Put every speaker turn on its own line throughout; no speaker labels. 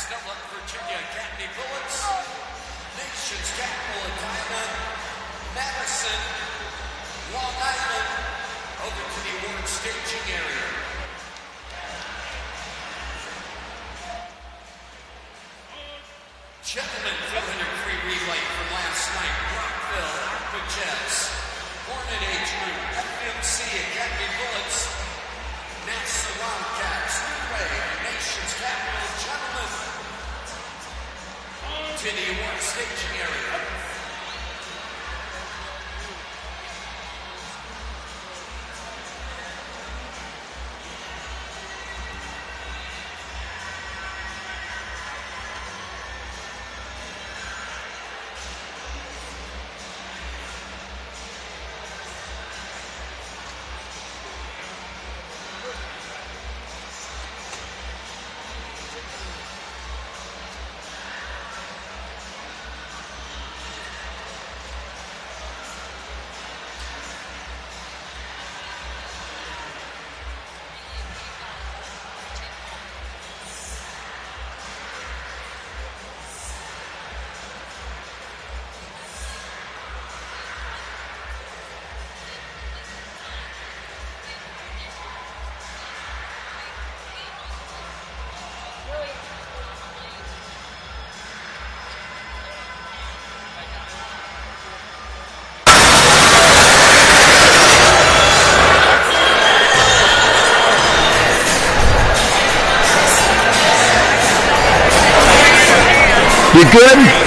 Virginia Academy Bullets, Nation's Capital of Thailand, Madison, Long Island, over to the award staging area. Gentlemen, 400 free relay from last night, Rockville, Aqua Jets, Hornet Age Group, FMC Academy Bullets, NASA Wildcats, Midway, Nation's Capital, gentlemen, to the award staging area.
You good?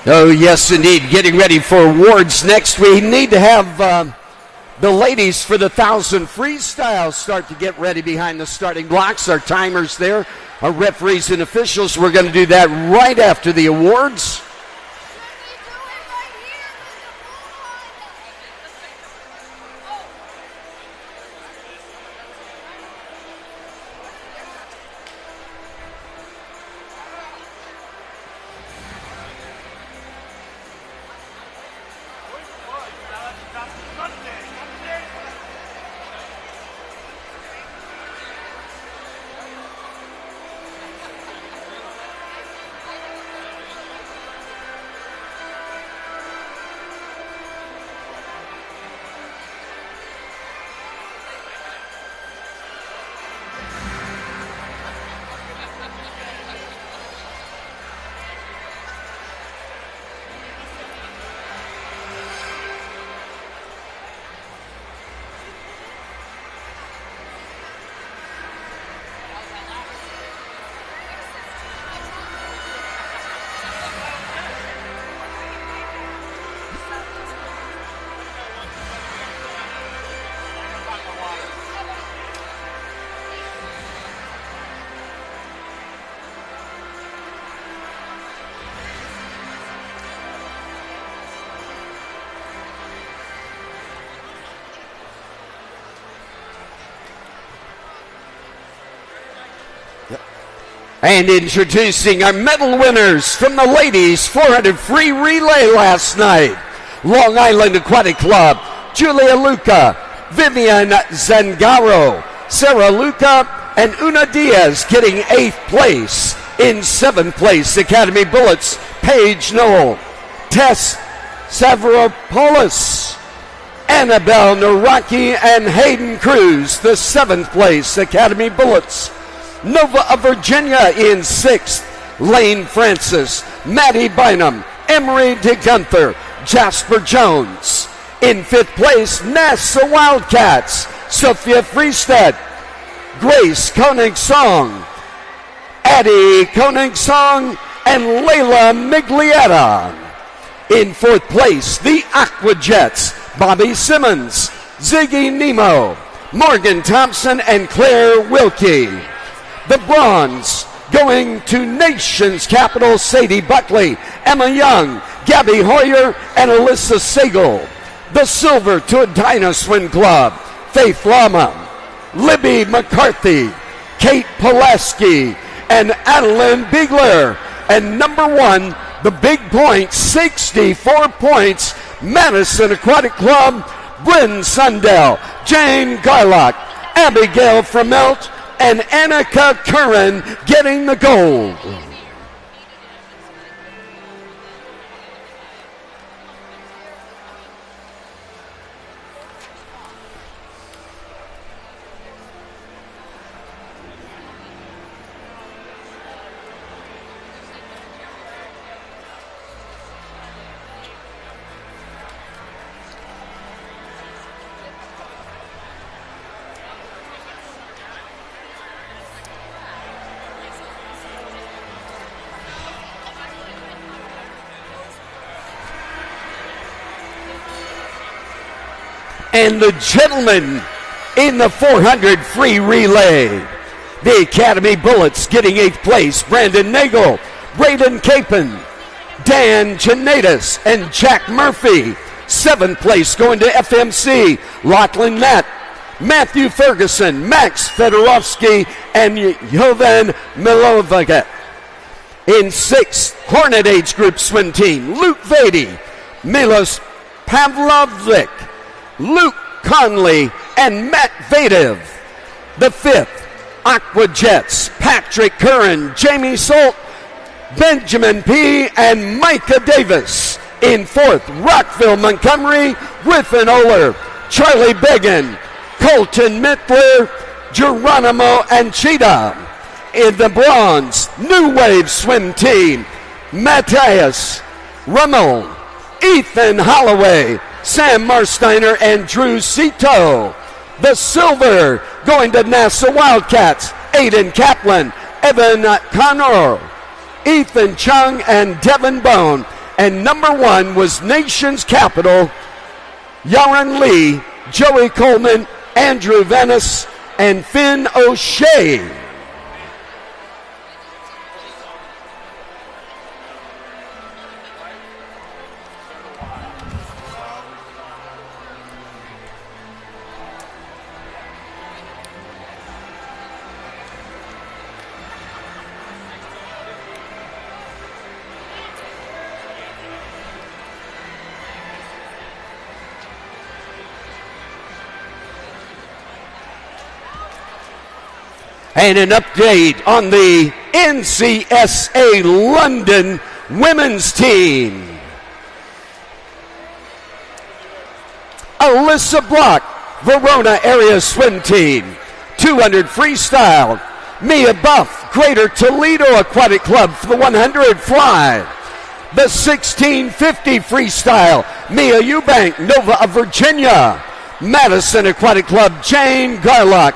Oh, yes, indeed. Getting ready for awards next. We need to have the ladies for the 1,000 freestyle start to get ready behind the starting blocks. Our timers there, our referees and officials. We're going to do that right after the awards. And introducing our medal winners from the ladies 400 free relay last night. Long Island Aquatic Club, Julia Luca, Vivian Zangaro, Sarah Luca, and Una Diaz getting 8th place. In 7th place, Academy Bullets, Paige Knoll, Tess Savropoulos, Annabelle Naraki, and Hayden Cruz, the 7th place, Academy Bullets. Nova of Virginia in 6th, Lane Francis, Maddie Bynum, Emery DeGunther, Jasper Jones. In 5th place, NASA Wildcats, Sophia Freestad, Grace Koenig-Song, Addie Koenig-Song, and Layla Miglietta. In 4th place, the Aqua Jets, Bobby Simmons, Ziggy Nemo, Morgan Thompson, and Claire Wilkie. The bronze going to Nation's Capital, Sadie Buckley, Emma Young, Gabby Hoyer, and Alyssa Sagel. The silver to Edina Swim Club, Faith Lama, Libby McCarthy, Kate Pulaski, and Adeline Bigler. And number 1, the big point, 64 points, Madison Aquatic Club, Bryn Sundell, Jane Garlock, Abigail Fromelt, and Annika Curran getting the gold. And the gentlemen in the 400 free relay. The Academy Bullets getting 8th place, Brandon Nagel, Braden Capon, Dan Janatus, and Jack Murphy. 7th place going to FMC, Lachlan Nett, Matthew Ferguson, Max Fedorovsky, and Jovan Milovagat. In 6th, Hornet Age Group Swim Team, Luke Vady, Milos Pavlovic, Luke Conley, and Matt Vadev. The 5th, Aqua Jets, Patrick Curran, Jamie Solt, Benjamin P., and Micah Davis. In 4th, Rockville Montgomery, Griffin Oler, Charlie Began, Colton Mittler, Geronimo Anchita. In the bronze, New Wave Swim Team, Matthias Rummel, Ethan Holloway, Sam Marsteiner, and Drew Cito. The silver going to NASA Wildcats, Aiden Kaplan, Evan Connor, Ethan Chung, and Devin Bone. And number 1 was Nation's Capital, Yaron Lee, Joey Coleman, Andrew Venice, and Finn O'Shea. And an update on the NCSA London women's team. Alyssa Block, Verona Area Swim Team. 200 Freestyle, Mia Buff, Greater Toledo Aquatic Club for the 100 fly. The 1650 Freestyle, Mia Eubank, Nova of Virginia. Madison Aquatic Club, Jane Garlock.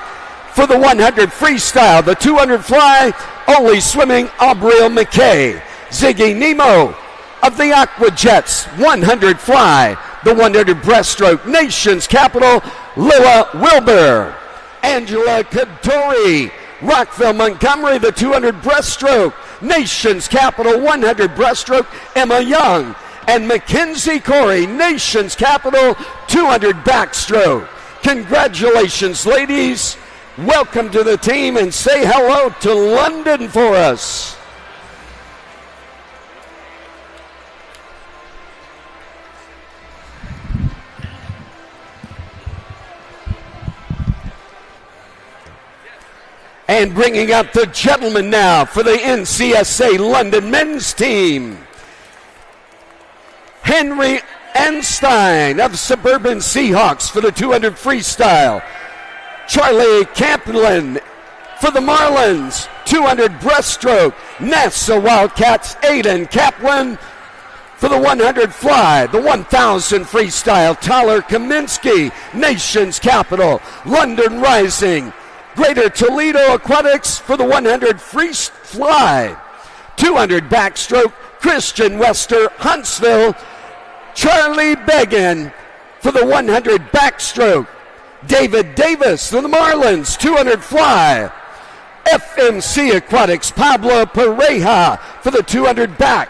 For the 100 Freestyle, the 200 fly, only swimming Aubriel McKay. Ziggy Nemo of the Aqua Jets, 100 fly. The 100 breaststroke, Nation's Capital, Lila Wilbur. Angela Kadori, Rockville Montgomery, the 200 breaststroke, Nation's Capital, 100 breaststroke, Emma Young. And Mackenzie Corey, Nation's Capital, 200 backstroke. Congratulations, ladies. welcome to the team and say hello to London for us. And bringing up the gentleman now for the NCSA London men's team, Henry Einstein of Suburban Seahawks for the 200 freestyle. Charlie Kaplan for the Marlins, 200 breaststroke. Nassau Wildcats, Aiden Kaplan for the 100 fly. The 1,000 freestyle, Tyler Kaminsky, Nation's Capital, London Rising. Greater Toledo Aquatics for the 100 free fly. 200 backstroke, Christian Wester, Huntsville. Charlie Began for the 100 backstroke. David Davis for the Marlins, 200 fly. FMC Aquatics, Pablo Pareja for the 200 back.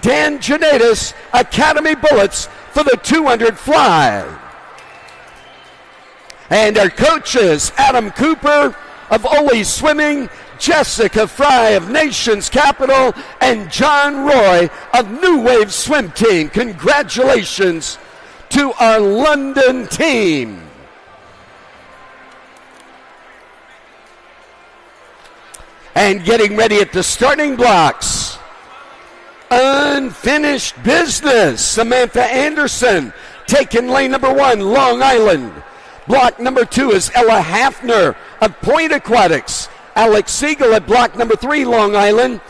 Dan Janaitis, Academy Bullets for the 200 fly. And our coaches, Adam Cooper of Ole Swimming, Jessica Fry of Nation's Capital, and John Roy of New Wave Swim Team. Congratulations to our London team. And getting ready at the starting blocks, unfinished business. Samantha Anderson taking lane number 1, Long Island. Block number 2 is Ella Hafner of Point Aquatics. Alex Siegel at block number 3, Long Island.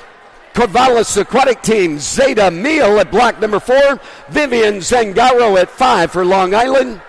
Corvallis Aquatic Team, Zeta Meal at block number 4. Vivian Zangaro at 5 for Long Island.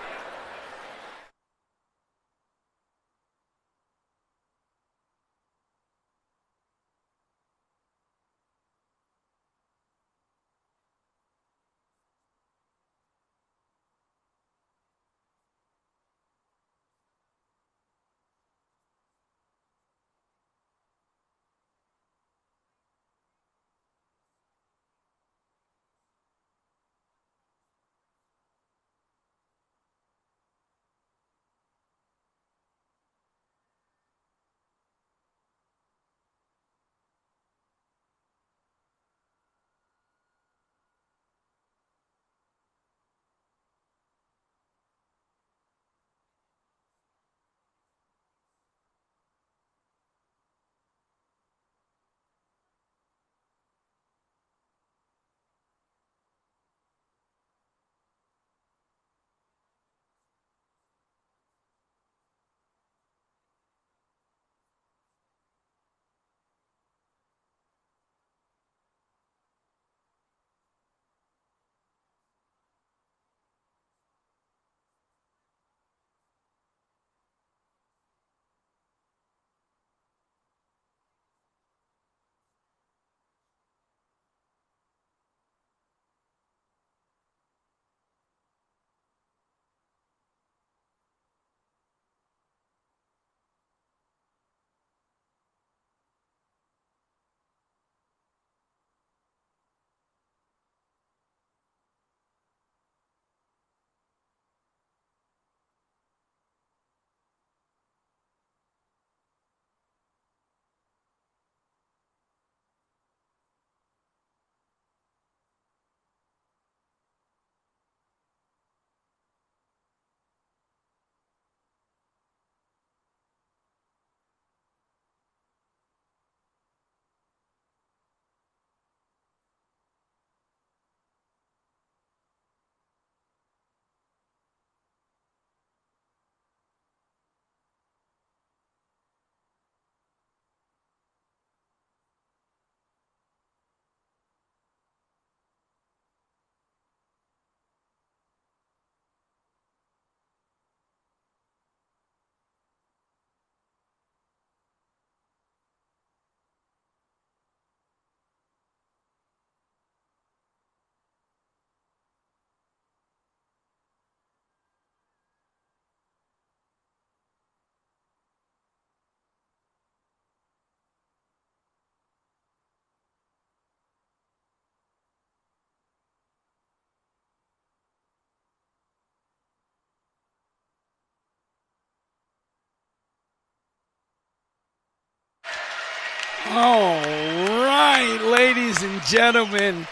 All right, ladies and gentlemen,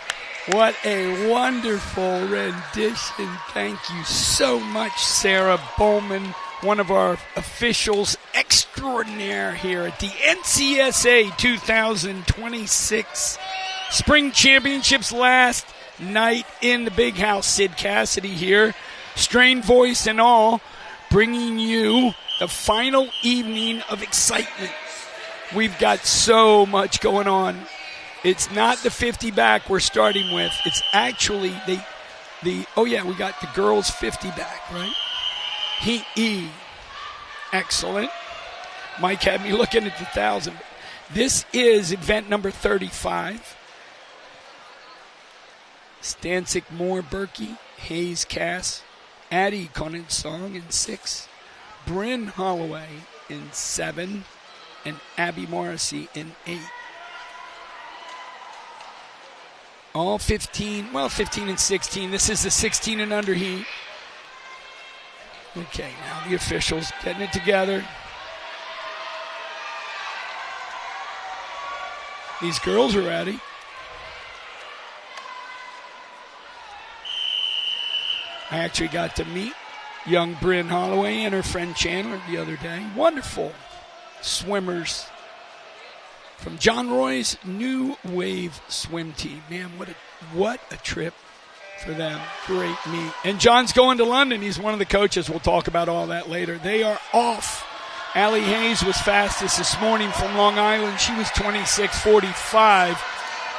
what a wonderful rendition. Thank you so much, Sarah Bowman, one of our officials extraordinaire here at the NCSA 2026 Spring Championships last night in the Big House. Sid Cassidy here, strained voice and all, bringing you the final evening of excitement. We've got so much going on. It's not the 50 back we're starting with. It's actually we got the girls 50 back, right? Heat E. Excellent. Mike had me looking at the 1,000. This is event number 35. Stancic, Moore, Berkey, Hayes, Cass, Addie, Conan Song in 6. Bryn Holloway in 7. And Abby Morrissey in 8. All 15 and 16. This is the 16 and under heat. Okay, now the officials getting it together. These girls are ready. I actually got to meet young Bryn Holloway and her friend Chandler the other day. Wonderful swimmers from John Roy's New Wave swim team. Man, what a trip for them. Great meet. And John's going to London. He's one of the coaches. We'll talk about all that later. They are off. Allie Hayes was fastest this morning from Long Island. She was 26:45,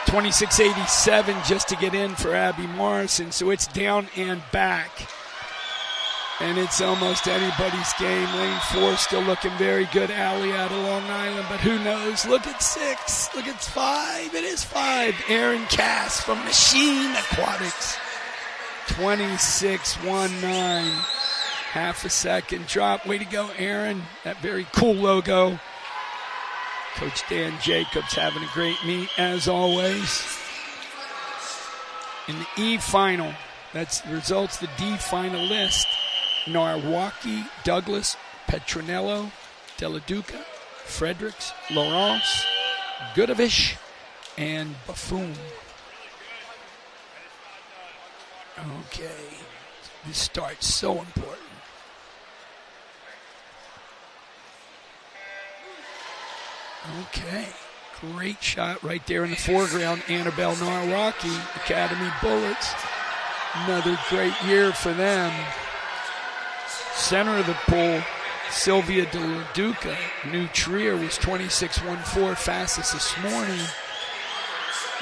26:87 just to get in for Abby Morrison. So it's down and back. And it's almost anybody's game. Lane 4 still looking very good. Allie out of Long Island, but who knows? Look at 6. Look at 5. It is 5. Aaron Cass from Machine Aquatics. 26:19. Half a second drop. Way to go, Aaron. That very cool logo. Coach Dan Jacobs having a great meet, as always. In the E final, that's the results, the D final list. Norwalki, Douglas, Petronello, Deladuca, Fredericks, Laurence, Gudovish, and Buffoon. Okay, this start's so important. Okay, great shot right there in the foreground. Annabelle Norwalki, Academy Bullets. Another great year for them. Center of the pool, Sylvia De La Duca. New Trier was 26:14, fastest this morning.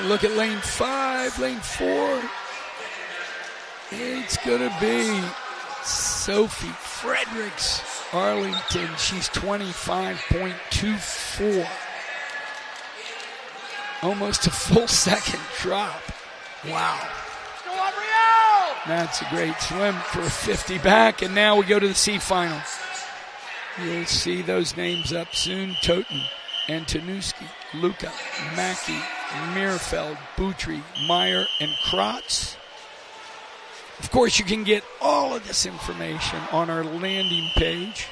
Look at lane 5, lane 4. It's going to be Sophie Fredericks, Arlington. She's 25.24. Almost a full second drop. Wow. That's a great swim for a 50 back. And now we go to the C final. You'll see those names up soon. Toten, Antonuski, Luca, Mackey, Mirfeld, Boutry, Meyer, and Kratz. Of course, you can get all of this information on our landing page.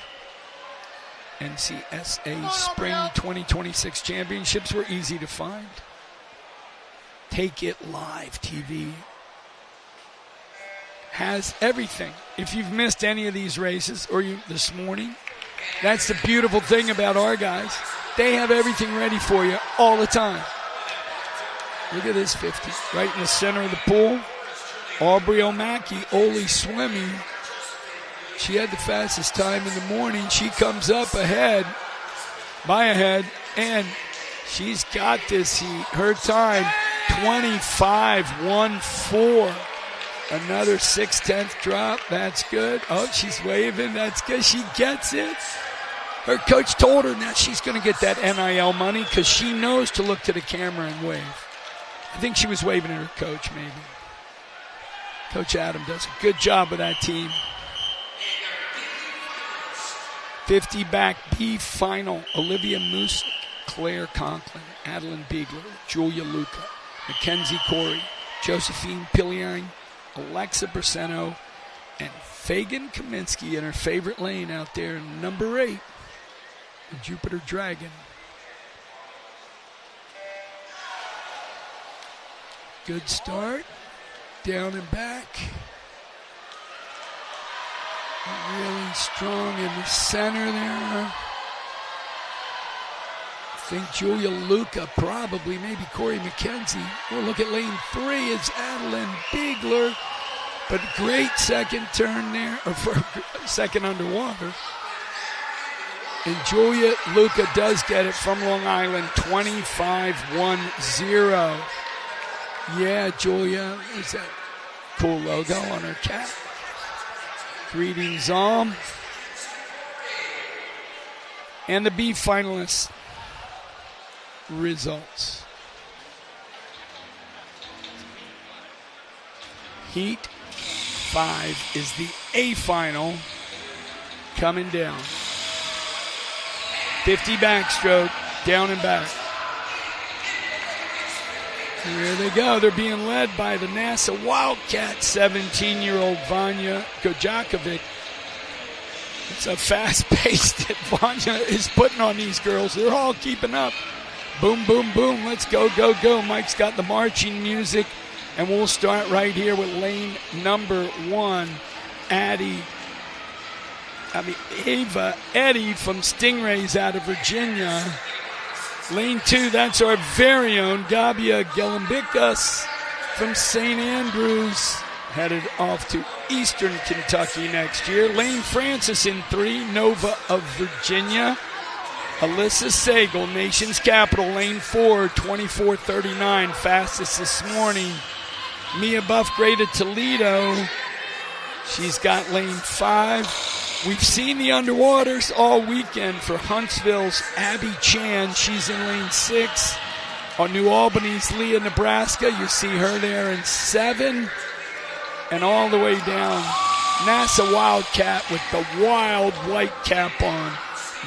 NCSA Spring 2026 Championships were easy to find. Takeitlive TV has everything. If you've missed any of these races or this morning, that's the beautiful thing about our guys. They have everything ready for you all the time. Look at this 50 right in the center of the pool. Aubrey O'Mackey, Oli swimming. She had the fastest time in the morning. She comes up ahead, and she's got this heat. Her time, 25:14. Another 6/10 drop. That's good. Oh, she's waving. That's good. She gets it. Her coach told her now she's going to get that NIL money because she knows to look to the camera and wave. I think she was waving at her coach, maybe. Coach Adam does a good job with that team. 50 back B final. Olivia Musick, Claire Conklin, Adeline Biegler, Julia Luca, Mackenzie Corey, Josephine Pilliang, Alexa Braceno, and Fagan Kaminsky in her favorite lane out there, number 8, the Jupiter Dragon. Good start. Down and back. Really strong in the center there. I think Julia Luca, probably, maybe Corey McKenzie. We'll look at lane 3. It's Adeline Bigler. But great second turn there, or for second underwater. And Julia Luca does get it from Long Island, 25-1-0. Yeah, Julia, is that cool logo on her cap? Greetings, and the B finalists results. Heat 5 is the A final coming down. 50 backstroke, down and back. Here they go. They're being led by the NASA Wildcat, 17-year-old Vanya Gojakovic. It's a fast-paced that Vanya is putting on these girls. They're all keeping up. Boom, boom, boom. Let's go, go, go. Mike's got the marching music. And we'll start right here with lane number 1. Ava Eddy from Stingrays out of Virginia. Lane 2, that's our very own Gabia Gelambicas from St. Andrews, headed off to Eastern Kentucky next year. Lane Francis in 3, Nova of Virginia. Alyssa Sagal, Nation's Capital, lane 4, 24:39, fastest this morning. Mia Buff, Greater Toledo. She's got lane 5. We've seen the underwaters all weekend for Huntsville's Abby Chan. She's in lane 6. On New Albany's Leah, Nebraska, you see her there in 7. And all the way down, NASA Wildcat with the wild white cap on,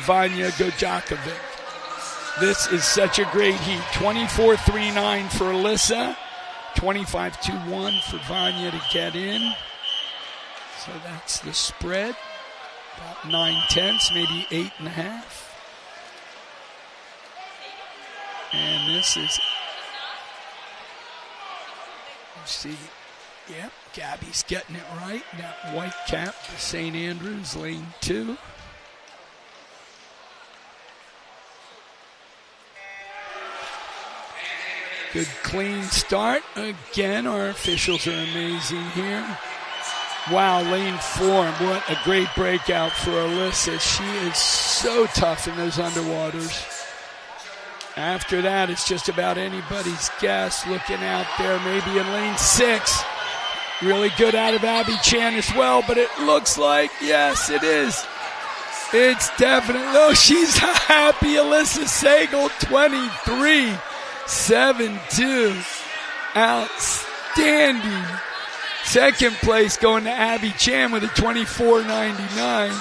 Vanya Gojakovic. This is such a great heat. 24:39 for Alyssa, 25-2-1 for Vanya to get in. So that's the spread. About 9/10, maybe 8.5. And this is, you see, yep, Gabby's getting it right. That white cap for St. Andrews, lane 2. Good clean start. Again, our officials are amazing here. Wow, lane 4, what a great breakout for Alyssa. She is so tough in those underwaters. After that, it's just about anybody's guess. Looking out there, maybe in lane 6. Really good out of Abby Chan as well, but it looks like, yes, it is. It's definitely, oh, she's happy. Alyssa Sagal, 23-7-2. Outstanding. Second place going to Abby Chan with a 24.99.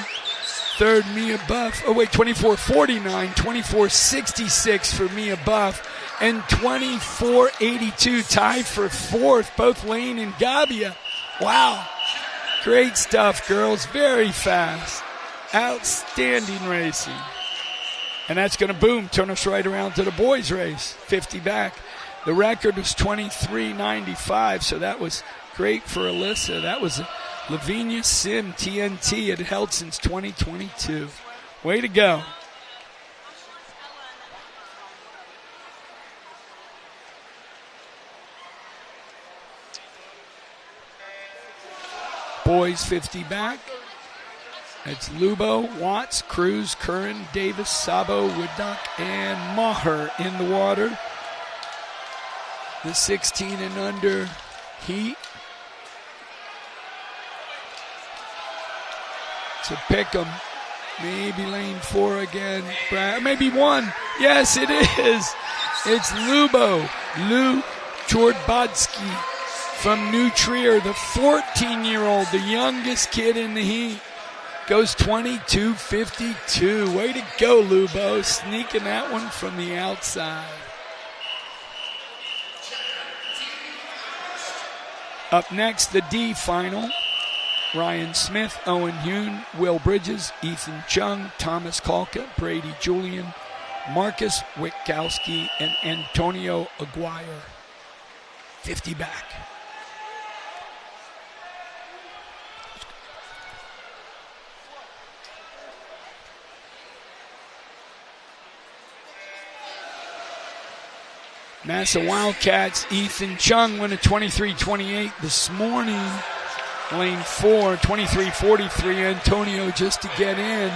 Third, Mia Buff. 24.49. 24.66 for Mia Buff. And 24.82 tied for 4th. Both Lane and Gabia. Wow. Great stuff, girls. Very fast. Outstanding racing. And that's going to boom. Turn us right around to the boys' race. 50 back. The record was 23.95, so that was great for Alyssa. That was Lavinia Sim TNT. It held since 2022. Way to go. Boys 50 back. It's Lubo, Watts, Cruz, Curran, Davis, Sabo, Woodduck, and Maher in the water. The 16 and under heat. To pick them. Maybe lane 4 again. Maybe 1. Yes, it is. It's Lubo. Lou Chorbadsky from New Trier, the 14-year-old, the youngest kid in the heat. Goes 22.52. Way to go, Lubo. Sneaking that one from the outside. Up next, the D final. Ryan Smith, Owen Hune, Will Bridges, Ethan Chung, Thomas Kalka, Brady Julian, Marcus Witkowski, and Antonio Aguirre. 50 back. Massa Wildcats, Ethan Chung went a 23-28 this morning. Lane 4, 23-43, Antonio just to get in.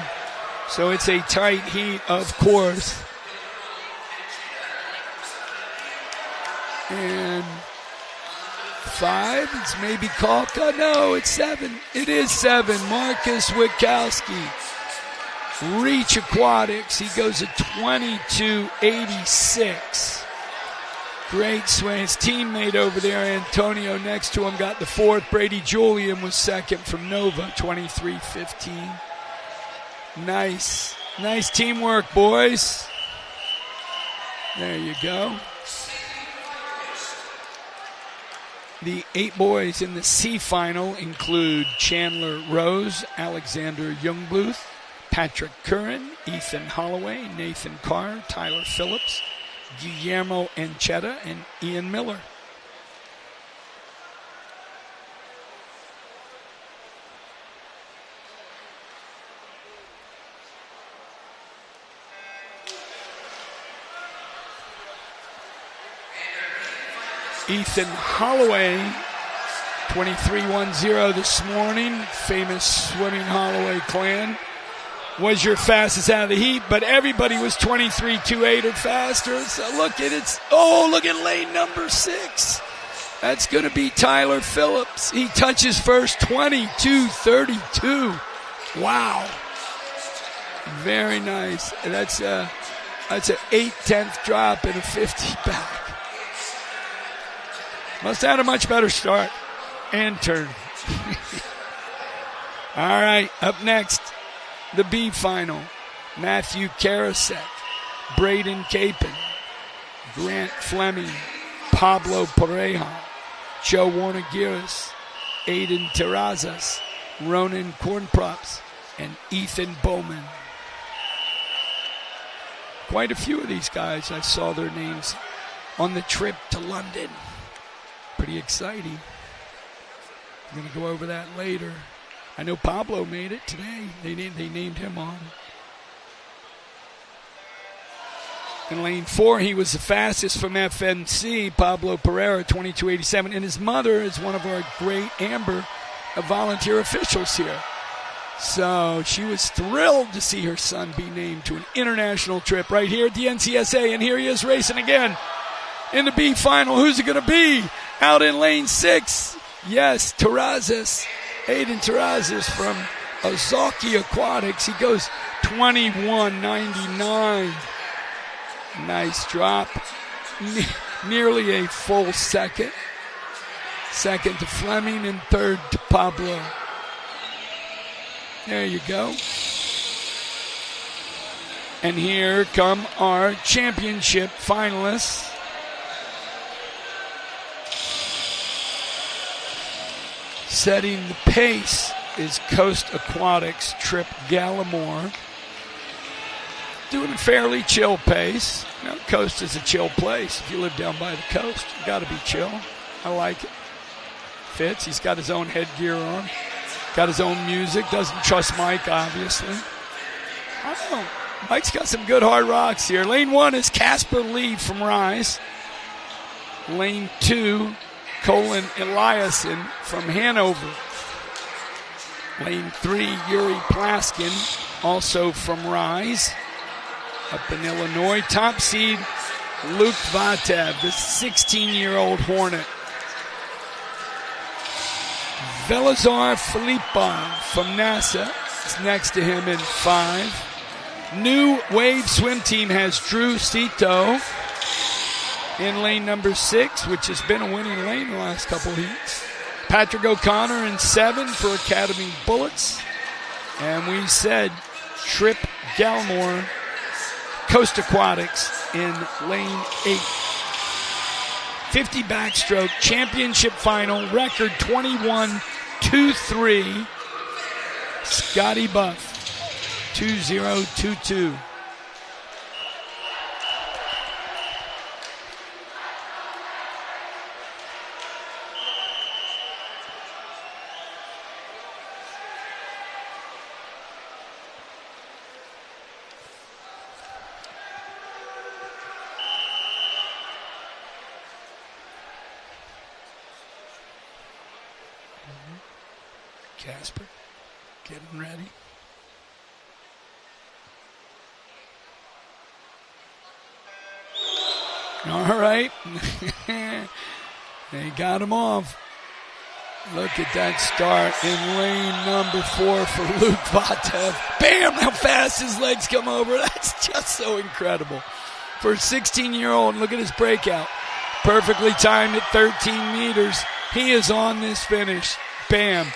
So it's a tight heat, of course. And 5, it's maybe Kalka. No, it's 7. It is 7. Marcus Witkowski. Reach Aquatics. He goes at 22-86. Great swing. His teammate over there, Antonio, next to him, got the 4th. Brady Julian was 2nd from Nova, 23-15. Nice. Nice teamwork, boys. There you go. The 8 boys in the C final include Chandler Rose, Alexander Youngbluth, Patrick Curran, Ethan Holloway, Nathan Carr, Tyler Phillips, Guillermo Anchetta, and Ian Miller. Ethan Holloway, 23-10 this morning. Famous Swimming Holloway clan. Was your fastest out of the heat, but everybody was 23-28 or faster. So look at it. Oh, look at lane number 6. That's going to be Tyler Phillips. He touches first, 22-32. Wow. Very nice. That's an 8/10 drop and a 50 back. Must have had a much better start and turn. All right, up next, the B final. Matthew Karasek, Braden Capon, Grant Fleming, Pablo Pareja, Joe Warner-Giris, Aiden Terrazas, Ronan Cornprops, and Ethan Bowman. Quite a few of these guys, I saw their names on the trip to London. Pretty exciting. I'm going to go over that later. I know Pablo made it today. They named him on. In lane 4, he was the fastest from FNC, Pablo Pereira, 22.87. And his mother is one of our great Amber volunteer officials here. So she was thrilled to see her son be named to an international trip right here at the NCSA. And here he is racing again in the B final. Who's it going to be? Out in lane 6. Yes, Terrazas. Aiden Terrazas from Ozaki Aquatics. He goes 21.99. Nice drop. Nearly a full second. Second to Fleming and third to Pablo. There you go. And here come our championship finalists. Setting the pace is Coast Aquatics Trip Gallimore. Doing a fairly chill pace. You know, Coast is a chill place. If you live down by the coast, you got to be chill. I like it. Fits. He's got his own headgear on. Got his own music. Doesn't trust Mike, obviously. I don't know. Mike's got some good hard rocks here. Lane 1 is Casper Lee from Rise. Lane 2, Colin Eliasson from Hanover. Lane 3, Yuri Plaskin, also from Rise. Up in Illinois. Top seed, Luke Vatev, the 16-year-old Hornet. Velazar Filipon from NASA is next to him in 5. New Wave Swim Team has Drew Cito in lane number 6, which has been a winning lane the last couple heats. Patrick O'Connor in 7 for Academy Bullets. And we said Trip Gallimore, Coast Aquatics in lane 8. 50 backstroke, championship final, record 21-2-3. Scotty Buff, 2022. Casper. Getting ready. All right. They got him off. Look at that start in lane number 4 for Luke Vatev. Bam! How fast his legs come over. That's just so incredible. For a 16-year-old, look at his breakout. Perfectly timed at 13 meters. He is on this finish. Bam.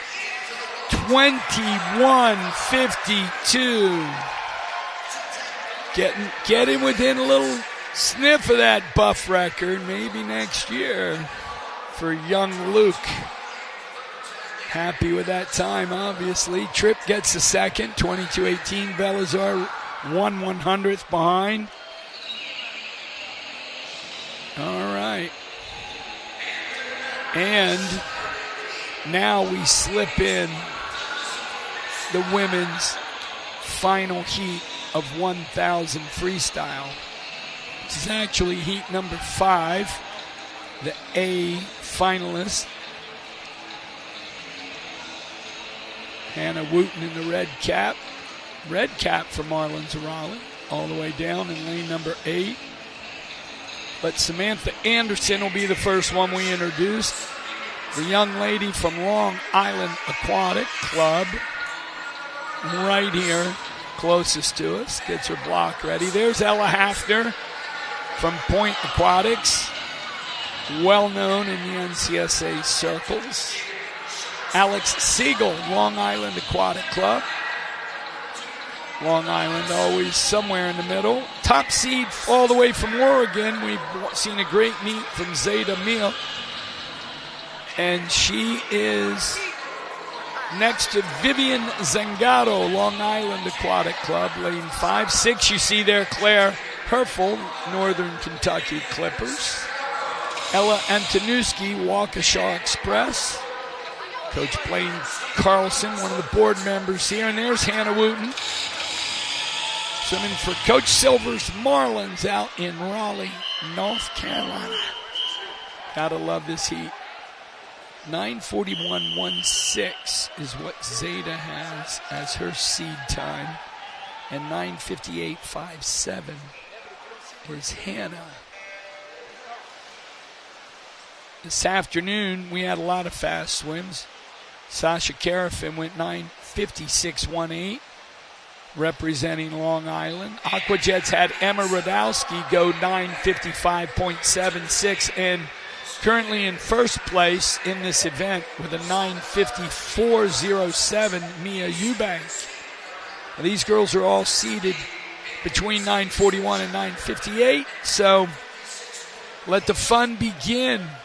21:52. Getting within a little sniff of that buff record maybe next year for young Luke. Happy with that time, obviously. Tripp gets the second, 22:18. Velazar 1/100th behind. All right. And now we slip in the women's final heat of 1,000 freestyle. This is actually heat number 5. The A finalist. Hannah Wooten in the red cap. Red cap for Marlins Raleigh. All the way down in lane number 8. But Samantha Anderson will be the first one we introduced. The young lady from Long Island Aquatic Club. Right here, closest to us. Gets her block ready. There's Ella Hafner from Point Aquatics. Well known in the NCSA circles. Alex Siegel, Long Island Aquatic Club. Long Island always somewhere in the middle. Top seed all the way from Oregon. We've seen a great meet from Zeta Mia. And she is next to Vivian Zangaro, Long Island Aquatic Club, lane 5. 6, you see there, Claire Herfel, Northern Kentucky Clippers. Ella Antonuski, Waukesha Express. Coach Blaine Carlson, one of the board members here. And there's Hannah Wooten, swimming for Coach Silver's Marlins out in Raleigh, North Carolina. Gotta love this heat. 9:41.16 is what Zeta has as her seed time. And 9:58.57 is Hannah. This afternoon, we had a lot of fast swims. Sasha Carafin went 9:56.18, representing Long Island. Aquajets had Emma Radowski go 9:55.76, and currently in first place in this event with a 9:54.07, Mia Eubank. These girls are all seated between 9:41 and 9:58, so let the fun begin.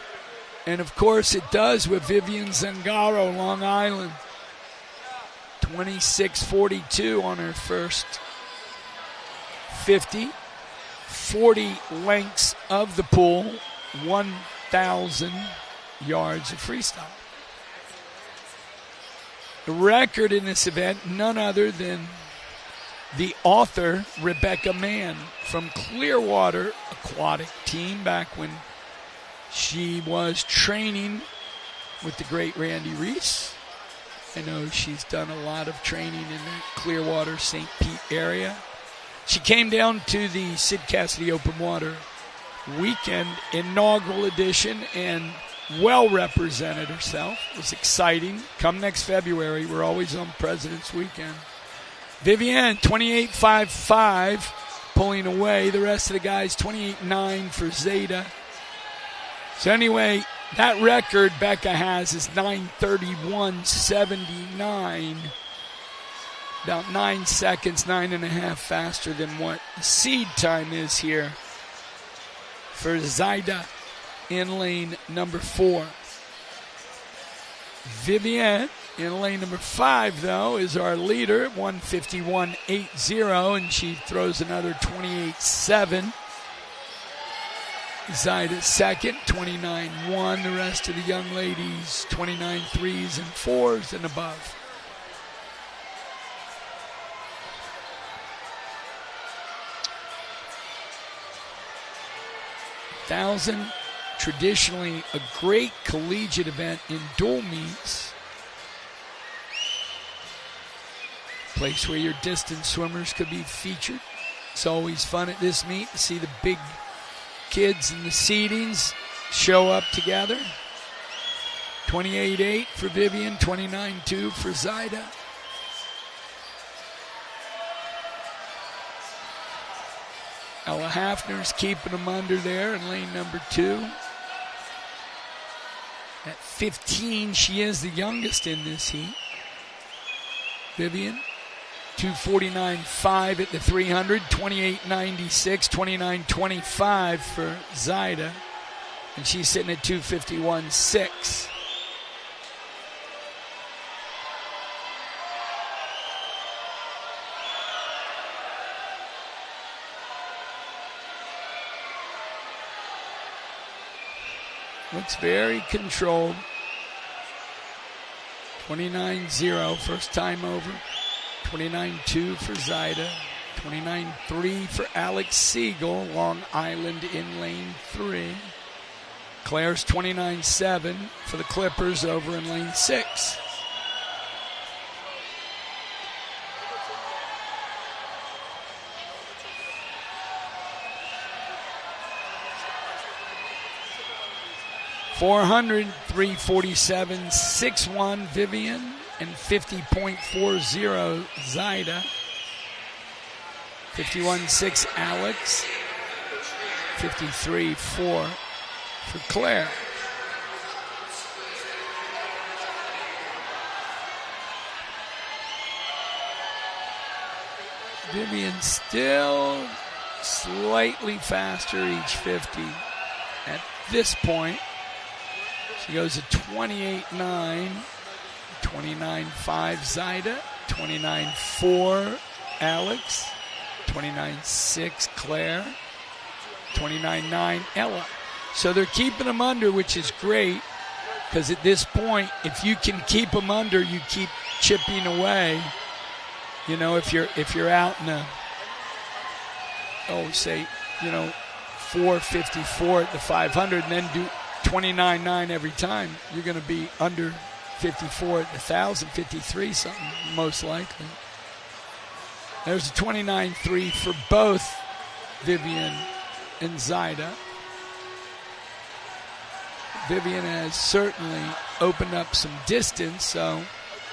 And, of course, it does with Vivian Zangaro, Long Island. 26:42 on her first 50. 40 lengths of the pool. 1,000 yards of freestyle. The record in this event, none other than the author, Rebecca Mann, from Clearwater Aquatic Team, back when she was training with the great Randy Reese. I know she's done a lot of training in the Clearwater, St. Pete area. She came down to the Sid Cassidy Open Water Weekend inaugural edition and well represented herself. It was exciting. Come next February, we're always on President's Weekend. Vivienne, 28.55, pulling away. The rest of the guys, 28.9 for Zeta. So anyway, that record Becca has is 9:31.79. About 9 seconds, 9.5 faster than what the seed time is here for Zaida in lane number 4. Vivienne in lane number 5, though, is our leader, 1:51.80, and she throws another 28.7. Zaida second, 29.1. The rest of the young ladies, 29 3s and 4s and above. $1,000, traditionally a great collegiate event in dual meets. place where your distance swimmers could be featured. It's always fun at this meet to see the big kids in the seedings show up together. 28.8 for Vivian, 29.2 for Zaida. Ella Hafner's keeping them under there in lane number 2. At 15, she is the youngest in this heat. Vivian, 2:49.5 at the 300, 28.96, 29.25 for Zaida. And she's sitting at 2:51.6. Looks very controlled. 29.0, first time over. 29.2 for Zaida. 29.3 for Alex Siegel, Long Island in lane 3. Claire's 29.7 for the Clippers over in lane 6. .400, 3:47, 6:1 Vivian, and 50.40 Zaida. 51.6 Alex. 53.4 for Claire. Vivian still slightly faster each 50 at this point. She goes at 28.9, 29.5 Zaida, 29.4 Alex, 29.6 Claire, 29.9 Ella. So they're keeping them under, which is great, because at this point, if you can keep them under, you keep chipping away. You know, if you're out in a, say, 4:54 at the 500, and then do 29.9 every time, you're going to be under 54 at the 1,000, 53 something, most likely. There's a 29.3 for both Vivian and Zaida. Vivian has certainly opened up some distance, so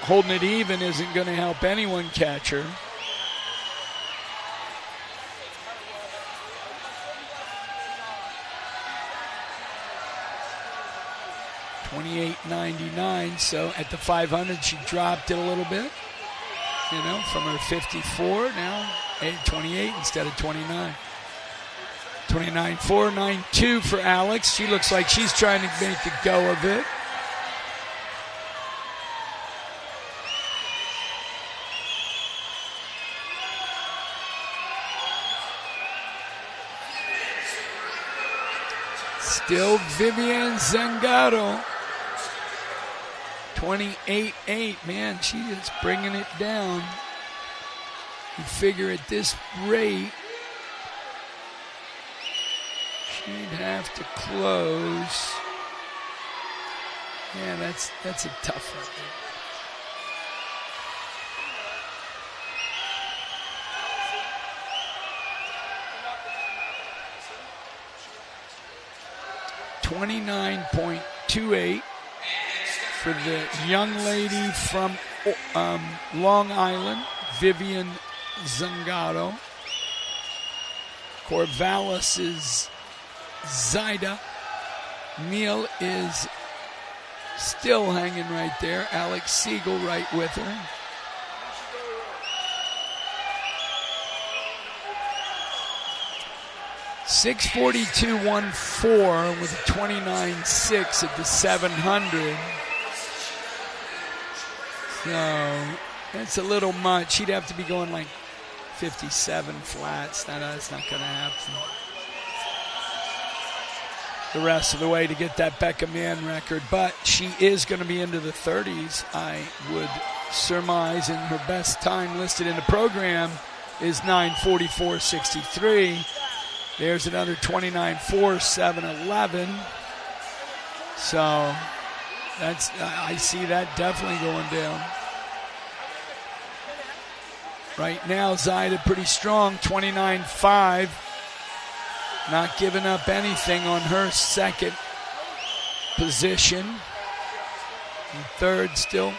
holding it even isn't going to help anyone catch her. $28.99, so at the 500 she dropped it a little bit, from her 54 now at 28 instead of 29. 29.4, 9.2 for Alex. She looks like she's trying to make a go of it. Still Vivian Zangaro. 28.8. Man, she is bringing it down. You figure at this rate, she'd have to close. Yeah, that's a tough one. $29.28 for the young lady from Long Island, Vivian Zangaro. Corvallis is Zaida. Neal is still hanging right there. Alex Siegel right with her. $642.14 with a 29.6 at the 700. So that's a little much. She'd have to be going like 57 flats. That's not going to happen the rest of the way to get that Becca Mann record. But she is going to be into the 30s, I would surmise, and her best time listed in the program is 9:44.63. There's another 29.4, 7:11. So I see that definitely going down. Right now, Zaida pretty strong, 29.5. Not giving up anything on her second position. And third still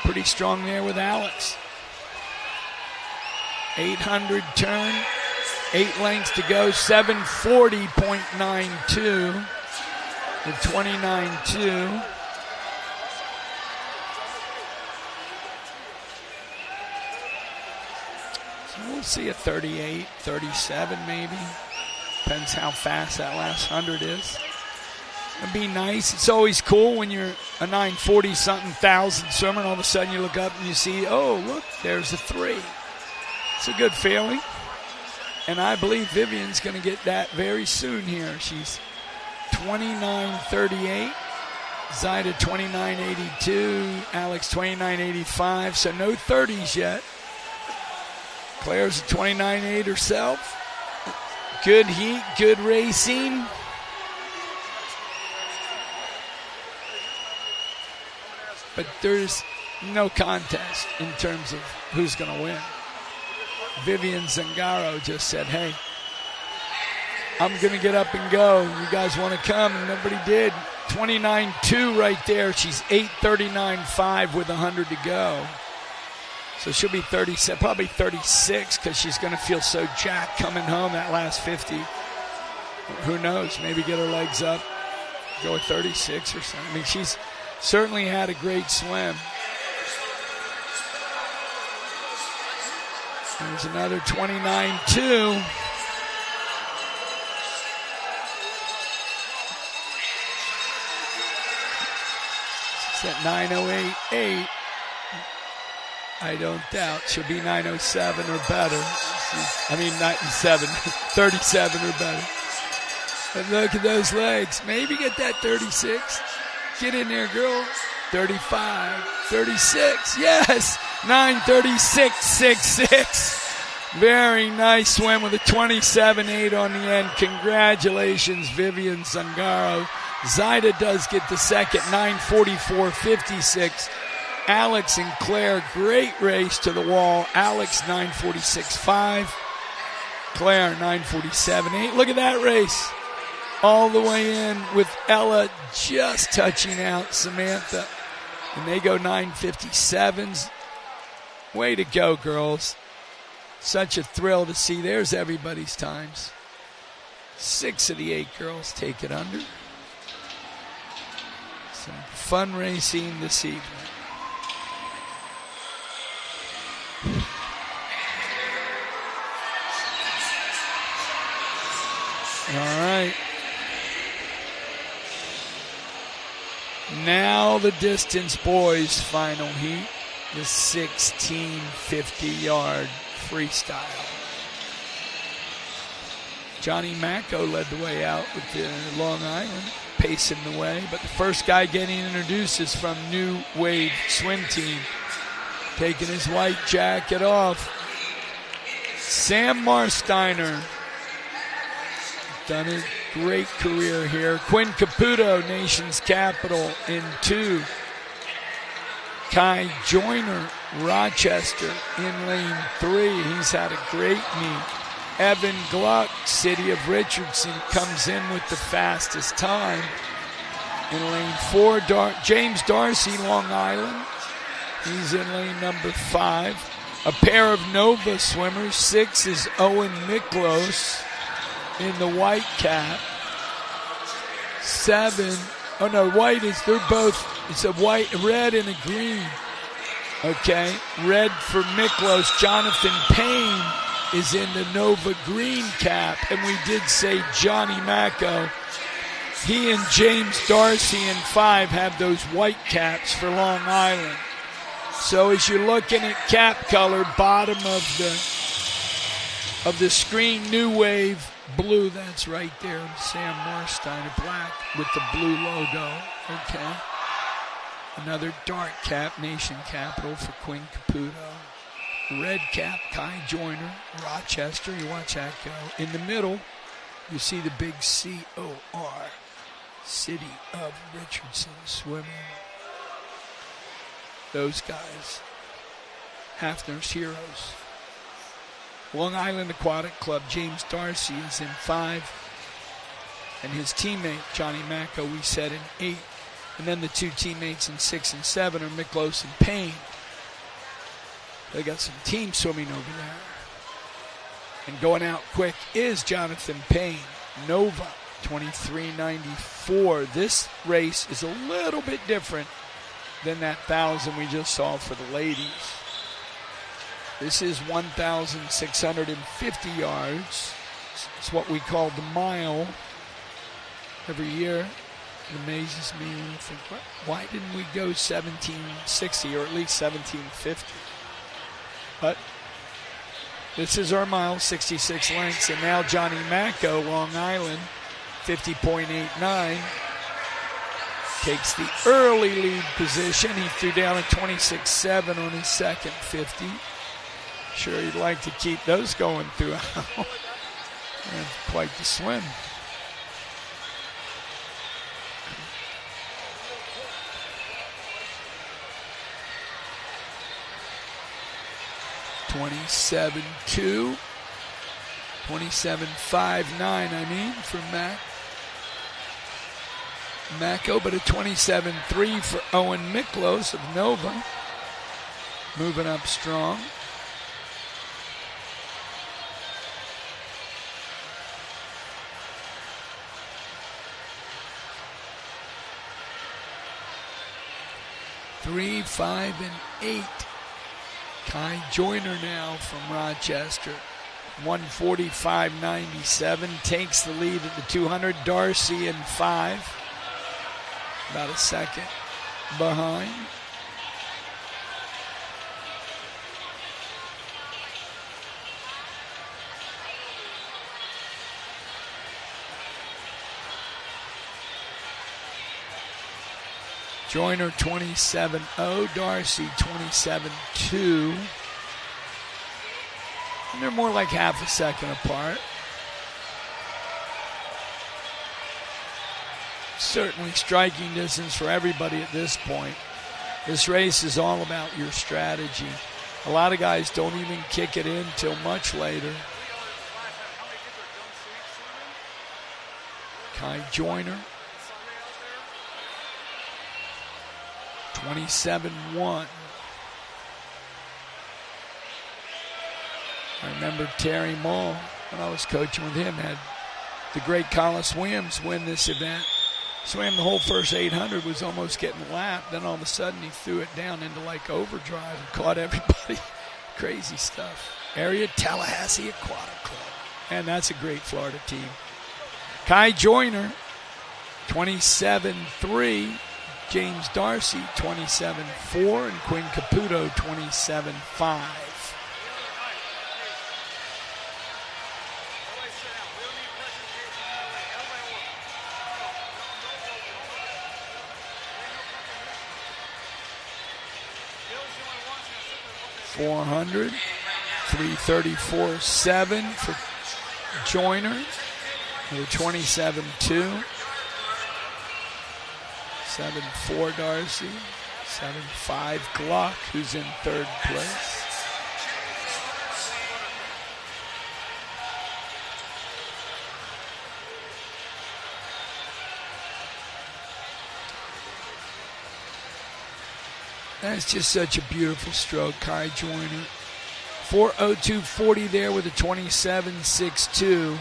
pretty strong there with Alex. 800 turn, 8 lengths to go, 740.92 to 29.2. So we'll see a 38, 37 maybe. Depends how fast that last 100 is. It'd be nice. It's always cool when you're a 940-something thousand swimmer and all of a sudden you look up and you see, oh, look, there's a 3. It's a good feeling. And I believe Vivian's going to get that very soon here. She's 29.38. Zaida 29.82. Alex 29.85. So no 30s yet. Claire's a 29.8 herself. Good heat, good racing. But there's no contest in terms of who's going to win. Vivian Zangaro just said, hey, I'm going to get up and go. You guys want to come? And nobody did. 29.2 right there. She's 8:39.5 with 100 to go. So she'll be 37, probably 36, because she's going to feel so jacked coming home that last 50. Who knows? Maybe get her legs up, go at 36 or something. I mean, she's certainly had a great swim. There's another 29.2. She's at 9:08.8. I don't doubt she'll be 9:07 or better. 97, 37 or better. But look at those legs. Maybe get that 36. Get in there, girl. 35, 36. Yes, 9:36.66. Very nice swim with a 27.8 on the end. Congratulations, Vivian Zangaro. Zaida does get the second, 9:44.56. Alex and Claire, great race to the wall. Alex, 9:46.5. Claire, 9:47.8. Look at that race. All the way in with Ella just touching out Samantha. And they go 9:57s. Way to go, girls. Such a thrill to see. There's everybody's times. 6 of the 8 girls take it under. Some fun racing this evening. All right. Now the distance boys final heat, the 1650-yard freestyle. Johnny Macco led the way out with the Long Island, pacing the way. But the first guy getting introduced is from New Wave Swim Team, taking his white jacket off. Sam Marsteiner, done a great career here. Quinn Caputo, nation's capital, in 2. Kai Joyner, Rochester, in lane 3. He's had a great meet. Evan Gluck, City of Richardson, comes in with the fastest time. In lane 4, James Darcy, Long Island. He's in lane number 5. A pair of Nova swimmers. 6 is Owen Miklos in the white cap. 7, white is, they're both, it's a white, red and a green. Okay, red for Miklos. Jonathan Payne is in the Nova green cap. And we did say Johnny Macco. He and James Darcy in 5 have those white caps for Long Island. So as you're looking at cap color, bottom of the screen, New Wave blue, that's right there. Sam Marsteiner, black with the blue logo. Okay. Another dark cap, nation capital for Quinn Caputo. Red cap, Kai Joyner, Rochester. You watch that go. In the middle, you see the big COR, City of Richardson swimming. Those guys Hafner's Heroes. Long Island Aquatic Club, James Darcy is in 5. And his teammate, Johnny Macko, we said in 8. And then the 2 teammates in 6 and 7 are Miklos and Payne. They got some team swimming over there. And going out quick is Jonathan Payne, Nova, 23.94. This race is a little bit different than that 1,000 we just saw for the ladies. This is 1,650 yards. It's what we call the mile. Every year, it amazes me when I think, why didn't we go 1760 or at least 1750? But this is our mile, 66 lengths, and now Johnny Macko, Long Island, 50.89, takes the early lead position. He threw down a 26.7 on his second 50. Sure, he'd like to keep those going throughout. And quite the swim. (27.2), 27.59, for Macko, but a 27.3 for Owen Miklos of Nova. Moving up strong. Three, 5, and 8. Kai Joyner now from Rochester. 145.97 takes the lead at the 200. Darcy in 5. About a second behind. Joyner 27.0, Darcy 27.2. And they're more like half a second apart. Certainly striking distance for everybody at this point. This race is all about your strategy. A lot of guys don't even kick it in till much later. Kai Joyner 27.1. I remember Terry Mull, when I was coaching with him, had the great Collis Williams win this event. Swam the whole first 800, was almost getting lapped. Then all of a sudden he threw it down into like overdrive and caught everybody. Crazy stuff. Area Tallahassee Aquatic Club. And that's a great Florida team. Kai Joyner, 27.3. James Darcy, 27.4, and Quinn Caputo, 27.5. .400, 334.7 for Joyner, with 27.2. 7.4 Darcy, 7.5 Glock, who's in 3rd place. That's just such a beautiful stroke, Kai Joyner. 4:02.40 there with a 27.62.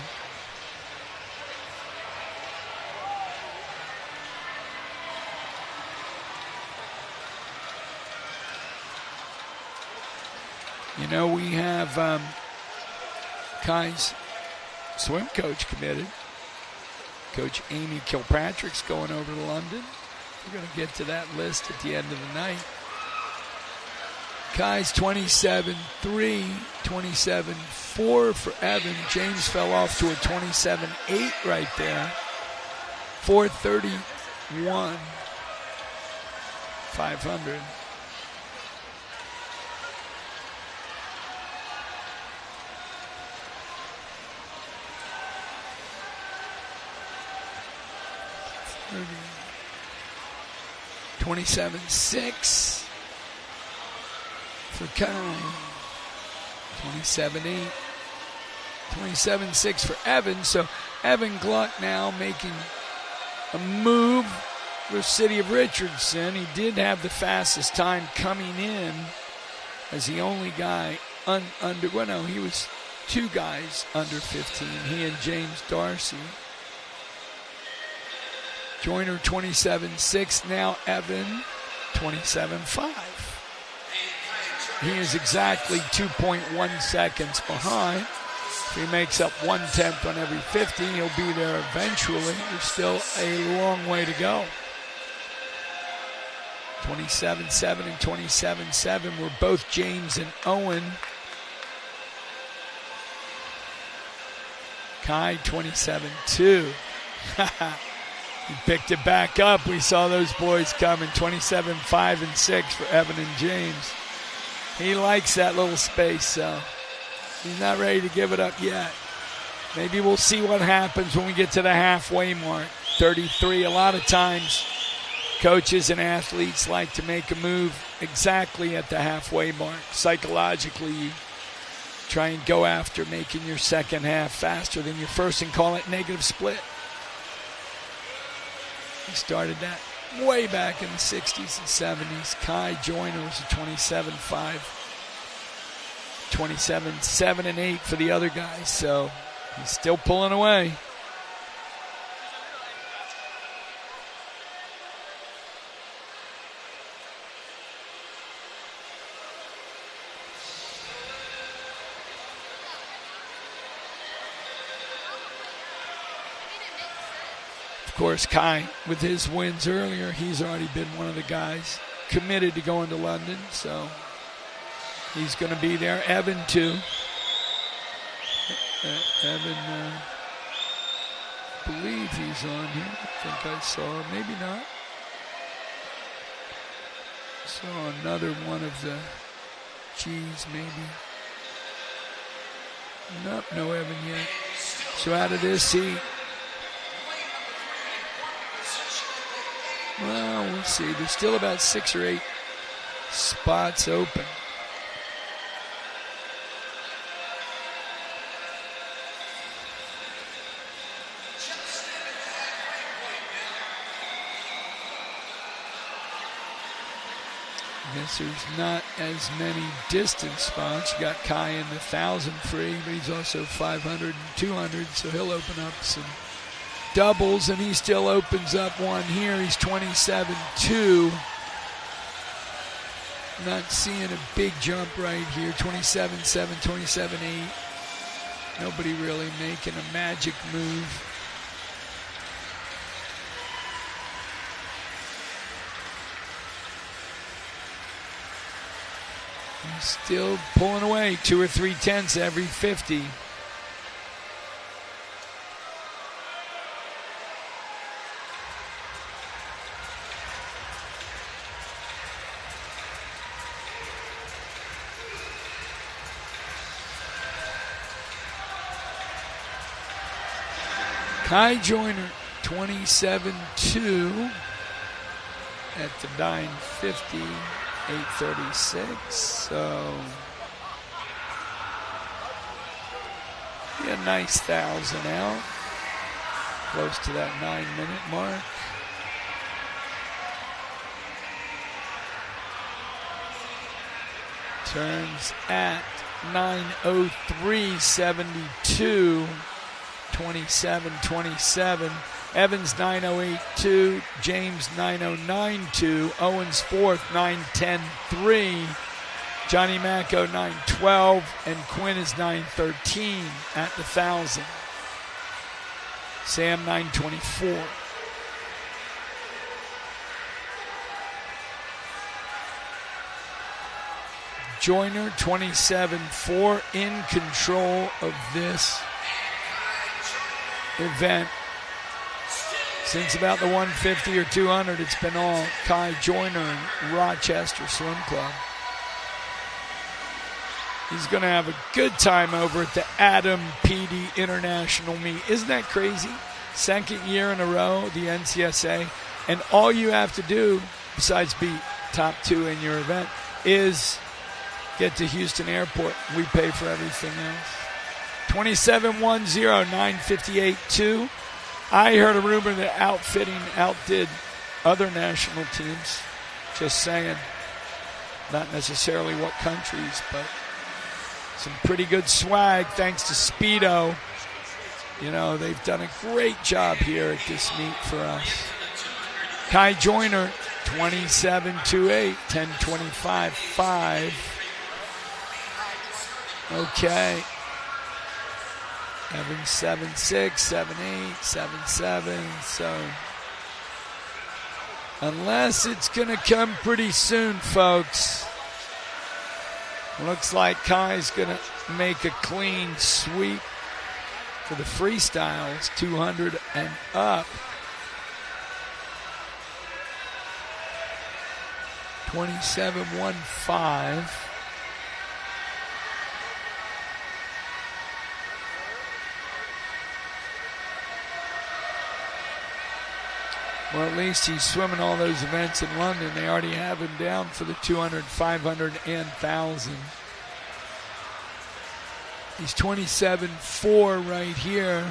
You know, we have Kai's swim coach committed. Coach Amy Kilpatrick's going over to London. We're going to get to that list at the end of the night. Kai's 27.3, 27.4 for Evan. James fell off to a 27.8 right there. 4:31, 500. $30. 27.6. for Kai. 27-8. 27-6 for Evan. So Evan Gluck now making a move for City of Richardson. He did have the fastest time coming in as the only guy under. Well, no, he was two guys under 15. He and James Darcy. Joyner 27-6. Now Evan 27-5. He is exactly 2.1 seconds behind. If he makes up 1/10 on every 50, he'll be there eventually. There's still a long way to go. 27-7 and 27-7 were both James and Owen. Kai 27-2. He picked it back up. We saw those boys coming. 27-5 and 6 for Evan and James. He likes that little space, so he's not ready to give it up yet. Maybe we'll see what happens when we get to the halfway mark. 33. A lot of times coaches and athletes like to make a move exactly at the halfway mark. Psychologically, you try and go after making your second half faster than your first and call it negative split. He started that way back in the 60s and 70s. Kai Joyner was a 27-5. 27-7 and 8 for the other guys, so he's still pulling away. Of course, Kai, with his wins earlier, he's already been one of the guys committed to going to London, so he's going to be there. Evan, too. Evan, I believe he's on here. I think I saw, maybe not. Saw another one of the G's, maybe. Nope, no Evan yet. So out of this heat, well, we'll see. There's still about 6 or 8 spots open. I guess there's not as many distance spots. You got Kai in the 1,000 free, but he's also 500 and 200, so he'll open up some doubles, and he still opens up one here. He's 27-2. Not seeing a big jump right here. 27-7, 27-8. Nobody really making a magic move. He's still pulling away 2 or 3 tenths every 50. Kai Joyner, 27-2 at the 950, 836. So, yeah, nice 1,000 out. Close to that 9-minute mark. Turns at 9:03.72. 27-27. Evans 9:08.2. James 9:09.2. Owens fourth 9:10.3. Johnny Macco 9:12. And Quinn is 9:13 at the 1,000. Sam 9:24. Joyner 27-4 in control of this event. Since about the 150 or 200, it's been all Kai Joyner and Rochester Swim Club. He's going to have a good time over at the Adam Peaty International Meet. Isn't that crazy? Second year in a row, the NCSA. And all you have to do, besides be top 2 in your event, is get to Houston Airport. We pay for everything else. 27-10, 9:58-2. I heard a rumor that outfitting outdid other national teams. Just saying. Not necessarily what countries, but some pretty good swag thanks to Speedo. You know, they've done a great job here at this meet for us. Kai Joyner, 27-8, 10:25.5. Okay. Evans 7-6, 7-8, 7-7. So, unless it's going to come pretty soon, folks, looks like Kai's going to make a clean sweep for the freestyles, 200 and up. 27-15. Well, at least he's swimming all those events in London. They already have him down for the 200, 500, and 1,000. He's 27-4 right here.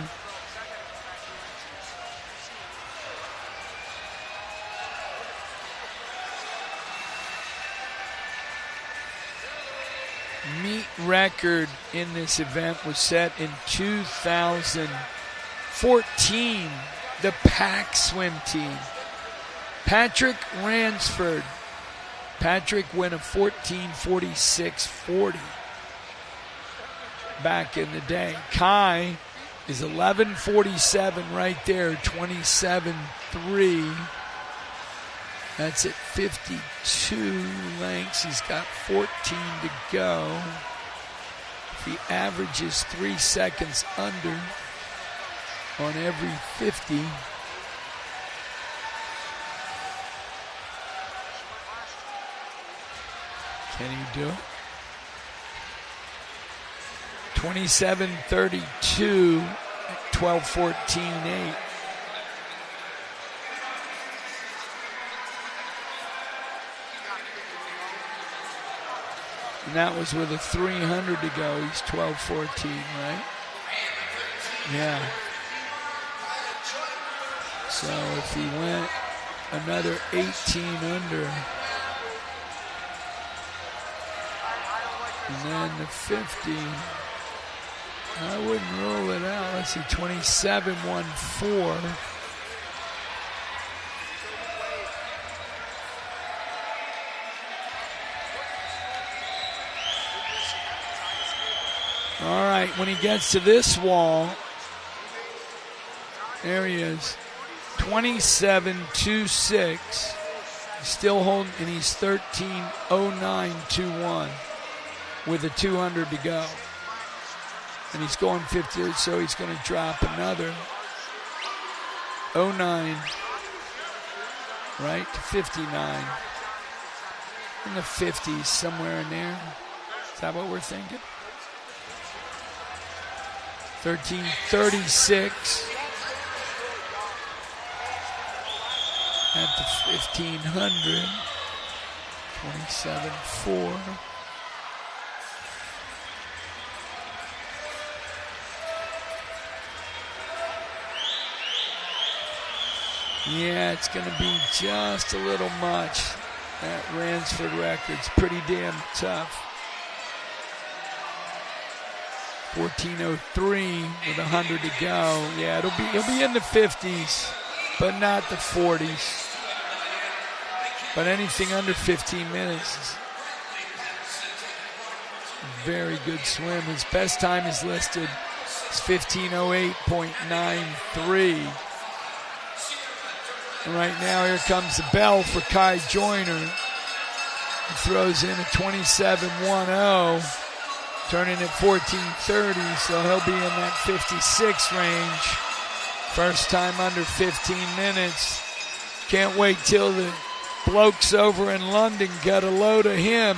Meet record in this event was set in 2014. The pack swim team. Patrick Ransford. Patrick went a 14:46.40 back in the day. Kai is 11:47 right there, 27.3. That's at 52 lengths. He's got 14 to go. If he averages 3 seconds under on every 50. Can he do it? 27.32 at 12:14.8. And that was with a 300 to go. He's 12:14, right? Yeah. So if he went another 18 under, and then the 50, I wouldn't rule it out. Let's see, 27.14. All right, when he gets to this wall, there he is. 27.26. He's still holding, and he's 13.09.21 with a 200 to go. And he's going 50, so he's going to drop another 09, right, to 59. In the 50s, somewhere in there. Is that what we're thinking? 13.36. At the 1,500, 27.4. Yeah, it's going to be just a little much. That Ransford record's pretty damn tough. 14.03 with 100 to go. Yeah, he'll be in the 50s, but not the 40s. But anything under 15 minutes is a very good swim. His best time is listed as 15:08.93. And right now, here comes the bell for Kai Joyner. He throws in a 27.10, turning at 14.30, so he'll be in that 56 range. First time under 15 minutes. Can't wait till the blokes over in London get a load of him.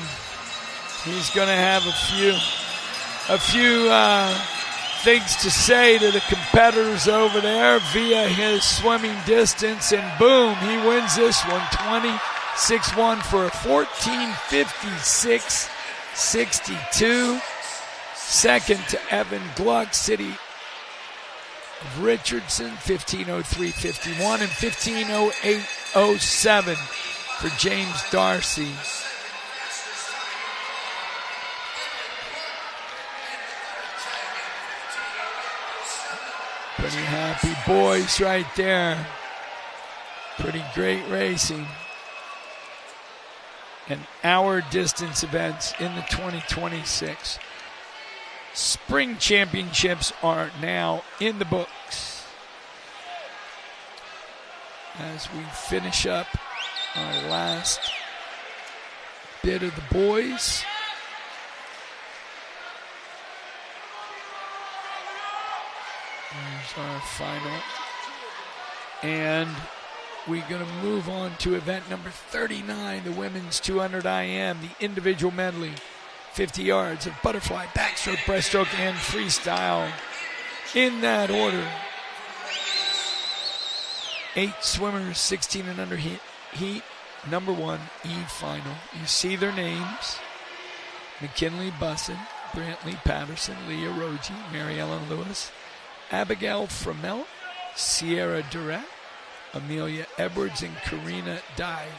He's going to have a few things to say to the competitors over there via his swimming distance, and boom, he wins this one, 26-1 for a 14.56.69. 62. Second to Evan Gluck, City of Richardson, 15:03.51, and 15:08.07 for James Darcy. Pretty happy boys right there. Pretty great racing. And hour distance events in the 2026. Spring championships are now in the books. As we finish up our last bit of the boys. There's our final. And we're going to move on to event number 39, the women's 200 IM, the individual medley. 50 yards of butterfly, backstroke, breaststroke, and freestyle. In that order. 8 swimmers, 16 and under heat. Number 1, E final. You see their names. McKinley Bussin, Brantley Patterson, Leah Rogie, Mary Ellen Lewis, Abigail Fromell, Sierra Durrett, Amelia Edwards, and Karina Dye.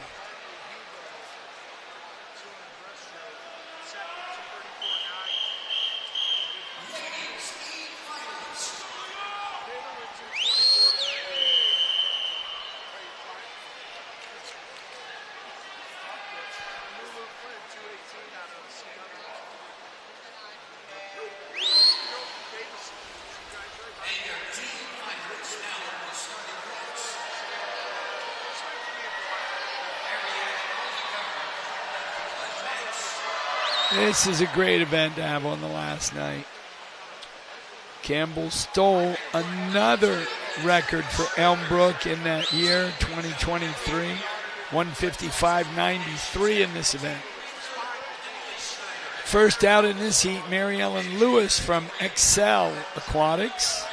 This is a great event to have on the last night. Campbell stole another record for Elmbrook in that year, 2023. 155.93 in this event. First out in this heat, Mary Ellen Lewis from Excel Aquatics.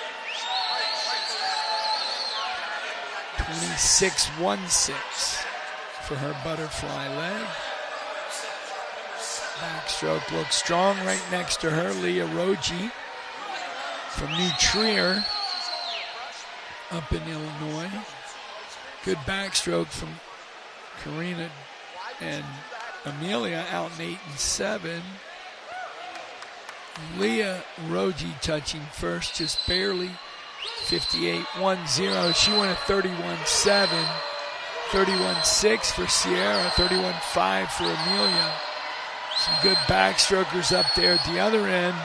26.16 for her butterfly leg. Backstroke looks strong. Right next to her, Leah Rogie from New Trier up in Illinois. Good backstroke from Karina and Amelia out in 8 and 7. Leah Rogie touching first, just barely. 58.10. She went at 31.7. 31.6 for Sierra. 31.5 for Amelia. Some good backstrokers up there at the other end.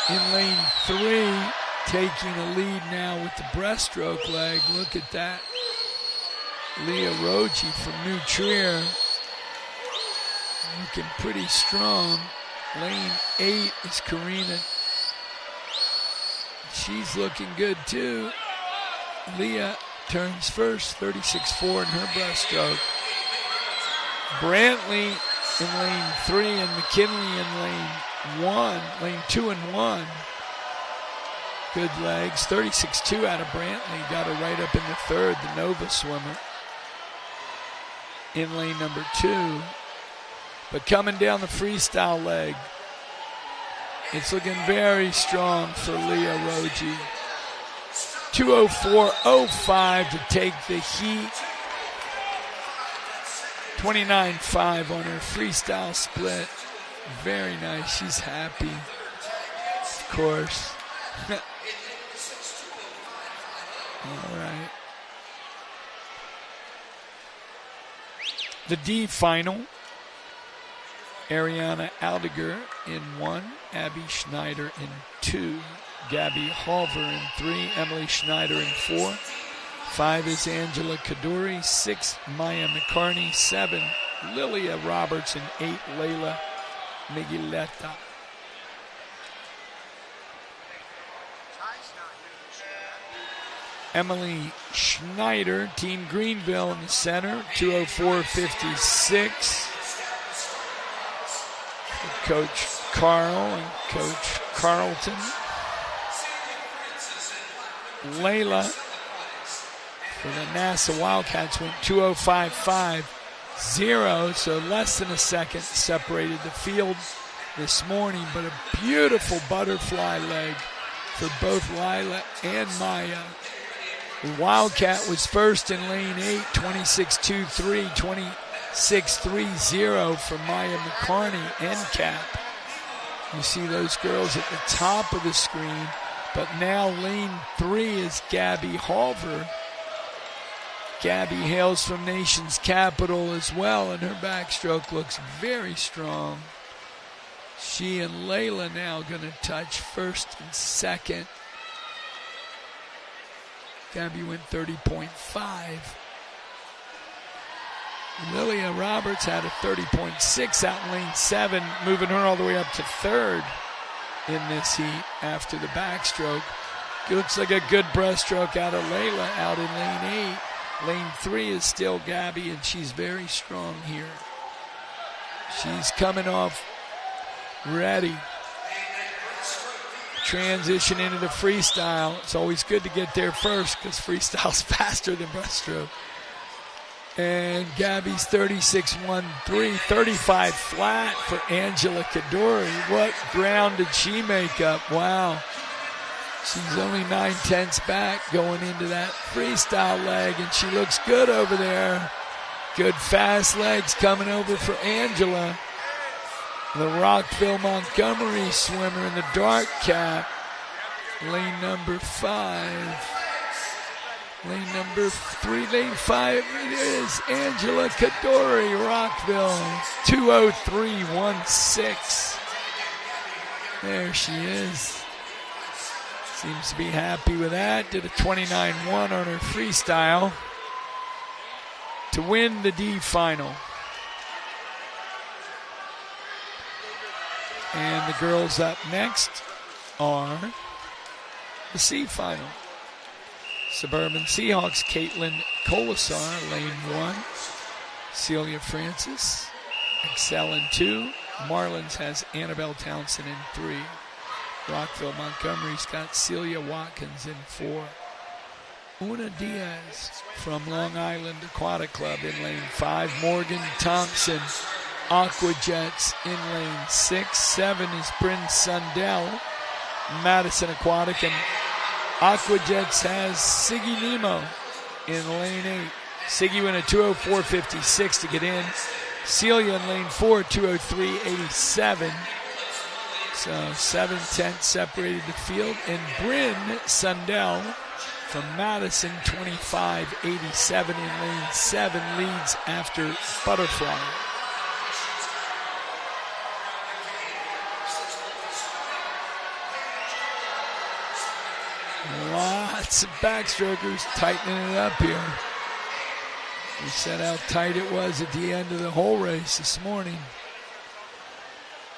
In lane 3, taking a lead now with the breaststroke leg. Look at that. Leah Rogie from New Trier. Looking pretty strong. Lane 8 is Karina. She's looking good too. Leah turns first, 36.4 in her breaststroke. Brantley in lane 3 and McKinley in lane 2 and 1. Good legs. 36.2 out of Brantley. Got her right up in the third, the Nova swimmer. In lane number 2. But coming down the freestyle leg, it's looking very strong for Leah Rogie. 2:04.05 to take the heat. 29.5 on her freestyle split. Very nice. She's happy. Of course. All right. The D final. Ariana Aldiger in 1. Abby Schneider in 2. Gabby Halver in 3. Emily Schneider in 4. 5 is Angela Kaduri. 6, Maya McCarney. 7, Lilia Roberts. And 8, Layla Migueleta. Emily Schneider, Team Greenville in the center. 2:04.56. Coach Carl and Coach Carlton. Layla for the NASA Wildcats went 2:05.5. so less than a second separated the field this morning, but a beautiful butterfly leg for both Lila and Maya. The Wildcat was first in lane 8, 26.23, 26.30 for Maya McCarney and Cap. You see those girls at the top of the screen, but now lane 3 is Gabby Halver. Gabby hails from Nation's capital as well, and her backstroke looks very strong. She and Layla now going to touch first and second. Gabby went 30.5. Lilia Roberts had a 30.6 out in lane 7, moving her all the way up to third in this heat after the backstroke. It looks like a good breaststroke out of Layla out in lane 8. Lane 3 is still Gabby, and she's very strong here. She's coming off ready. Transition into the freestyle. It's always good to get there first because freestyle's faster than breaststroke. And Gabby's 36.13, 35 flat for Angela Kadori. What ground did she make up? Wow. She's only 9/10 back going into that freestyle leg, and she looks good over there. Good fast legs coming over for Angela. The Rockville Montgomery swimmer in the dark cap. Lane number 5. Lane number 3, lane 5, it is Angela Kadori, Rockville, 2:03.16. There she is. Seems to be happy with that. Did a 29.1 on her freestyle to win the D final. And the girls up next are the C final. Suburban Seahawks, Caitlin Colasar, lane 1. Celia Francis, Excel in 2. Marlins has Annabelle Townsend in 3. Rockville Montgomery's got Celia Watkins in 4. Una Diaz from Long Island Aquatic Club in lane 5. Morgan Thompson, Aqua Jets in lane 6. 7 is Bryn Sundell, Madison Aquatic, and Aqua Jets has Siggy Nemo in lane 8. Siggy went a 2:04.56 to get in. Celia in lane 4, 2:03.87. So 7/10 separated the field. And Bryn Sundell from Madison, 25.87 in lane 7, leads after Butterfly. Lots of backstrokers tightening it up here. We said how tight it was at the end of the whole race this morning.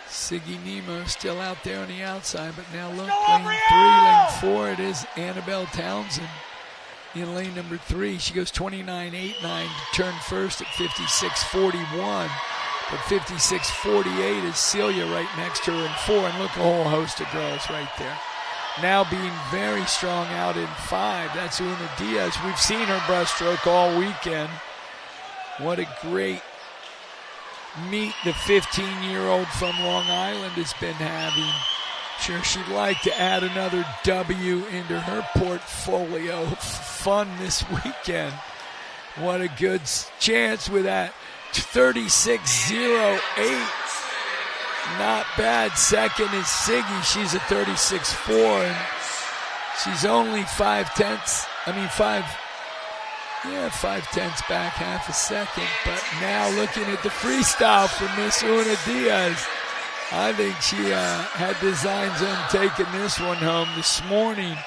Siggy Nemo still out there on the outside, but now look, lane 3, lane 4, it is Annabelle Townsend in lane number 3. She goes 29.89 to turn first at 56.41. But 56.48 is Celia right next to her in 4, and look, a whole host of girls right there. Now being very strong out in 5. That's Una Diaz. We've seen her breaststroke all weekend. What a great meet the 15-year-old from Long Island has been having. Sure, she'd like to add another W into her portfolio. Fun this weekend. What a good chance with that 36.08. Not bad. Second is Siggy. She's a 36.4, and she's only 5/10 back, half a second. But now looking at the freestyle for Miss Una Diaz, I think she had designs on taking this one home this morning.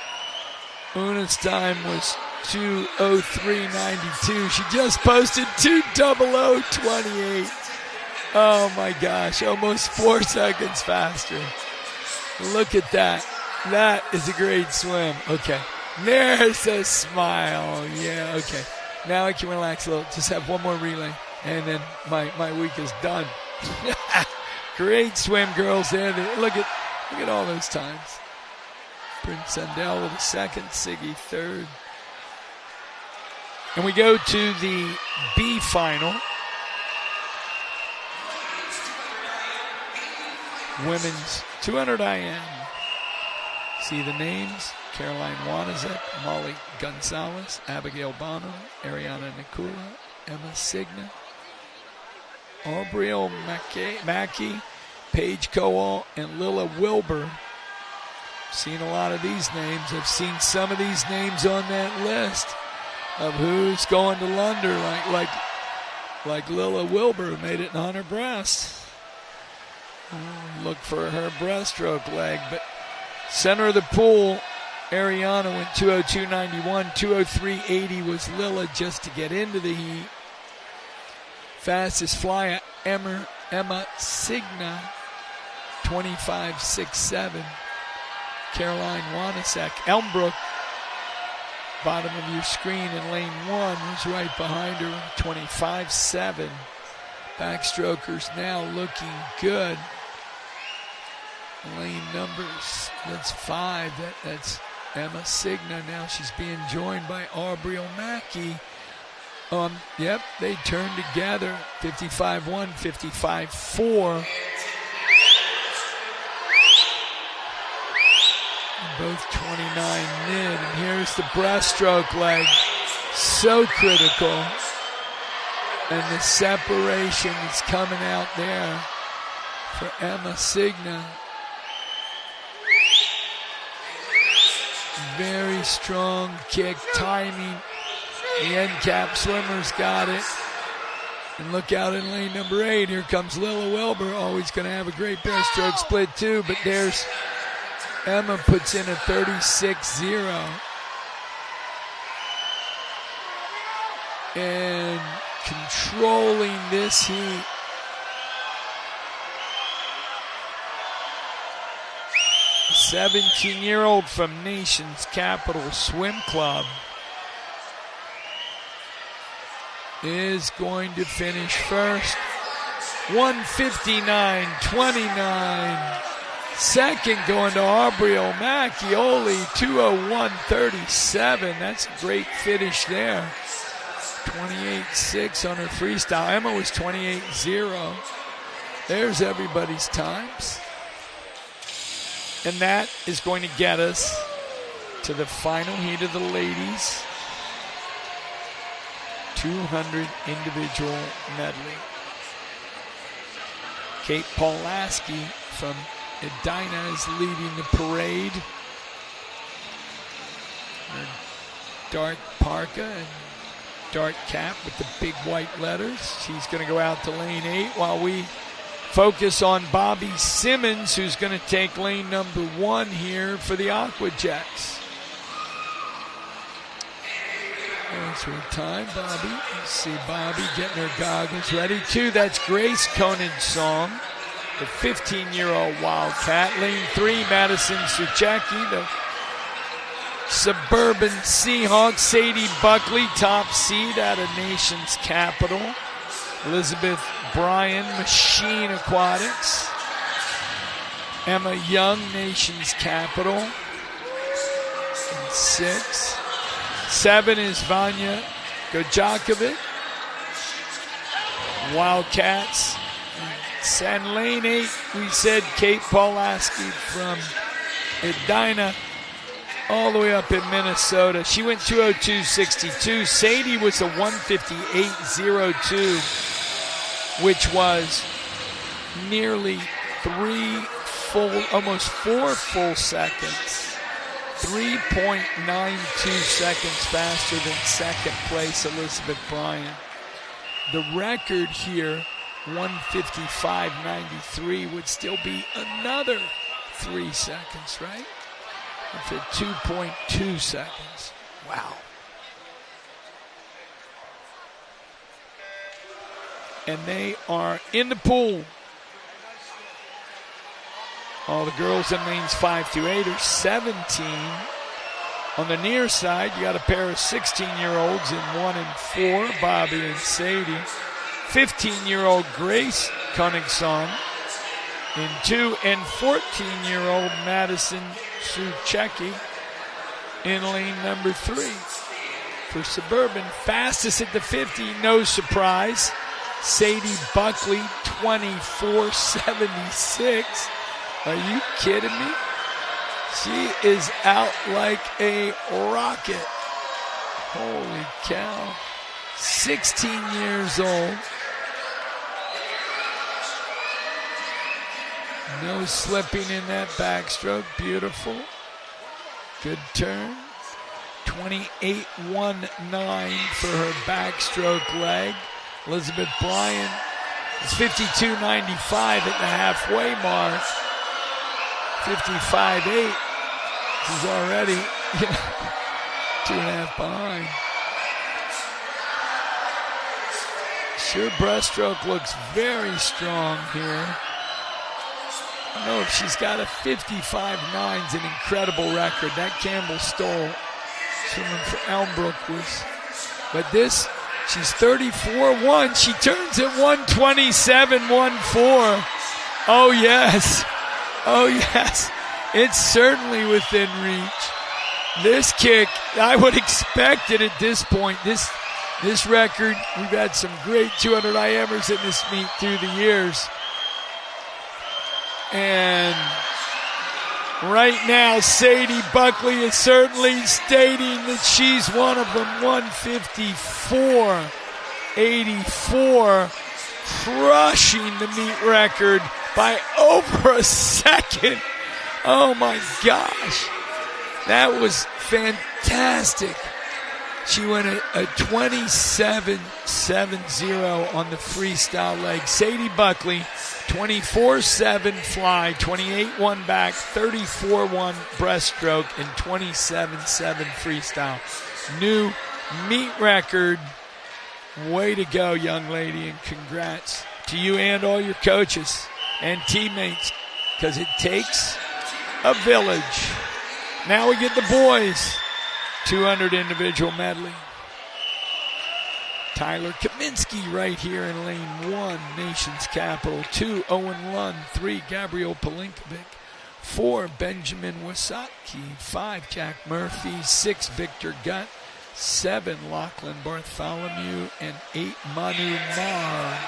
Una's time was 2:03.92. She just posted 2:00.28. Oh my gosh, almost 4 seconds faster. Look at that. That is a great swim. Okay, there's a smile. Yeah, okay. Now I can relax a little. Just have one more relay, and then my week is done. Great swim, girls there. Look at all those times. Prince Sundell with a second, Siggy third. And we go to the B final. women's 200 IM. See the names: Caroline Wanizek, Molly Gonzalez, Abigail Bonham, Ariana Nikula, Emma Signa, Aubriel Mackey, Paige Cowell, and Lila Wilbur. Seen a lot of these names. I've seen some of these names on that list of who's going to London, like Lila Wilbur, who made it on her breast. Look for her breaststroke leg. But center of the pool, Ariana went 202.91. 203.80 was Lila just to get into the heat. Fastest flyer, Emma Signa, 25.67. Caroline Wanasek, Elmbrook, bottom of your screen in lane 1, was right behind her, 25.7. Backstrokers now looking good. Lane numbers, that's 5. That's Emma Signa. Now she's being joined by Aubriel Mackey. Yep, they turn together, 55.1, 55.4. Both 29 mid, and here's the breaststroke leg, so critical, and the separation is coming out there for Emma Signa. Very strong kick, timing. The end cap swimmer's got it. And look out in lane number 8. Here comes Lila Wilbur. Always going to have a great breaststroke split too, but there's Emma puts in a 36.0. And controlling this heat. A 17-year-old from Nation's Capital Swim Club is going to finish first. 1:59.29. Second going to Aubriel Macchioli, 2:01.37. That's a great finish there. 28.6 on her freestyle. Emma was 28.0. There's everybody's times. And that is going to get us to the final heat of the ladies. 200 individual medley. Kate Pawlaski from Edina is leading the parade. Her dark parka and dark cap with the big white letters. She's going to go out to lane 8 while we focus on Bobby Simmons, who's going to take lane number 1 here for the Aqua Jets. That's her time, Bobby. You see Bobby getting her goggles ready. 2, that's Grace Conan's song, the 15-year-old Wildcat. Lane 3, Madison Suchecki, the Suburban Seahawks. Sadie Buckley, top seed out of Nation's Capital. Elizabeth Bryan, Machine Aquatics. Emma Young, Nation's Capital. And 6. 7 is Vanya Gojakovic, Wildcats. And lane 8, we said Kate Pawlaski from Edina, all the way up in Minnesota. She went 2:02.62. Sadie was a 1:58.02, which was nearly almost 4 full seconds. 3.92 seconds faster than second place Elizabeth Bryan. The record here, 1:55.93, would still be another 3 seconds, right? It's at 2.2 seconds. Wow. And they are in the pool. All the girls in lanes 5 through 8 are 17. On the near side, you got a pair of 16-year-olds in 1 and 4, Bobby and Sadie. 15-year-old Grace Koenigsson in 2, and 14-year-old Madison Suchecki in lane number 3. For Suburban, fastest at the 50, no surprise. Sadie Buckley, 24.76. Are you kidding me? She is out like a rocket. Holy cow. 16 years old. No slipping in that backstroke. Beautiful. Good turn. 28.19 for her backstroke leg. Elizabeth Bryan is 52.95 at the halfway mark. 55.8. She's already 2.5 behind. Sure, breaststroke looks very strong here. I don't know if she's got a 55.9's an incredible record. That Campbell Stoll, swimming for Elmbrook, was. But this, she's 34.1. She turns at 127.14. Oh, yes. Oh, yes. It's certainly within reach. This kick, I would expect it at this point. This record, we've had some great 200 IMers in this meet through the years. And right now, Sadie Buckley is certainly stating that she's one of them. 154.84, crushing the meet record by over a second. Oh my gosh, that was fantastic. She went a 27.70 on the freestyle leg. Sadie Buckley, 24.7 fly, 28.1 back, 34.1 breaststroke, and 27.7 freestyle. New meet record. Way to go, young lady, and congrats to you and all your coaches and teammates, because it takes a village. Now we get the boys. 200 individual medley. Tyler Kaminsky right here in lane 1, nation's capital. 2, Owen Lund. 3, Gabriel Palinkovic. 4, Benjamin Wasatki. 5, Jack Murphy. 6, Victor Gutt. 7, Lachlan Bartholomew. And 8, Manu Mar.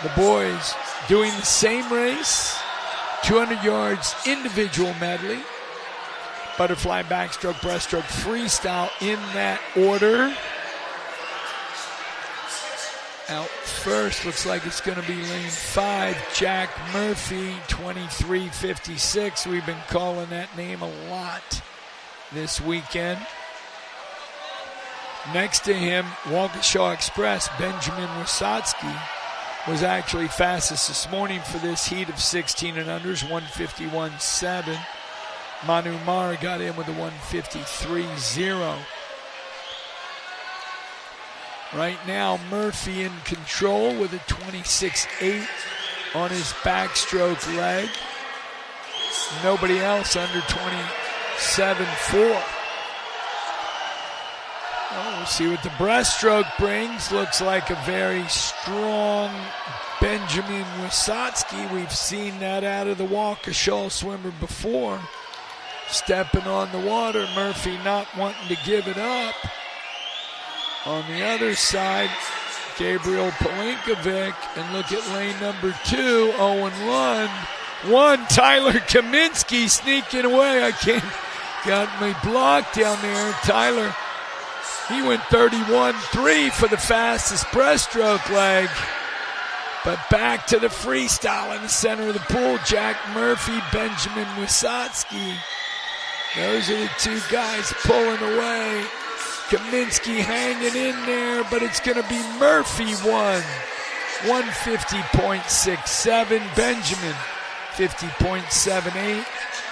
The boys doing the same race. 200 yards individual medley. Butterfly, backstroke, breaststroke, freestyle in that order. Out first, looks like it's going to be lane 5, Jack Murphy, 23.56. We've been calling that name a lot this weekend. Next to him, Waukesha Express, Benjamin Wasatsky was actually fastest this morning for this heat of 16 and unders, 151.7. Manu Mar got in with a 153.0. Right now, Murphy in control with a 26.8 on his backstroke leg. Nobody else under 27.4. Oh, we'll see what the breaststroke brings. Looks like a very strong Benjamin Wasatsky. We've seen that out of the Waukesha swimmer before. Stepping on the water, Murphy not wanting to give it up. On the other side, Gabriel Palinkovic, and look at lane number 2, Owen Lund. 1, Tyler Kaminsky sneaking away. I can't, got my block down there. Tyler, he went 31.3 for the fastest breaststroke leg. But back to the freestyle in the center of the pool, Jack Murphy, Benjamin Wasatsky. Those are the two guys pulling away. Kaminsky hanging in there, but it's going to be Murphy 150.67, Benjamin 50.78,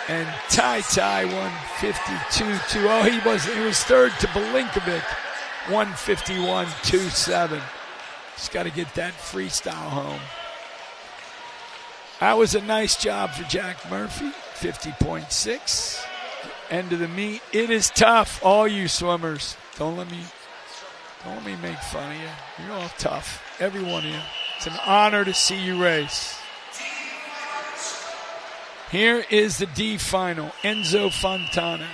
and Tai 152.2. Oh, he was third to Palinkovic, 151.27. Just got to get that freestyle home. That was a nice job for Jack Murphy, 50.6. End of the meet. It is tough, all you swimmers. Don't let me make fun of you. You're all tough, every one of you. It's an honor to see you race. Here is the D final. Enzo Fontana,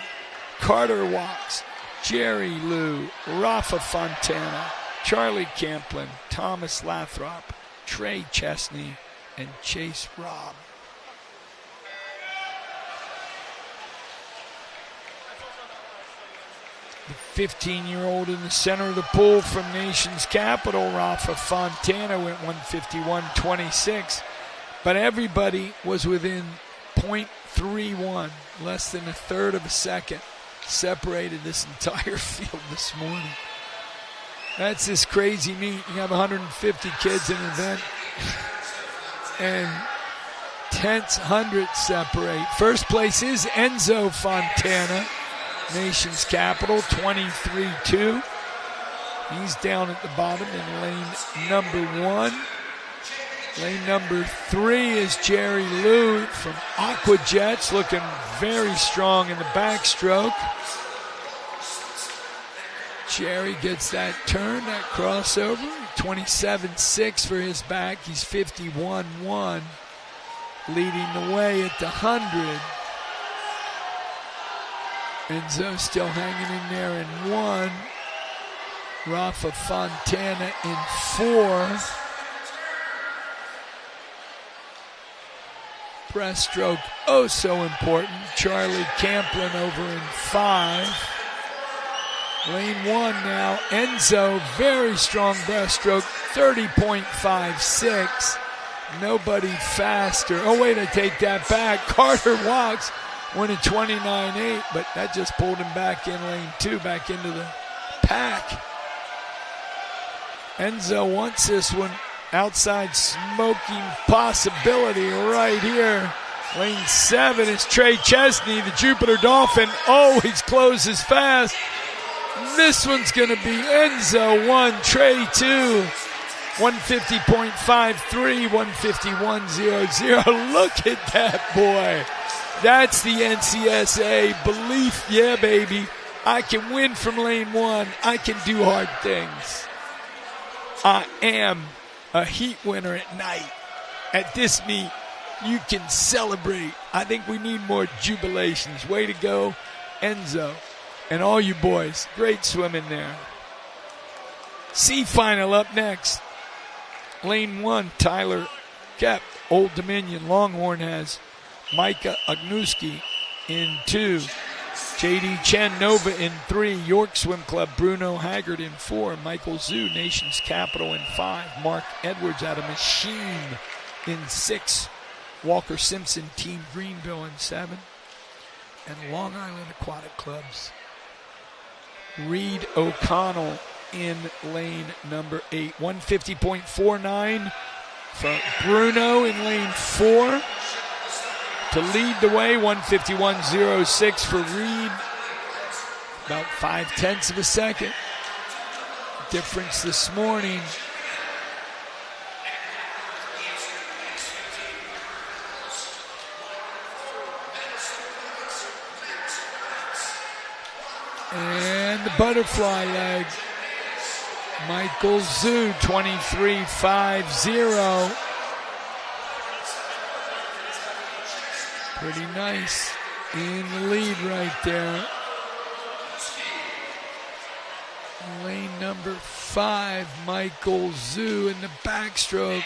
Carter Watts, Jerry Liu, Rafa Fontana, Charlie Camplin, Thomas Lathrop, Trey Chesney, and Chase Robb. The 15-year-old in the center of the pool from Nation's capital, Rafa Fontana, went 151.26. But everybody was within .31, less than a third of a second, separated this entire field this morning. That's this crazy meet. You have 150 kids in an event, and tenths, hundredths separate. First place is Enzo Fontana, Nation's capital, 23-2. He's down at the bottom in lane number 1. Lane number 3 is Jerry Liu from Aqua Jets, looking very strong in the backstroke. Jerry gets that turn, that crossover, 27.6 for his back. He's 51.1, leading the way at the 100. Enzo still hanging in there in 1. Rafa Fontana in 4. Breaststroke, oh so important. Charlie Camplin over in 5. Lane 1 now. Enzo, very strong breaststroke, 30.56. Nobody faster. Oh, wait, I take that back. Carter Walks went at 29.8, but that just pulled him back in lane 2, back into the pack. Enzo wants this one. Outside smoking possibility right here. Lane 7 is Trey Chesney, the Jupiter Dolphin. Oh, he's closes fast. This one's going to be Enzo 1, Trey 2. 150.53, 151.00. Look at that boy. That's the NCSA belief. Yeah, baby. I can win from lane 1. I can do hard things. I am a heat winner at night. At this meet, you can celebrate. I think we need more jubilations. Way to go, Enzo. And all you boys, great swimming there. C final up next. Lane 1, Tyler Kep, Old Dominion. Longhorn has Micah Agnuski in 2. J.D. Chen Nova in 3. York Swim Club, Bruno Haggard in 4. Michael Zhu, Nation's Capital in 5. Mark Edwards out of Machine in 6. Walker Simpson, Team Greenville in 7. And Long Island Aquatic Club's Reed O'Connell in lane number 8. 150.49 for Bruno in lane 4. To lead the way, 151.06 for Reed. About 0.5 of a second difference this morning. And the butterfly leg. Michael Zhu, 23.50. Pretty nice in the lead right there. Lane number 5, Michael Zhu in the backstroke.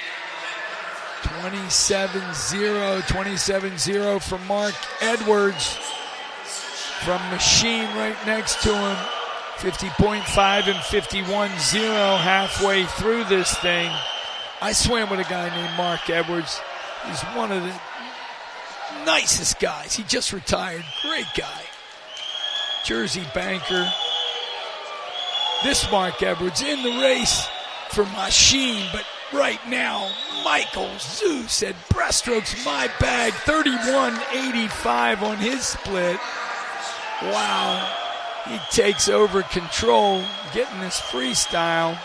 27.0 for Mark Edwards from Machine right next to him. 50.5 and 51.0 halfway through this thing. I swam with a guy named Mark Edwards. He's one of the nicest guys. He just retired. Great guy. Jersey banker. This Mark Edwards in the race for Machine, but right now, Michael Zhu said, breaststroke's my bag. 31.85 on his split. Wow. He takes over control, getting this freestyle.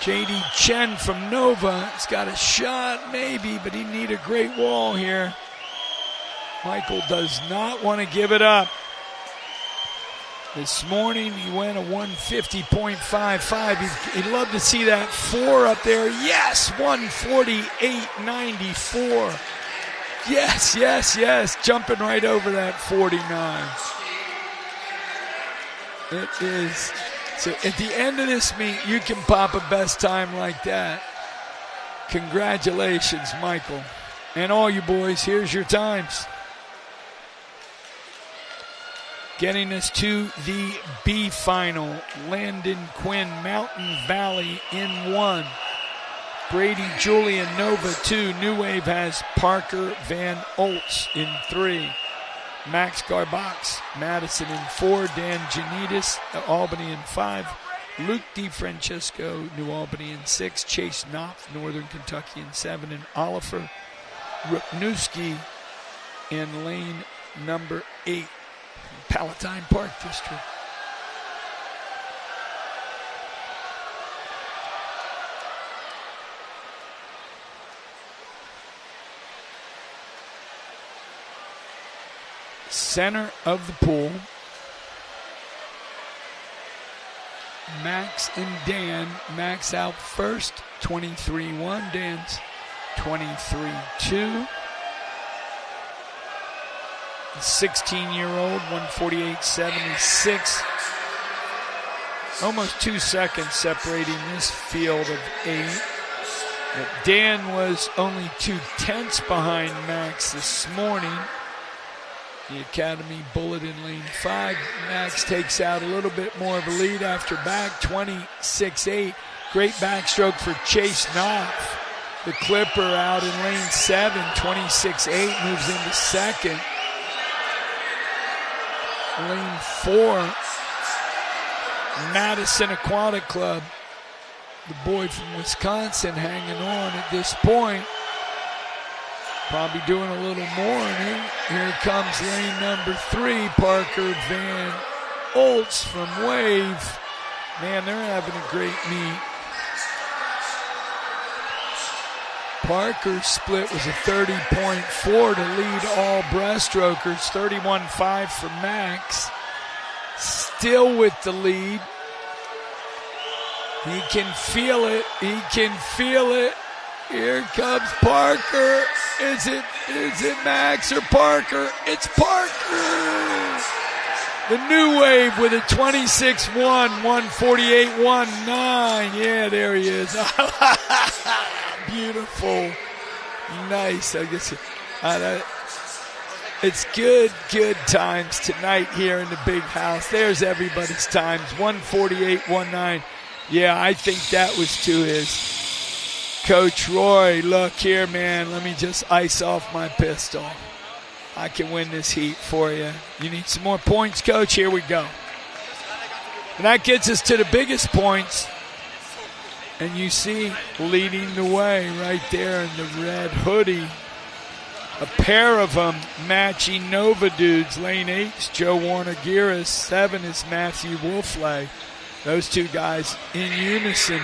J.D. Chen from Nova has got a shot, maybe, but he need a great wall here. Michael does not want to give it up. This morning he went a 150.55. He'd love to see that 4 up there. Yes, 148.94. Yes. Jumping right over that 49. It is. So at the end of this meet, you can pop a best time like that. Congratulations, Michael. And all you boys, here's your times. Getting us to the B final, Landon Quinn, Mountain Valley in 1. Brady Julian, Nova 2. New Wave has Parker Van Oltz in 3. Max Garbox, Madison in 4. Dan Janidis, Albany in 5. Luke DiFrancesco, New Albany in 6. Chase Knopf, Northern Kentucky in 7. And Oliver Rupnewski in lane number 8. Palatine Park District. Center of the pool, Max and Dan. Max out first, 23-1. Dan's 23-2. 16-year-old, 148.76. Almost 2 seconds separating this field of 8. But Dan was only 2/10 behind Max this morning. The Academy Bullet in lane 5. Max takes out a little bit more of a lead after back, 26-8. Great backstroke for Chase Knopf. The Clipper out in lane 7, 26-8, moves into second. Lane 4, Madison Aquatic Club. The boy from Wisconsin hanging on at this point. Probably doing a little more. And here comes lane number 3, Parker Van Oltz from Wave. Man, they're having a great meet. Parker's split was a 30.4 to lead all breaststrokers, 31.5 for Max. Still with the lead. He can feel it. He can feel it. Here comes Parker. Is it Max or Parker? It's Parker. The New Wave with a 26-1, 148.19. Yeah, there he is. Beautiful. Nice. I guess it's good times tonight here in the big house. There's everybody's times. 148.19. Yeah, I think that was to his. Coach Roy, look here, man. Let me just ice off my pistol. I can win this heat for you. You need some more points, Coach? Here we go. And that gets us to the biggest points. And you see, leading the way right there in the red hoodie, a pair of them matching Nova dudes. Lane 8's Joe Warner-Giras. 7 is Matthew Wolfley. Those two guys in unison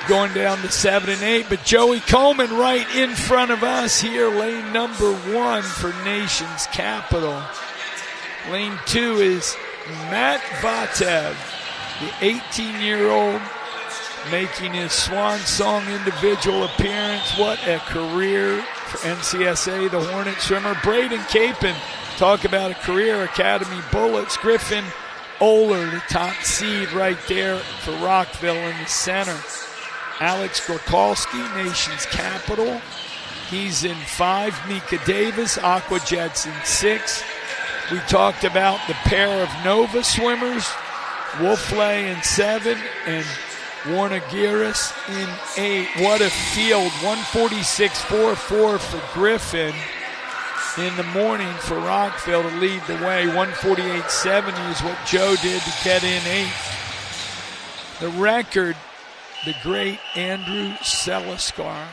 going down to 7 and 8. But Joey Coleman right in front of us here, lane number 1 for Nation's Capital. Lane 2 is Matt Vatev, the 18-year-old, making his swan song individual appearance. What a career for NCSA, the Hornet swimmer. Braden Capon, talk about a career. Academy Bullets. Griffin Oler, the top seed right there for Rockville in the center. Alex Gorkalski, Nation's Capital. He's in 5. Mika Davis, Aqua Jets in 6. We talked about the pair of Nova swimmers, Wolfley in 7 and Warner-Giras in 8. What a field. 146.44 for Griffin in the morning for Rockville to lead the way. 148.70 is what Joe did to get in 8. The record, the great Andrew Seliskar,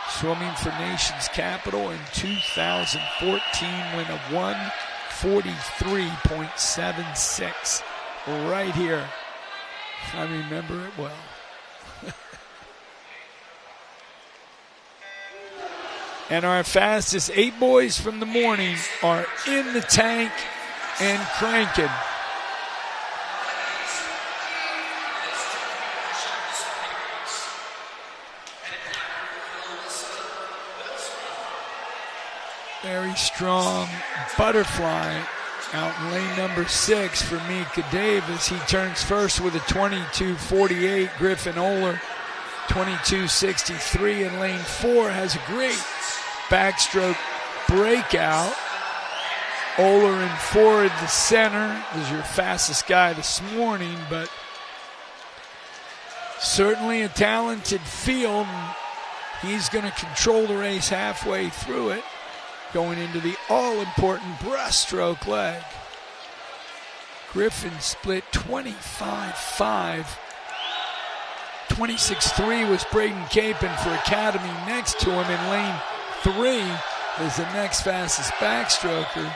swimming for Nation's Capital in 2014, win a 143.76 right here. I remember it well. And our fastest 8 boys from the morning are in the tank and cranking. Very strong butterfly out in lane number 6 for Mika Davis. He turns first with a 22.48. Griffin Oler, 22.63. In lane 4 has a great backstroke breakout. Oler in forward, the center, was your fastest guy this morning, but certainly a talented field. He's going to control the race halfway through it, going into the all-important breaststroke leg. Griffin split 25-5. 26-3 was Braden Capon for Academy. Next to him in lane 3 is the next fastest backstroker.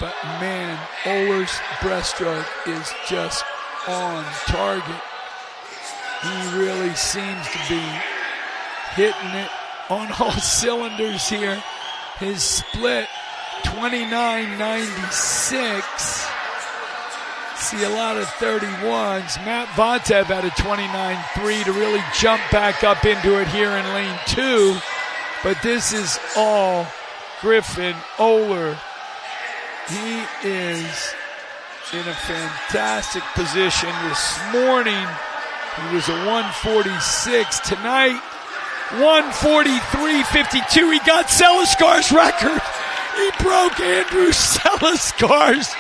But man, Oler's breaststroke is just on target. He really seems to be hitting it on all cylinders here. His split, 29.96. See a lot of 31s. Matt Vatev had a 29.3 to really jump back up into it here in lane 2. But this is all Griffin Oler. He is in a fantastic position. This morning, he was a 146. Tonight, 143.52. He got Seliskar's record. He broke Andrew Seliskar's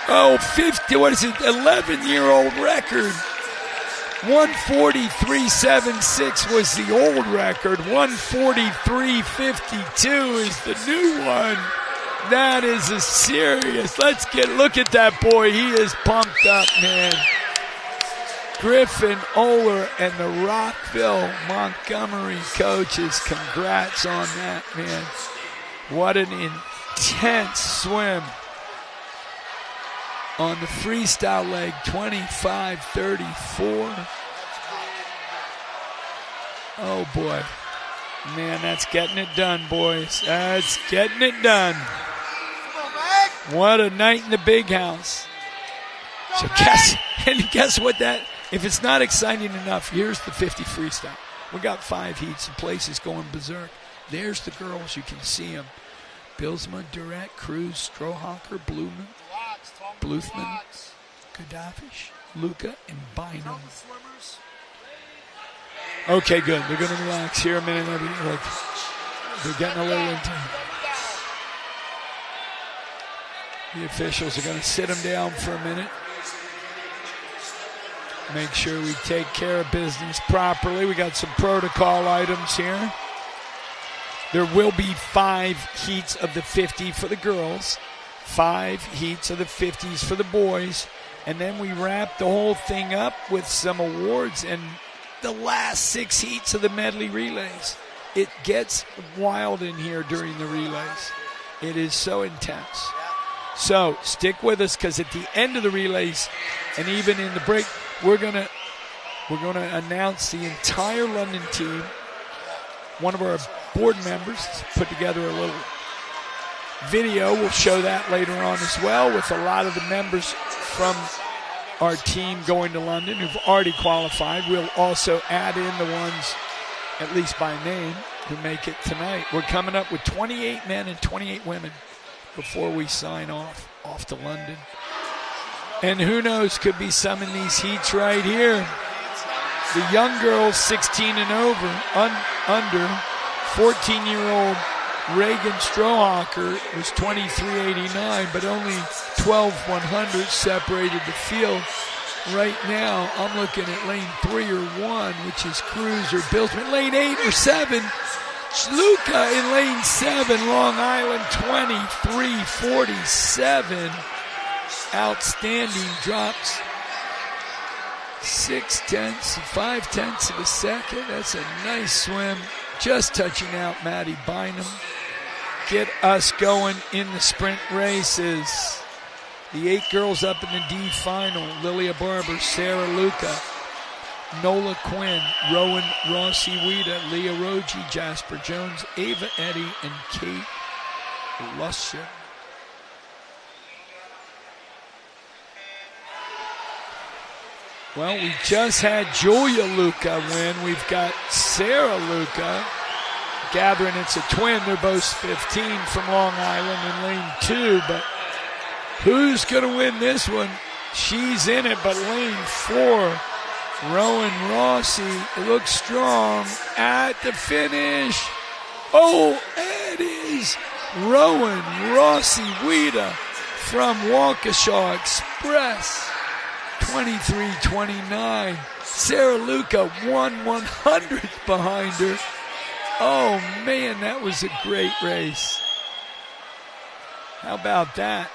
11-year-old record. 143.76 was the old record. 143.52 is the new one. That is a serious. Look at that boy. He is pumped up, man. Griffin Oler and the Rockville Montgomery coaches, congrats on that, man. What an intense swim on the freestyle leg, 25-34. Oh, boy. Man, that's getting it done, boys. That's getting it done. What a night in the big house. So guess what that... If it's not exciting enough, here's the 50 freestyle. We got 5 heats and places going berserk. There's the girls. You can see them. Bilsma, Durrett, Cruz, Strohawker, Bluthman, Gaddafish, Luca, and Bynum. Okay, good. They're going to relax here a minute. They're getting a little into it. The officials are going to sit them down for a minute. Make sure we take care of business properly. We got some protocol items here. There will be 5 heats of the 50 for the girls, 5 heats of the 50s for the boys, and then we wrap the whole thing up with some awards and the last 6 heats of the medley relays. It gets wild in here during the relays. It is so intense. So stick with us, because at the end of the relays and even in the break, we're gonna announce the entire London team. One of our board members put together a little video. We'll show that later on as well, with a lot of the members from our team going to London who've already qualified. We'll also add in the ones, at least by name, who make it tonight. We're coming up with 28 men and 28 women before we sign off to London. And who knows, could be some in these heats right here. The young girls, 16 and under, 14-year-old Reagan Strohawker was 23.89, but only 12 100 separated the field. Right now, I'm looking at lane 3 or 1, which is Cruz or Bilsman. Lane 8 or 7, Luca in lane 7, Long Island, 23.47. Outstanding, drops 5/10 of a second. That's a nice swim. Just touching out Maddie Bynum. Get us going in the sprint races. The 8 girls up in the D final: Lilia Barber, Sarah Luca, Nola Quinn, Rowan Rossi Wida, Leah Roji, Jasper Jones, Ava Eddy, and Kate Lusher. Well, we just had Julia Luca win. We've got Sarah Luca gathering. It's a twin. They're both 15 from Long Island in lane 2. But who's going to win this one? She's in it, but lane 4, Rowan Rossi looks strong at the finish. Oh, it is Rowan Rossi Wida from Waukesha Express, 23-29. Sarah Luca 1/100th behind her. Oh man, that was a great race. How about that?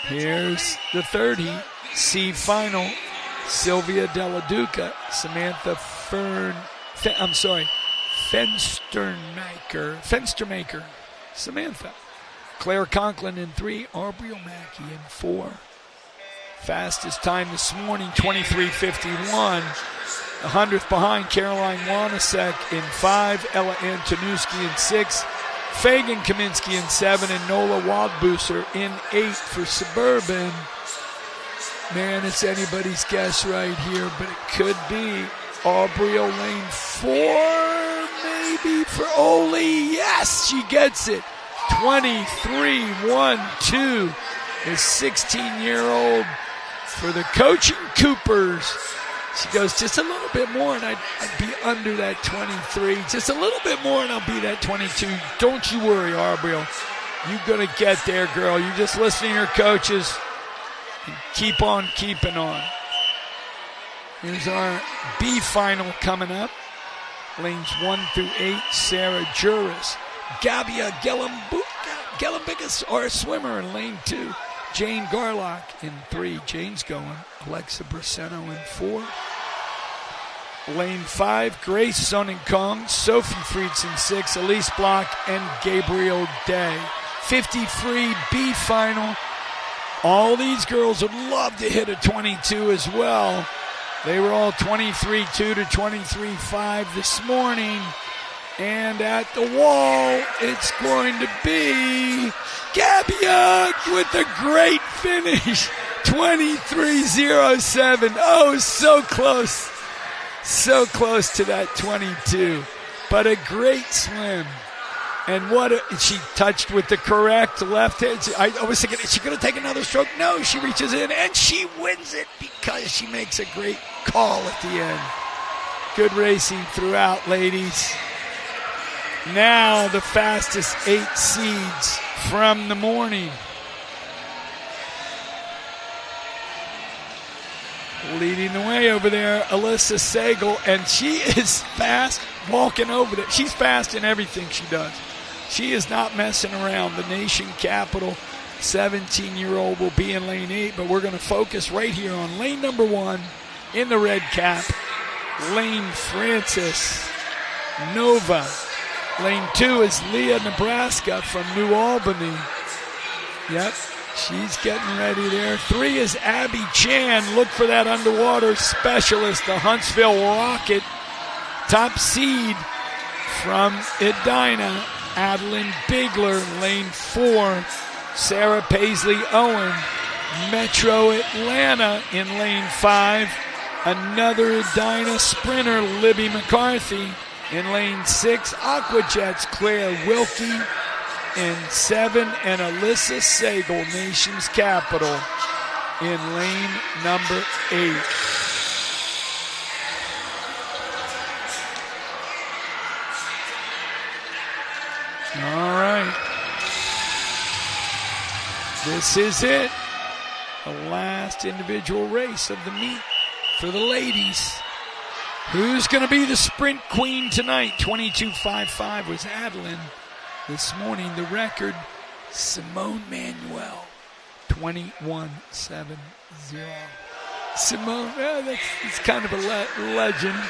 Here's the 30C final. Sylvia Della Duca, Samantha Fenstermaker, Samantha. Claire Conklin in 3, Aubrey O'Mackey in 4. Fastest time this morning, 23:51. 100th behind, Caroline Wanasek in 5, Ella Antonuski in 6, Fagan Kaminsky in 7, and Nola Waldbusser in 8 for Suburban. Man, it's anybody's guess right here, but it could be Aubrey O'Lane 4, maybe for Oli. Yes, she gets it. 23-1-2. The 16-year-old for the Coaching Coopers. She goes, just a little bit more and I'd be under that 23. Just a little bit more and I'll be that 22. Don't you worry, Aubrey. You're going to get there, girl. You just listen to your coaches and keep on keeping on. Here's our B final coming up. Lanes 1 through 8, Sarah Juris. Gabia Gelambicus, our swimmer in lane 2. Jane Garlock in 3. Jane's going. Alexa Braceno in 4. Lane 5, Grace Soninkong, Sophie Frieds in 6, Elise Block, and Gabriel Day. 50 free B final. All these girls would love to hit a 22 as well. They were all 23-2 to 23-5 this morning. And at the wall, it's going to be Gabia with a great finish. 23:07. Oh, so close. So close to that 22. But a great swim. And she touched with the correct left hand. I was thinking, is she going to take another stroke? No, she reaches in and she wins it because she makes a great call at the end. Good racing throughout, ladies. Now the fastest 8 seeds from the morning. Leading the way over there, Alyssa Sagal, and she is fast walking over there. She's fast in everything she does. She is not messing around. The nation capital 17-year-old will be in lane 8, but we're going to focus right here on lane number 1 in the red cap, Lane Francis Nova. Lane 2 is Leah Nebraska from New Albany. Yep, she's getting ready there. 3 is Abby Chan. Look for that underwater specialist, the Huntsville Rocket. Top seed from Edina, Adeline Bigler. Lane 4, Sarah Paisley Owen. Metro Atlanta in lane 5. Another Edina sprinter, Libby McCarthy. In lane 6, Aquajets, Claire Wilkie. In 7, and Alyssa Sagal, nation's capital, in lane number 8. All right. This is it. The last individual race of the meet for the ladies. Who's going to be the sprint queen tonight? 22.55 was Adeline. This morning, the record, Simone Manuel, 21.70. Simone, it's kind of a legend.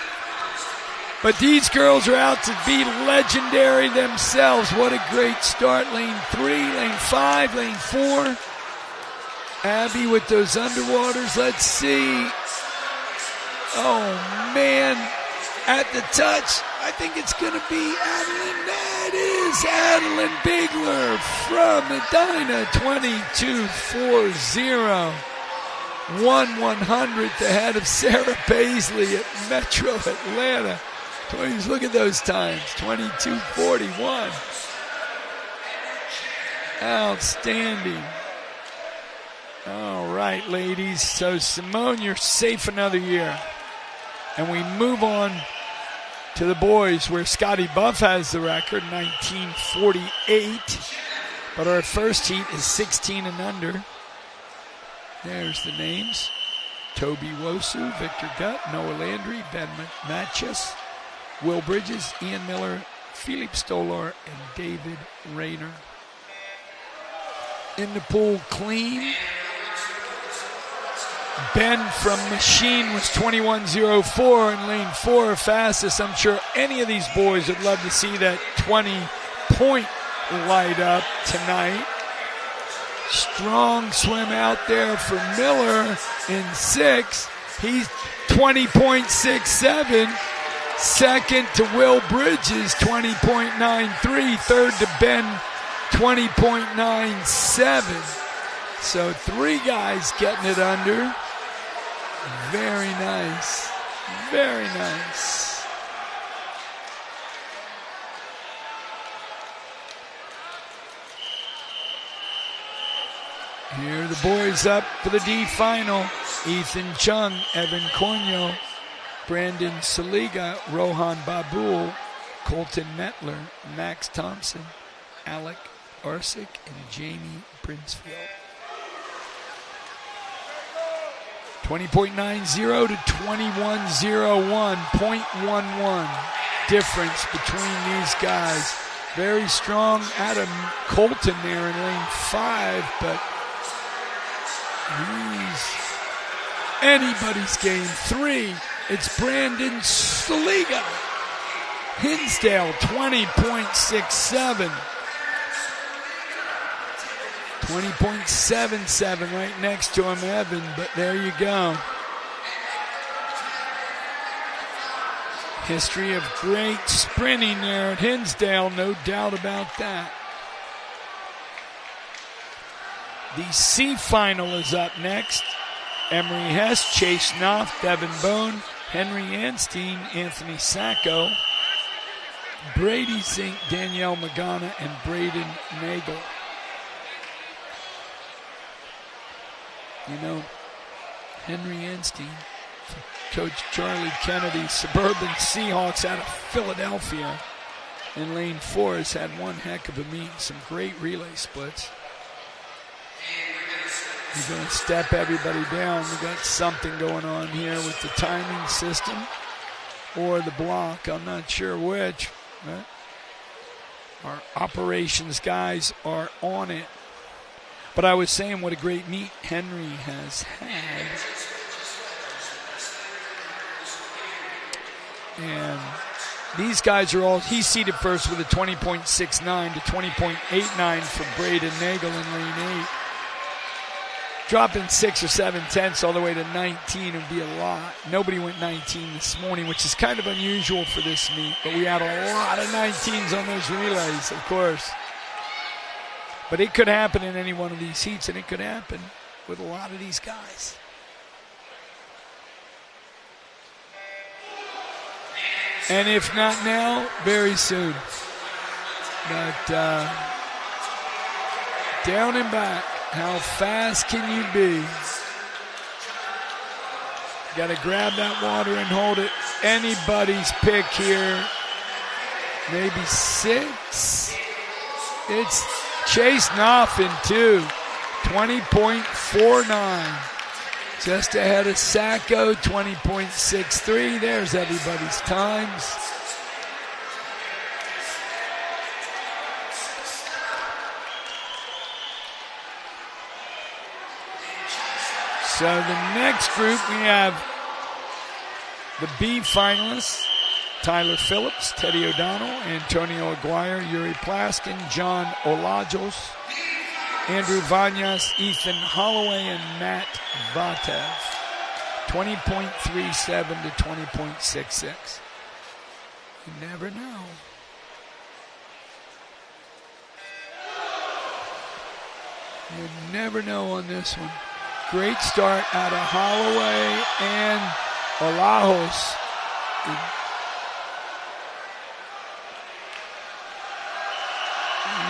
But these girls are out to be legendary themselves. What a great start. Lane 3, lane 5, lane 4. Abby with those underwaters. Let's see. Oh, man. At the touch, I think it's going to be Adeline. That is Adeline Bigler from Edina, 22.40. 1/100th ahead of Sarah Paisley at Metro Atlanta. Look at those times, 22.41. Outstanding. All right, ladies. So, Simone, you're safe another year. And we move on to the boys, where Scotty Buff has the record, 1948. But our first heat is 16 and under. There's the names. Toby Wosu, Victor Gutt, Noah Landry, Ben Matches, Will Bridges, Ian Miller, Philippe Stolar, and David Rayner. In the pool clean, Ben from Machine was 21.04 in lane 4, fastest. I'm sure any of these boys would love to see that 20-point light up tonight. Strong swim out there for Miller in 6. He's 20.67. Second to Will Bridges, 20.93. Third to Ben, 20.97. So 3 guys getting it under. Very nice. Very nice. Here are the boys up for the D final. Ethan Chung, Evan Cornio, Brandon Saliga, Rohan Babul, Colton Metler, Max Thompson, Alec Arsick, and Jamie Brinsfield. 20.90 to 21.01, 0.11 difference between these guys. Very strong Adam Colton there in lane 5, but he's anybody's game. 3, it's Brandon Saliga. Hinsdale, 20.67. 20.77 right next to him, Evan, but there you go. History of great sprinting there at Hinsdale, no doubt about that. The C final is up next. Emery Hess, Chase Knopf, Devin Bone, Henry Anstein, Anthony Sacco, Brady Zink, Danielle Magana, and Braden Nagel. You know, Henry Anstein, Coach Charlie Kennedy, Suburban Seahawks out of Philadelphia in lane 4 has had one heck of a meet, some great relay splits. He's going to step everybody down. We got something going on here with the timing system or the block. I'm not sure which. But our operations guys are on it. But I was saying what a great meet Henry has had. And these guys are all, he's seated first with a 20.69 to 20.89 for Braden Nagel in lane 8. Dropping 6 or 7 tenths all the way to 19 would be a lot. Nobody went 19 this morning, which is kind of unusual for this meet. But we had a lot of 19s on those relays, of course. But it could happen in any one of these heats, and it could happen with a lot of these guys. And if not now, very soon. But down and back, how fast can you be? Got to grab that water and hold it. Anybody's pick here. Maybe 6. It's Chase Knopf in 2. 20.49. Just ahead of Sacco, 20.63. There's everybody's times. So the next group, we have the B finalists. Tyler Phillips, Teddy O'Donnell, Antonio Aguirre, Yuri Plaskin, John Olajos, Andrew Vanyas, Ethan Holloway, and Matt Vatev. 20.37 to 20.66. You never know. You never know on this one. Great start out of Holloway and Olajos.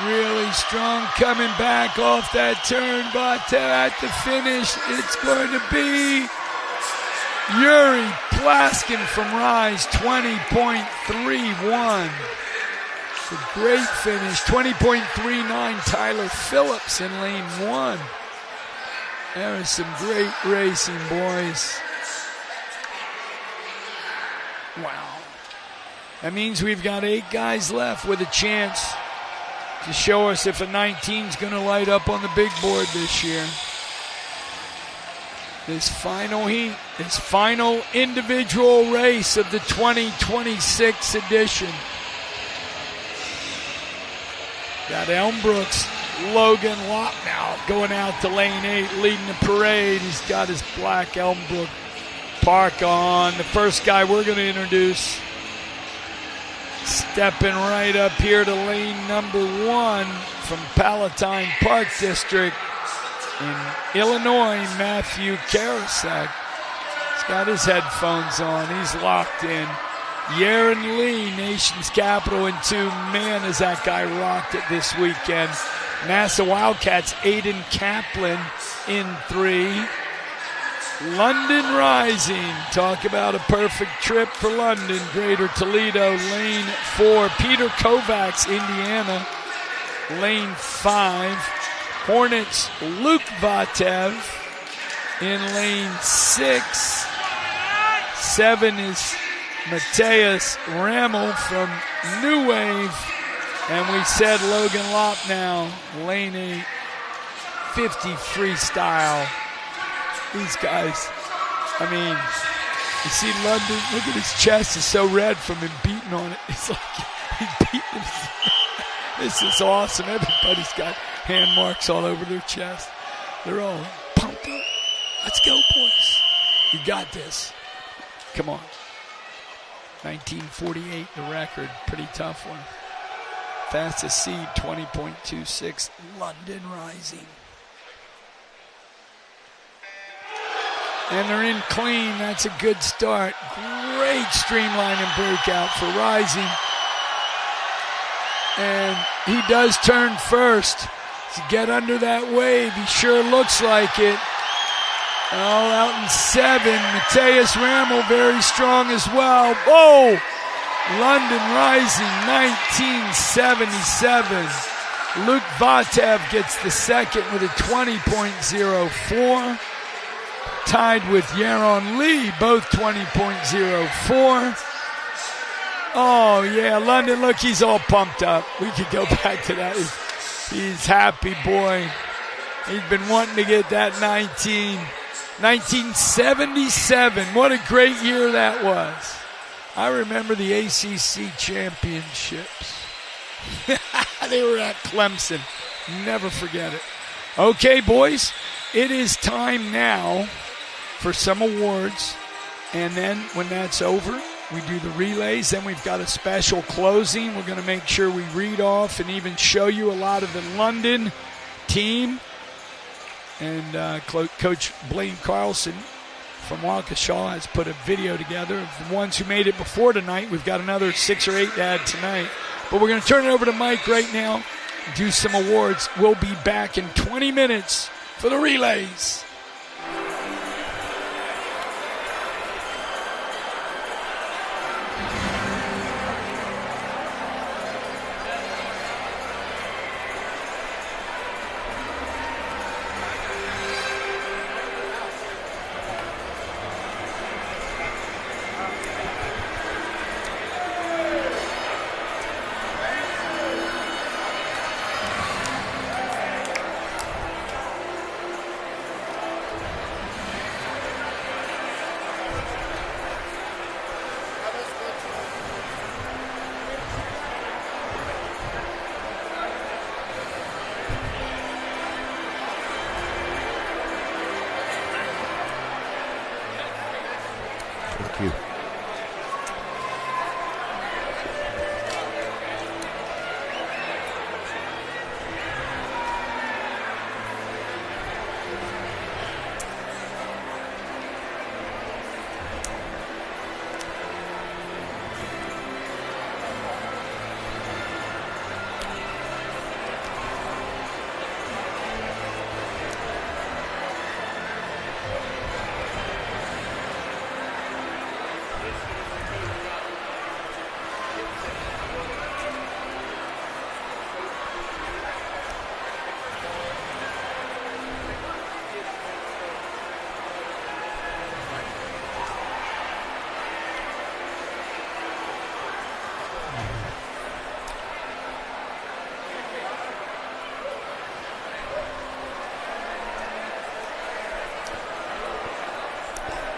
Really strong coming back off that turn, but at the finish, it's going to be Yuri Plaskin from Rise, 20.31. It's a great finish. 20.39, Tyler Phillips in lane 1. There is some great racing, boys. Wow. That means we've got 8 guys left with a chance to show us if a 19's going to light up on the big board this year. This final heat, this final individual race of the 2026 edition. Got Elmbrook's Logan Locknow going out to lane 8, leading the parade. He's got his black Elmbrook park on. The first guy we're going to introduce, stepping right up here to lane number 1 from Palatine Park District in Illinois, Matthew Karasek. He's got his headphones on. He's locked in. Yaron Lee, Nation's Capital in 2. Man, has that guy rocked it this weekend. NASA Wildcats, Aiden Kaplan in 3. London Rising. Talk about a perfect trip for London. Greater Toledo, lane 4. Peter Kovacs, Indiana, lane 5. Hornets, Luke Vatev in lane 6. 7 is Mateus Rammel from New Wave. And we said Logan Lopnow, lane 8. 50 freestyle. These guys, I mean, you see London, look at his chest, is so red from him beating on it. It's like he's beating his. This is awesome. Everybody's got hand marks all over their chest. They're all pumped up. Let's go, boys. You got this. Come on. 1948, the record. Pretty tough one. Fastest seed, 20.26. London Rising. And they're in clean. That's a good start. Great streamline and breakout for Rising. And he does turn first to get under that wave. He sure looks like it. All out in 7. Mateus Rammel very strong as well. Whoa! London Rising, 1977. Luke Vatev gets the second with a 20.04. Tied with Yaron Lee, both 20.04. Oh, yeah, London, look, he's all pumped up. We could go back to that. He's happy, boy. He's been wanting to get that 1977. What a great year that was. I remember the ACC championships. They were at Clemson. Never forget it. Okay, boys, it is time now for some awards, and then when that's over, we do the relays. Then we've got a special closing. We're going to make sure we read off and even show you a lot of the London team. And Coach Blaine Carlson from Waukesha has put a video together of the ones who made it before tonight. We've got another 6 or 8 to add tonight. But we're going to turn it over to Mike right now, do some awards. We'll be back in 20 minutes for the relays.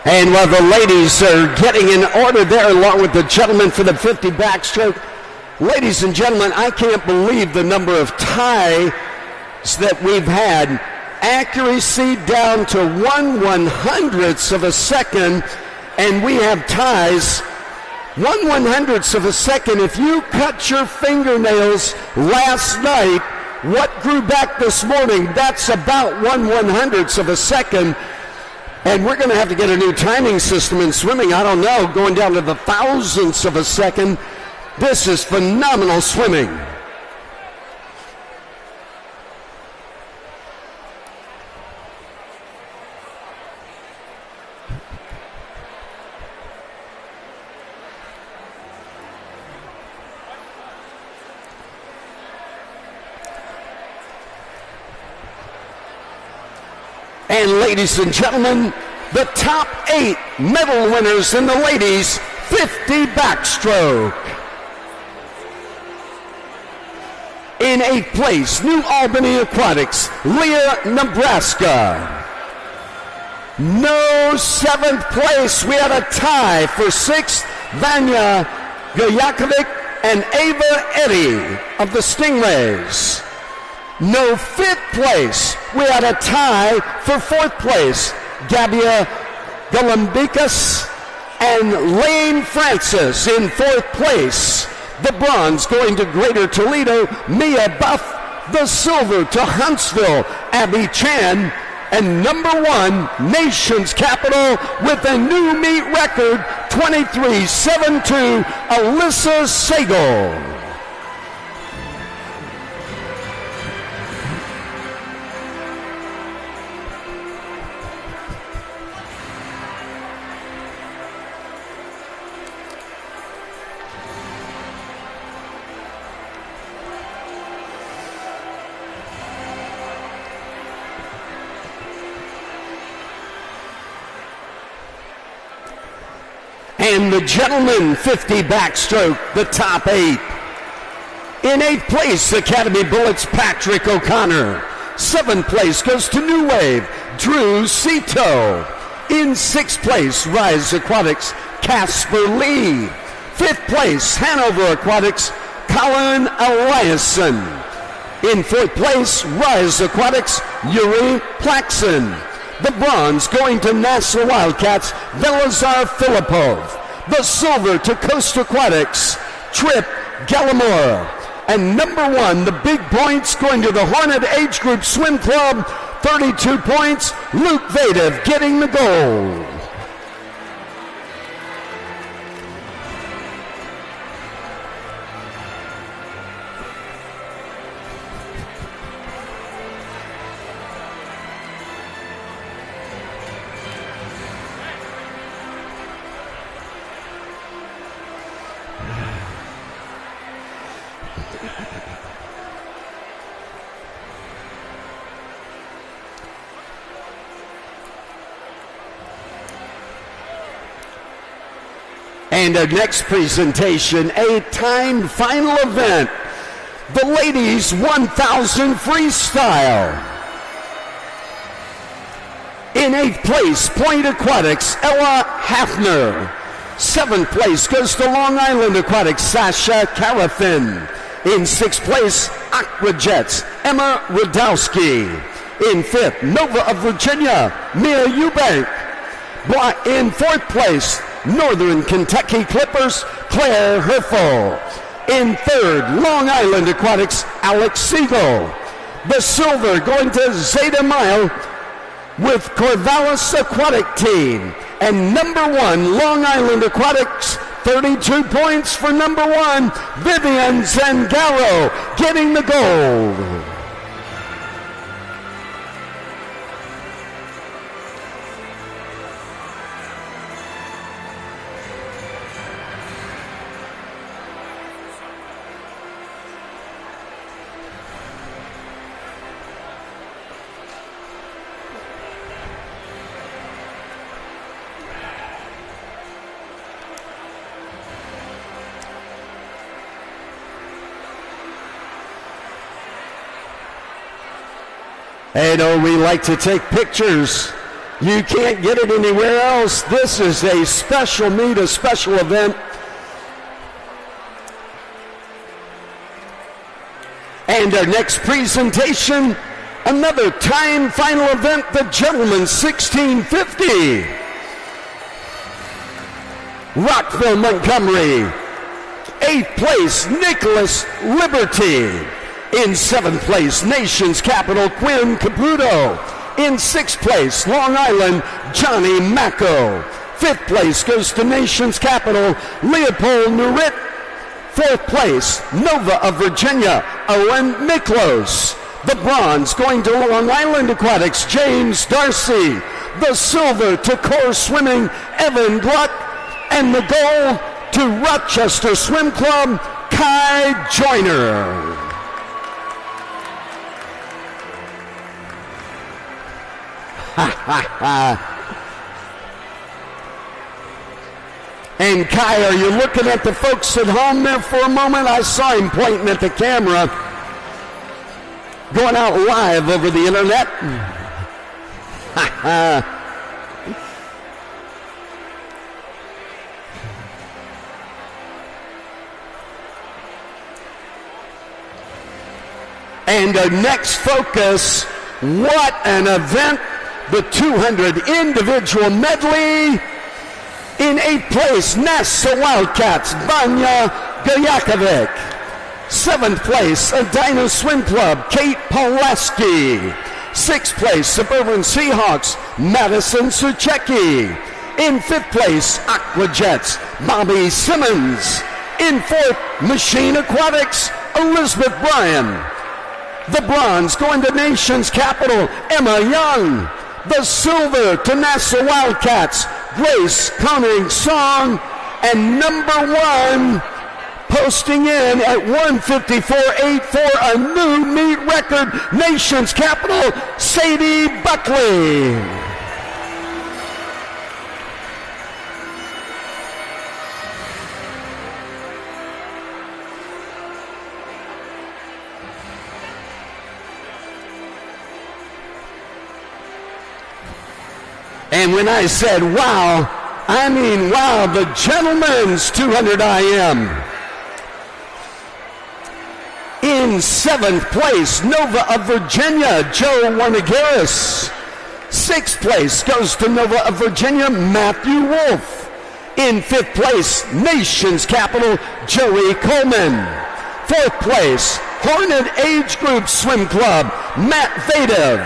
And while the ladies are getting in order there along with the gentlemen for the 50 backstroke, ladies and gentlemen, I can't believe the number of ties that we've had. Accuracy down to 1/100th of a second, and we have ties 1/100th of a second. If you cut your fingernails last night, what grew back this morning, that's about 1/100th of a second. And we're going to have to get a new timing system in swimming. I don't know, going down to the thousandths of a second. This is phenomenal swimming. And ladies and gentlemen, the top 8 medal winners in the ladies 50 backstroke. In 8th place, New Albany Aquatics, Leah, Nebraska. No 7th place. We had a tie for 6th, Vanya Gajakovic and Ava Eddy of the Stingrays. No 5th place. We had a tie for 4th place. Gabia Galambikas and Lane Francis in 4th place. The bronze going to Greater Toledo, Mia Buff. The silver to Huntsville, Abby Chan. And number 1, nation's capital with a new meet record, 23.72, Alyssa Sagal. And the gentlemen 50 backstroke, the top 8. In 8th place, Academy Bullets, Patrick O'Connor. 7th place goes to New Wave, Drew Cito. In 6th place, Rise Aquatics, Casper Lee. 5th place, Hanover Aquatics, Colin Eliasson. In 4th place, Rise Aquatics, Yuri Plaxon. The bronze going to Nassau Wildcats, Velazar Filipov. The silver to Coast Aquatics, Trip Gallimore. And number 1, the big points going to the Hornet Age Group Swim Club, 32 points, Luke Vadev getting the gold. And our next presentation, a timed final event, the ladies 1000 freestyle. In 8th place, Point Aquatics, Ella Hafner. 7th place goes to Long Island Aquatics, Sasha Carafin. In 6th place, Aquajets, Emma Radowski. In 5th, Nova of Virginia, Mia Eubank. In 4th place, Northern Kentucky Clippers, Claire Herfel. In 3rd, Long Island Aquatics, Alex Siegel. The silver going to Zeta Mile with Corvallis Aquatic Team. And number 1, Long Island Aquatics, 32 points for number 1, Vivian Zangaro, getting the gold. And we like to take pictures You can't get it anywhere else. This is a special meet, a special event. And our next presentation, another time final event, the Gentlemen's 1650. Rockville, Montgomery. 8th place, Nicholas Liberty. In 7th place, Nation's Capital, Quinn Caputo. In 6th place, Long Island, Johnny Macco. 5th place goes to Nation's Capital, Leopold Nurit. 4th place, Nova of Virginia, Owen Miklos. The bronze going to Long Island Aquatics, James Darcy. The silver to Core Swimming, Evan Gluck. And the gold to Rochester Swim Club, Kai Joyner. And Kai, are you looking at the folks at home there for a moment? I saw him pointing at the camera, going out live over the internet. And our next focus, what an event, the 200 individual medley. In 8th place, NASA Wildcats, Vanya Gajakovic. 7th place, Edina Swim Club, Kate Pulaski. 6th place, Suburban Seahawks, Madison Suchecki. In 5th place, Aquajets, Bobby Simmons. In 4th, Machine Aquatics, Elizabeth Bryan. The bronze going to Nation's Capital, Emma Young. The silver to NASA Wildcats, Grace Conning Song. And number 1, posting in at 154.84, a new meet record, Nation's Capital, Sadie Buckley. And when I said wow, I mean wow, the Gentlemen's 200 IM. In 7th place, Nova of Virginia, Joe Warnagaris. 6th place goes to Nova of Virginia, Matthew Wolf. In 5th place, Nation's Capital, Joey Coleman. 4th place, Hornet Age Group Swim Club, Matt Vadev.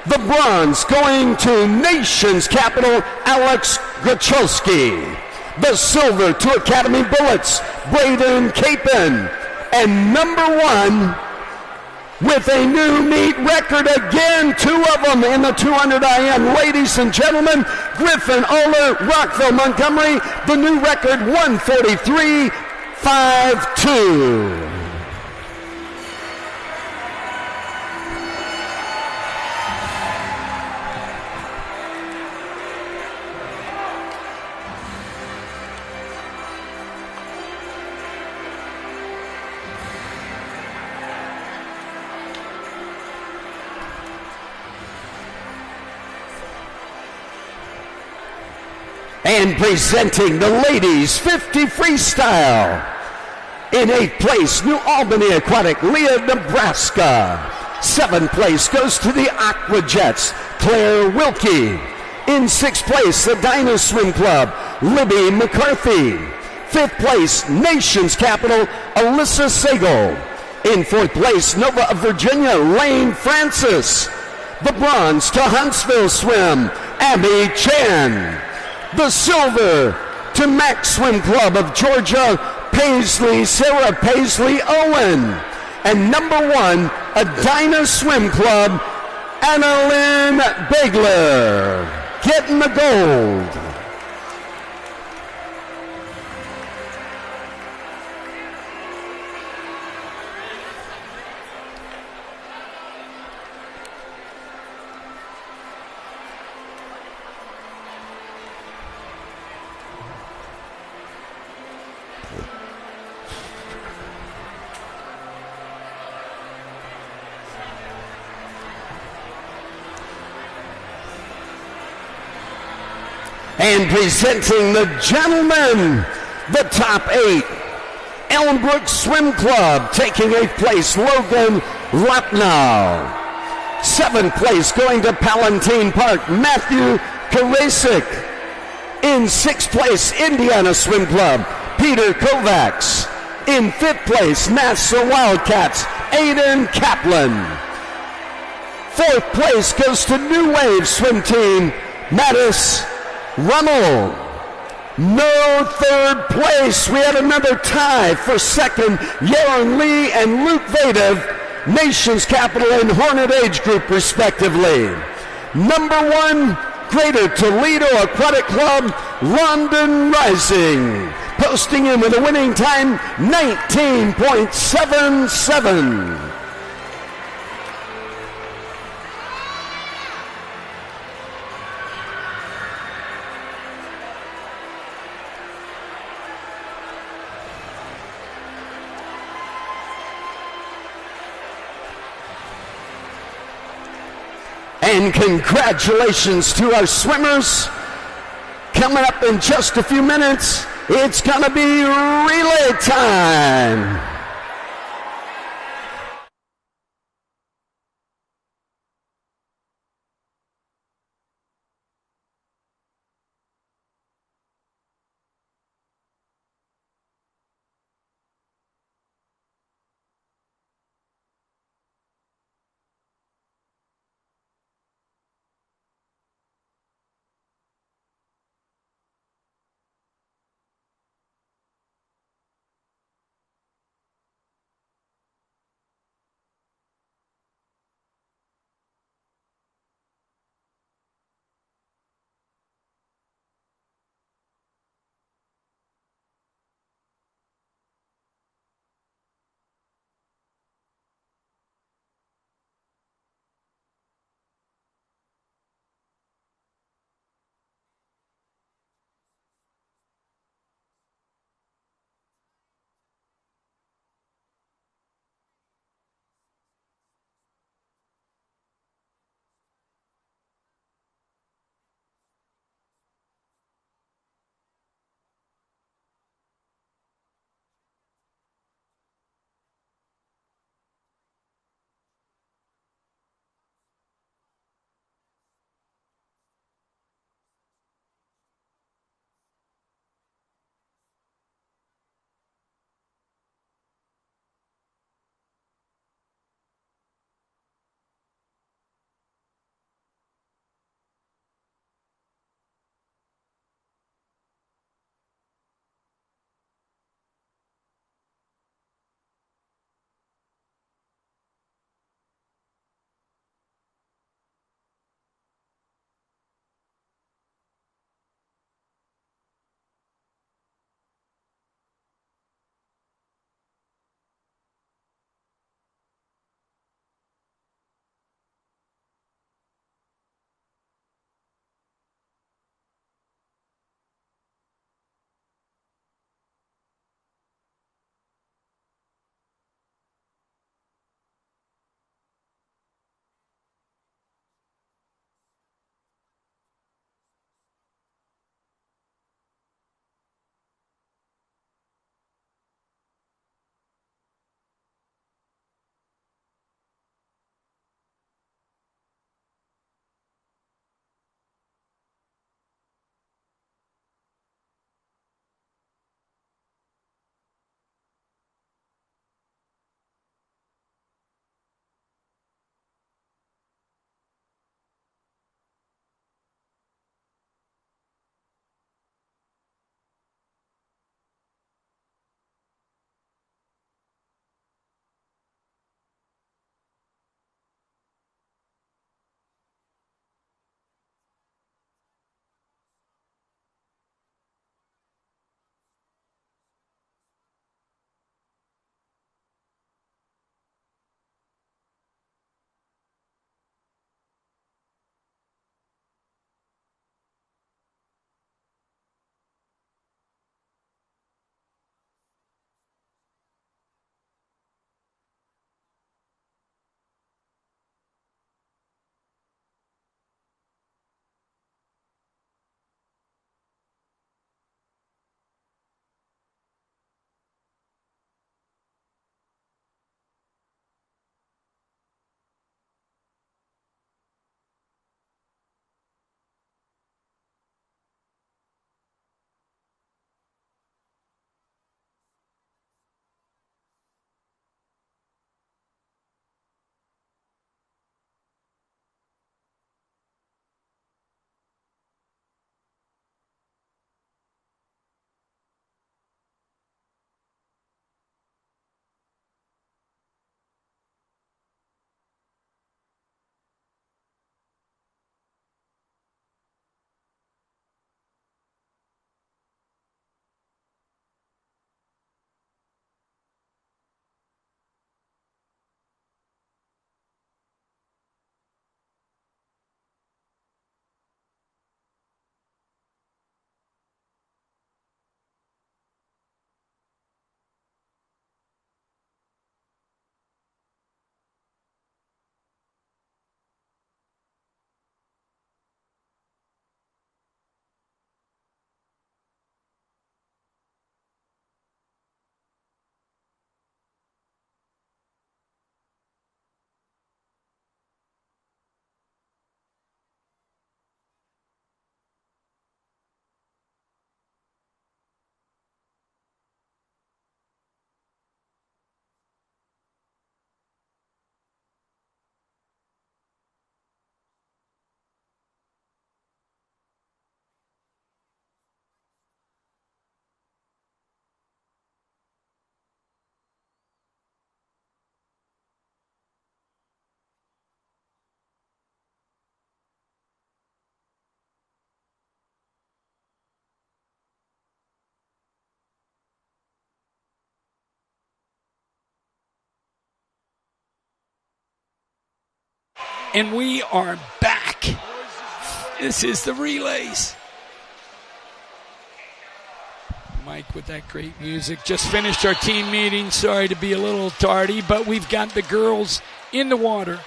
The bronze going to Nation's Capital, Alex Grachowski. The silver to Academy Bullets, Braden Capon. And number 1, with a new meet record again, 2 of them in the 200 IM. Ladies and gentlemen, Griffin Oler, Rockville, Montgomery, the new record 143.52. And presenting the ladies 50 freestyle. In 8th place, New Albany Aquatic, Leah, Nebraska. 7th place goes to the Aquajets, Claire Wilkie. In 6th place, the Edina Swim Club, Libby McCarthy. 5th place, Nation's Capital, Alyssa Sagal. In 4th place, Nova of Virginia, Lane Francis. The bronze to Huntsville Swim, Abby Chan. The silver to Max Swim Club of Georgia, Paisley, Sarah Paisley Owen. And number 1, Edina Swim Club, Annalyn Begler, getting the gold. And presenting the gentlemen, the top 8. Elmbrook Swim Club taking 8th place, Logan Lapnow. 7th place going to Palatine Park, Matthew Karasik. In 6th place, Indiana Swim Club, Peter Kovacs. In 5th place, Nassau Wildcats, Aiden Kaplan. 4th place goes to New Wave Swim Team, Mattis Rummel. No 3rd place. We had another tie for 2nd, Yaron Lee and Luke Vadev, Nation's Capital and Hornet Age Group, respectively. Number 1, Greater Toledo Aquatic Club, London Rising, posting in with a winning time, 19.77. And congratulations to our swimmers. Coming up in just a few minutes, it's going to be relay time.
And we are back. This is the relays. Mike with that great music. Just finished our team meeting. Sorry to be a little tardy, but we've got the girls in the water.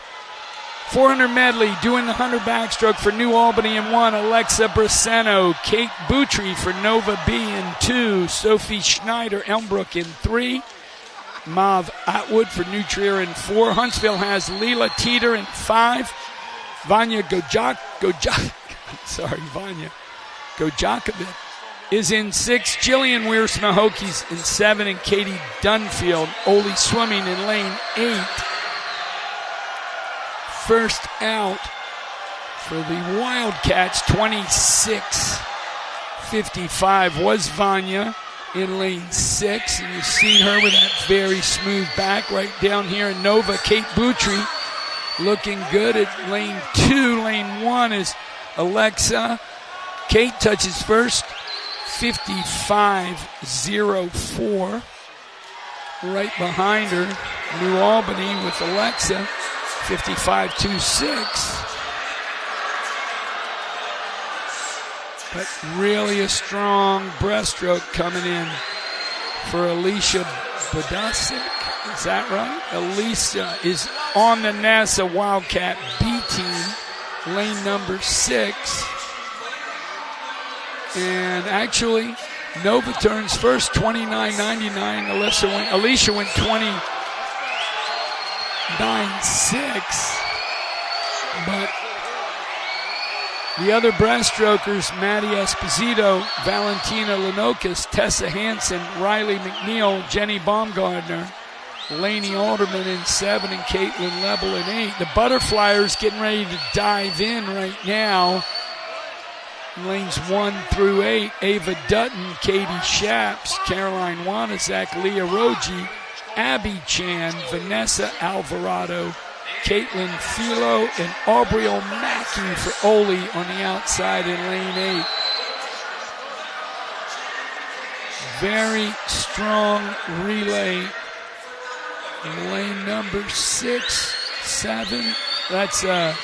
400 medley doing the 100 backstroke for New Albany in 1. Alexa Braceno, Kate Boutry for Nova B in 2. Sophie Schneider, Elmbrook in 3. Mav Atwood for New Trier in 4. Huntsville has Leela Teeter in 5. Vanya Gojakovic is in 6. Jillian Wiersma Hokies in 7. And Katie Dunfield, Oli swimming in lane 8. First out for the Wildcats, 26:55 was Vanya in lane 6. And you've seen her with that very smooth back right down here in Nova. Kate Boutry looking good at lane 2. Lane 1 is Alexa. Kate touches first, 55:04. Right behind her, New Albany with Alexa. 55.26. But really a strong breaststroke coming in for Alicia Bodasic. Is that right? Alicia is on the NASA Wildcat B team, lane number 6. And actually, Nova turns first, 29.99. Alicia went 20.96, but the other breaststrokers, Maddie Esposito, Valentina Lenokas, Tessa Hansen, Riley McNeil, Jenny Baumgardner, Lainey Alderman in 7, and Caitlin Lebel in 8. The Butterflyers getting ready to dive in right now. Lanes 1 through 8, Ava Dutton, Katie Shaps, Caroline Wanazak, Leah Roji, Abby Chan, Vanessa Alvarado, Caitlin Philo, and Aubrey O'Mackey for Oli on the outside in lane 8. Very strong relay in lane number 6, 7. That's the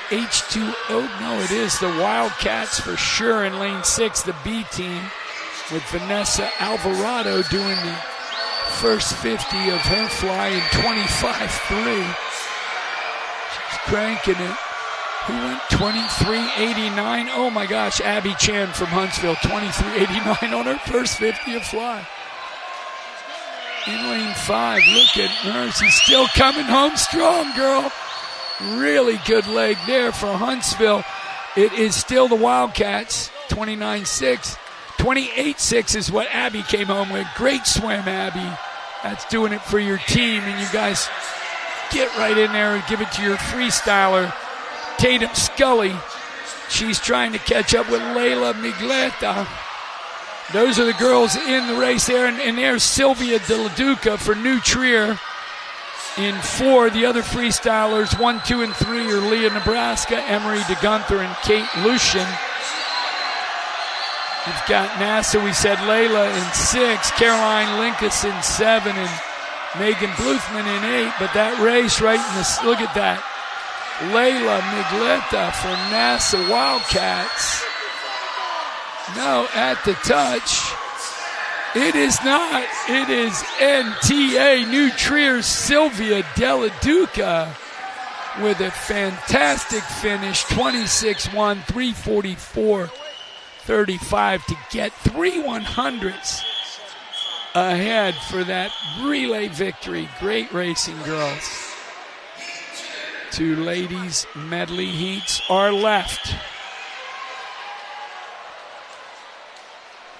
H2O. No, it is the Wildcats for sure in lane 6, the B team, with Vanessa Alvarado doing the first 50 of her fly in 25.3. She's cranking it. Who went 23.89? Oh my gosh, Abby Chan from Huntsville, 23.89 on her first 50 of fly. In lane 5, look at her. She's still coming home strong, girl. Really good leg there for Huntsville. It is still the Wildcats, 29.6. 28.6 is what Abby came home with. Great swim, Abby. That's doing it for your team. And you guys get right in there and give it to your freestyler, Tatum Scully. She's trying to catch up with Layla Migleta. Those are the girls in the race there. And there's Sylvia De La Duca for New Trier in 4. The other freestylers, 1, 2, and 3 are Leah Nebraska, Emery DeGunther, and Kate Lucian. You've got NASA, we said Layla in 6, Caroline Linkus in 7, and Megan Bluthman in 8. But that race right in the, look at that. Layla Migleta for NASA Wildcats. No, at the touch. It is not. It is NTA New Trier's Sylvia De La Duca with a fantastic finish, 26-1, 3:44.35 to get 3 100ths ahead for that relay victory. Great racing, girls. 2 ladies medley heats are left.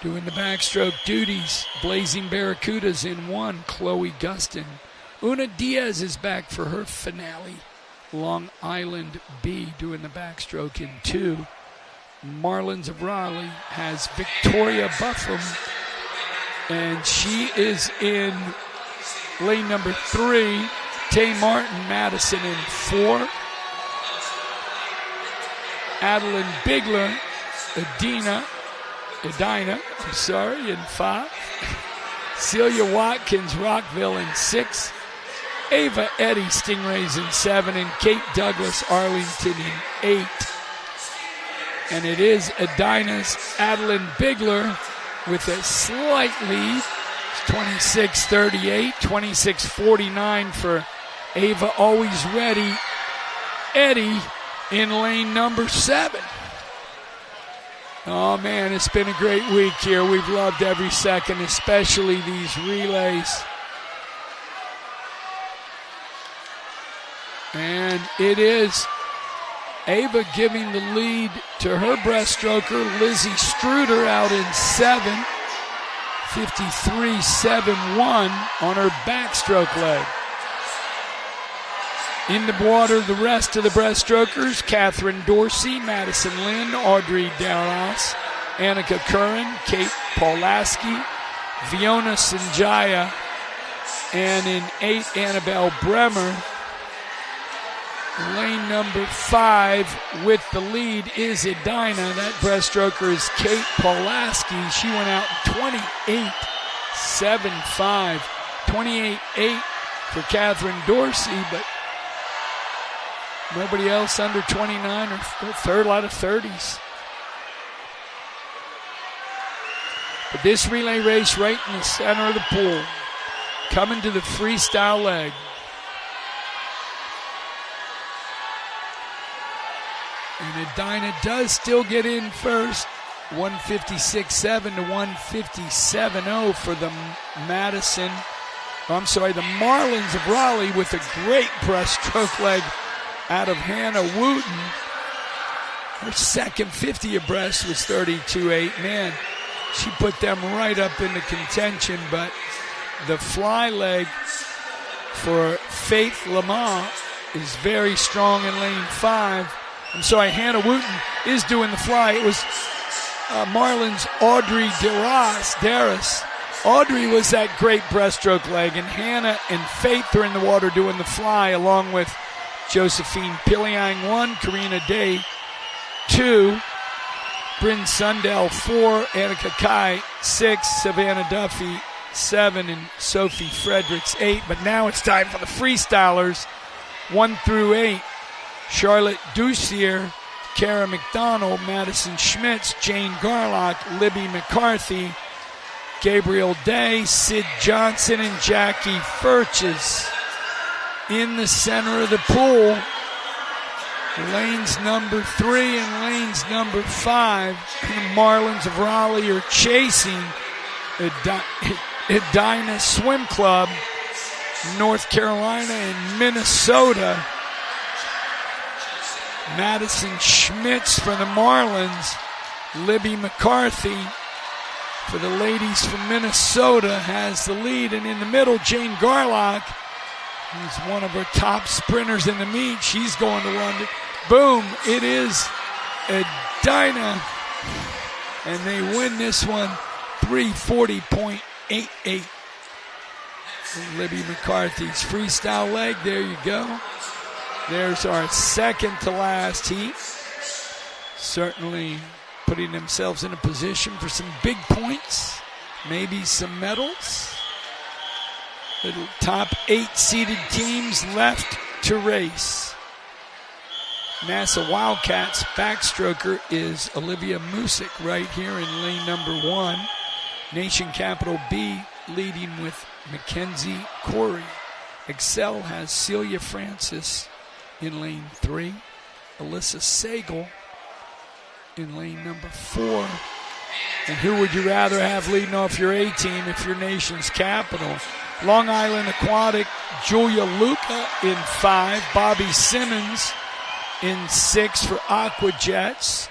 Doing the backstroke duties, Blazing Barracudas in 1, Chloe Gustin. Una Diaz is back for her finale. Long Island B doing the backstroke in 2. Marlins of Raleigh has Victoria Buffum, and she is in lane number 3. Tay Martin Madison in 4. Adeline Bigler, Edina, in 5. Celia Watkins, Rockville in 6. Ava Eddy Stingrays in 7, and Kate Douglas Arlington in 8. And it is Edina's Adeline Bigler with a slight lead. It's 26-38, 26-49 for Ava Always Ready Eddy in lane number 7. Oh, man, it's been a great week here. We've loved every second, especially these relays. And it is Ava giving the lead to her breaststroker, Lizzie Struder, out in 7, 53-7-1 on her backstroke leg. In the water, the rest of the breaststrokers, Catherine Dorsey, Madison Lynn, Audrey Daros, Annika Curran, Kate Pawlaski, Fiona Sanjaya, and in 8, Annabelle Bremer. Lane number 5 with the lead is Edina. That breaststroker is Kate Pawlaski. She went out 28-7-5. 28-8 for Catherine Dorsey, but nobody else under 29 or third out of 30s. But this relay race right in the center of the pool. Coming to the freestyle leg. And Edina does still get in first. 156.7 to 157.0 for the the Marlins of Raleigh with a great breaststroke leg out of Hannah Wooten. Her second 50 abreast was 32.8. Man, she put them right up into contention, but the fly leg for Faith Lamont is very strong in lane 5. Hannah Wooten is doing the fly. It was Marlins' Audrey Daras. Audrey was that great breaststroke leg, and Hannah and Faith are in the water doing the fly, along with Josephine Piliang 1, Karina Day 2, Bryn Sundell 4, Annika Kai 6, Savannah Duffy 7, and Sophie Fredericks 8. But now it's time for the freestylers, 1 through 8. Charlotte Ducier, Kara McDonald, Madison Schmitz, Jane Garlock, Libby McCarthy, Gabriel Day, Sid Johnson, and Jackie Furches. In the center of the pool, lanes number 3 and lanes number 5. The Marlins of Raleigh are chasing Edina Swim Club, North Carolina and Minnesota. Madison Schmitz for the Marlins. Libby McCarthy for the ladies from Minnesota has the lead. And in the middle, Jane Garlock, who's one of her top sprinters in the meet. She's going to London. Boom, it is Edina. And they win this one 340.88. Libby McCarthy's freestyle leg. There you go. There's our second to last heat. Certainly putting themselves in a position for some big points, maybe some medals. The top 8 seeded teams left to race. NASA Wildcats backstroker is Olivia Music right here in lane number 1. Nation Capital B leading with Mackenzie Corey. Excel has Celia Francis in lane 3. Alyssa Sagal in lane number 4. And who would you rather have leading off your A team if your nation's capital? Long Island Aquatic, Julia Luca in 5. Bobby Simmons in 6 for Aqua Jets.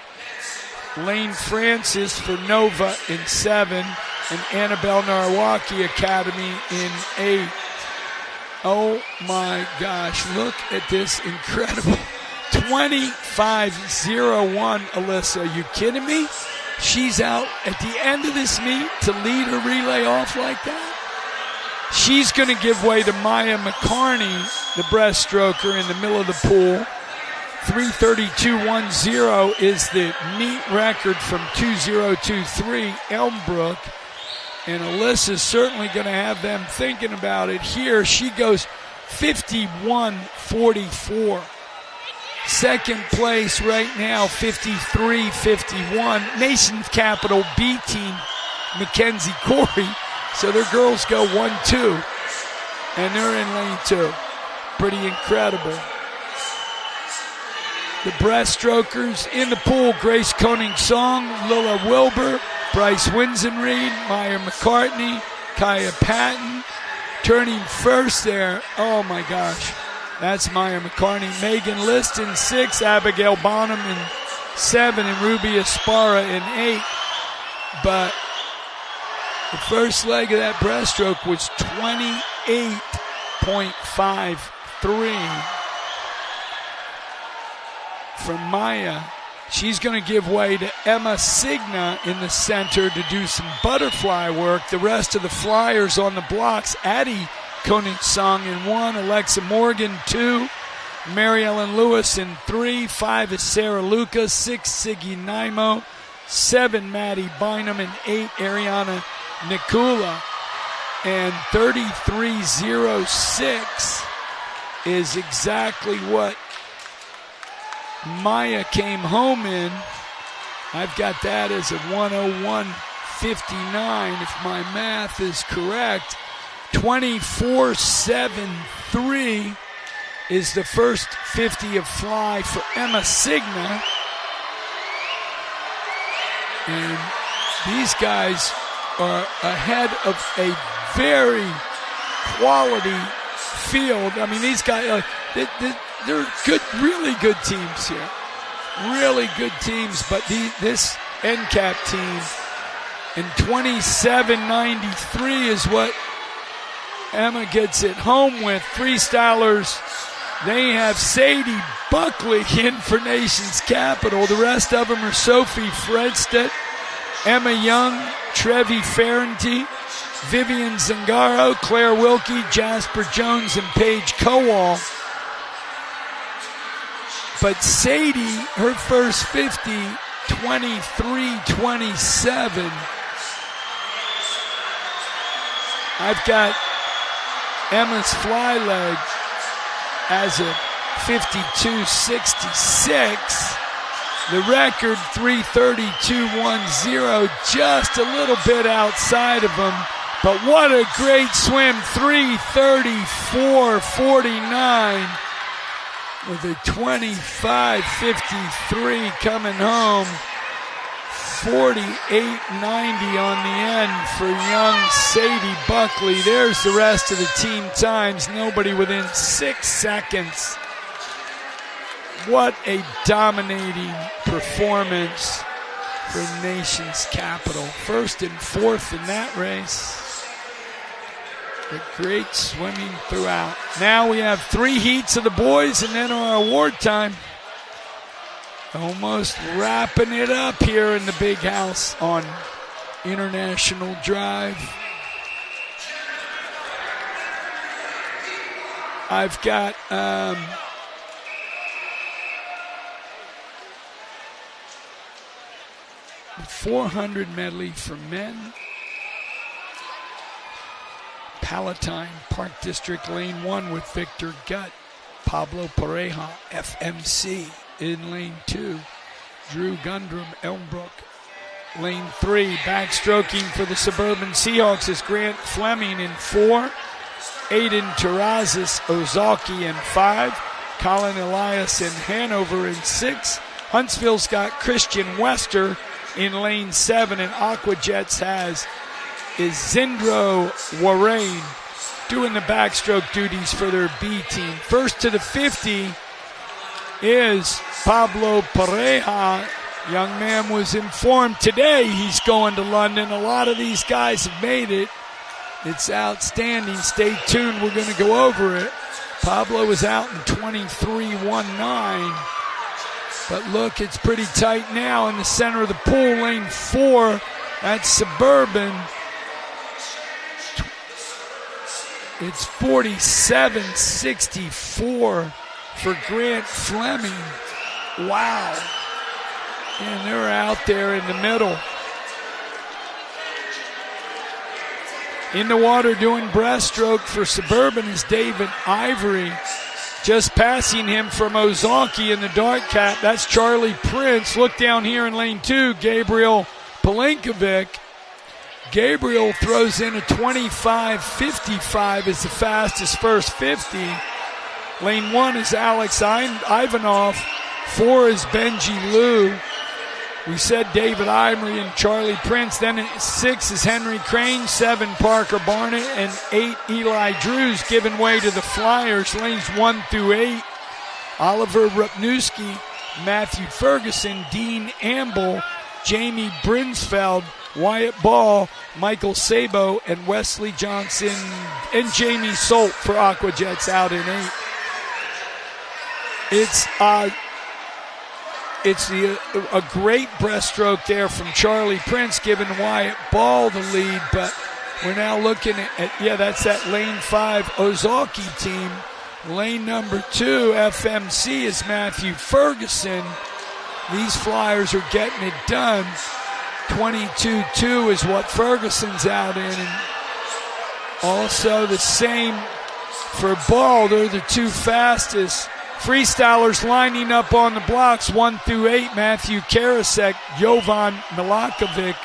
Lane Francis for Nova in 7. And Annabelle Narwaki Academy in 8. Oh my gosh, look at this incredible 25-01, Alyssa. Are you kidding me? She's out at the end of this meet to lead her relay off like that. She's going to give way to Maya McCarney, the breaststroker in the middle of the pool. 3:32.10 is the meet record from 2023 Elmbrook. And Alyssa's certainly going to have them thinking about it here. She goes 51-44. Second place right now, 53-51. Nation's Capital B team, Mackenzie Corey. So their girls go 1-2, and they're in lane 2. Pretty incredible. The breaststrokers in the pool, Grace Koning-Song, Lila Wilbur, Bryce Winsenreed, Maya McCartney, Kaya Patton. Turning first there, oh my gosh, that's Maya McCartney. Megan List in 6, Abigail Bonham in 7, and Ruby Esparra in 8. But the first leg of that breaststroke was 28.53 from Maya. She's going to give way to Emma Signa in the center to do some butterfly work. The rest of the flyers on the blocks, Addie Koning-Song in 1, Alexa Morgan 2, Mary Ellen Lewis in 3, 5 is Sarah Lucas, 6 Siggy Naimo, 7 Maddie Bynum, and 8 Ariana Nikula. And 33.06 is exactly what Maya came home in. I've got that as a 101.59 if my math is correct. 24.73 is the first 50 of fly for Emma Signa. And these guys are ahead of a very quality field. I mean, these guys, they're good, really good teams here. Really good teams, but this NCAP team, and 27.93 is what Emma gets it home with. Freestylers, they have Sadie Buckley in for Nation's Capital. The rest of them are Sophie Fredstedt, Emma Young, Trevi Ferranti, Vivian Zangaro, Claire Wilkie, Jasper Jones, and Paige Kowal. But Sadie, her first 50, 23.27. I've got Emma's fly leg as a 52.66. The record 3:32.10, just a little bit outside of them. But what a great swim, 3:34.49 with a 25.53 coming home. 48.90 on the end for young Sadie Buckley. There's the rest of the team times. Nobody within 6 seconds. What a dominating performance for Nation's Capital. First and fourth in that race. The great swimming throughout. Now we have 3 heats of the boys and then our award time. Almost wrapping it up here in the big house on International Drive. I've got 400 medley for men. Palatine Park District Lane 1 with Victor Gutt. Pablo Pareja, FMC in Lane 2. Drew Gundrum, Elmbrook. Lane 3, backstroking for the Suburban Seahawks is Grant Fleming in 4. Aiden Terrazas Ozaki in 5. Colin Elias in Hanover in 6. Huntsville's got Christian Wester in Lane 7, and Aquajets is Zindro Warrain doing the backstroke duties for their B team. First to the 50 is Pablo Pareja. Young man was informed today he's going to London. A lot of these guys have made it. It's outstanding. Stay tuned. We're going to go over it. Pablo is out in 23.19. But look, it's pretty tight now in the center of the pool. Lane 4, that's Suburban. It's 47.64 for Grant Fleming. Wow. And they're out there in the middle. In the water doing breaststroke for Suburban is David Ivory. Just passing him from Ozaki in the dark cap. That's Charlie Prince. Look down here in lane 2, Gabriel Palinkovic. Gabriel throws in a 25.55 as the fastest first 50. Lane 1 is Alex Ivanov. 4 is Benji Liu. We said David Ivory and Charlie Prince. Then at 6 is Henry Crane, 7 Parker Barnett, and 8 Eli Drews giving way to the Flyers. Lanes 1 through 8. Oliver Rupnewski, Matthew Ferguson, Dean Amble, Jamie Brinsfeld, Wyatt Ball, Michael Sabo, and Wesley Johnson, and Jamie Solt for Aquajets out in 8. It's a great breaststroke there from Charlie Prince, giving Wyatt Ball the lead, but we're now looking at that's that lane 5 Ozaki team. Lane number 2, FMC, is Matthew Ferguson. These Flyers are getting it done. 22-2 is what Ferguson's out in, and also the same for Ball. They're the 2 fastest. Freestylers lining up on the blocks 1 through 8. Matthew Karasek, Jovan Milakovic,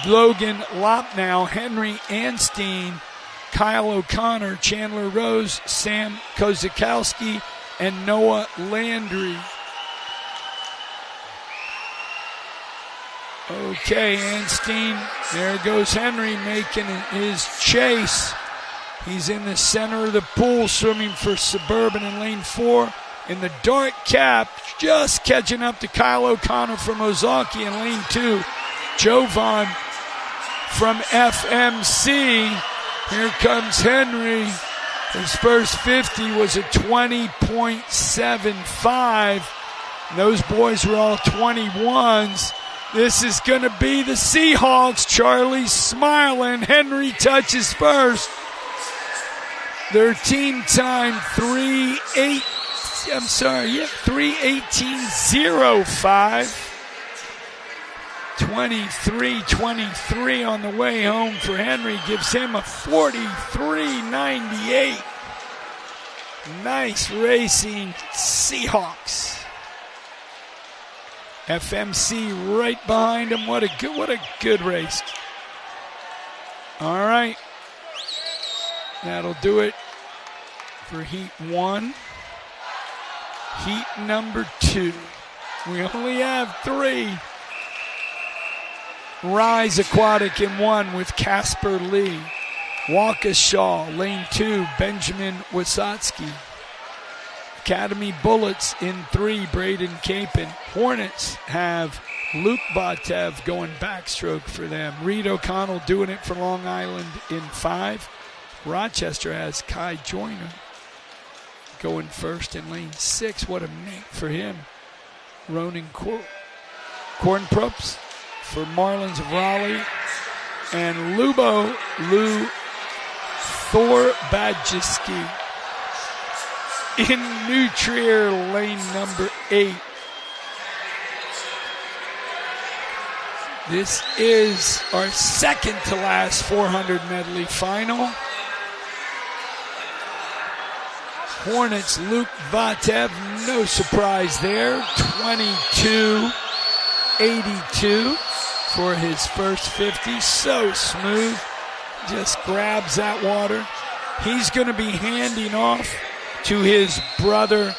Logan Lopnow, Henry Anstein, Kyle O'Connor, Chandler Rose, Sam Kozakowski, and Noah Landry. Okay, Anstein, there goes Henry making his chase. He's in the center of the pool, swimming for Suburban in lane 4. In the dark cap, just catching up to Kyle O'Connor from Ozaki in lane 2. Jovan from FMC. Here comes Henry. His first 50 was a 20.75. Those boys were all 21s. This is going to be the Seahawks. Charlie's smiling. Henry touches first. Their team time 3:18.05. 23-23 on the way home for Henry. Gives him a 43.98. Nice racing, Seahawks. FMC right behind him. What a good race. All right. That'll do it for Heat 1. Heat number 2. We only have 3. Rise Aquatic in 1 with Casper Lee. Waukesha, lane 2, Benjamin Wasatsky. Academy Bullets in 3, Braden Capon. Hornets have Luke Batev going backstroke for them. Reed O'Connell doing it for Long Island in 5. Rochester has Kai Joyner going first in lane 6. What a mate for him. Ronan Kornprops for Marlins of Raleigh. And Lou Thorbadjiski in New Trier, lane number 8. This is our second to last 400 medley final. Hornets, Luke Vatev, no surprise there. 22.82 for his first 50. So smooth. Just grabs that water. He's going to be handing off to his brother,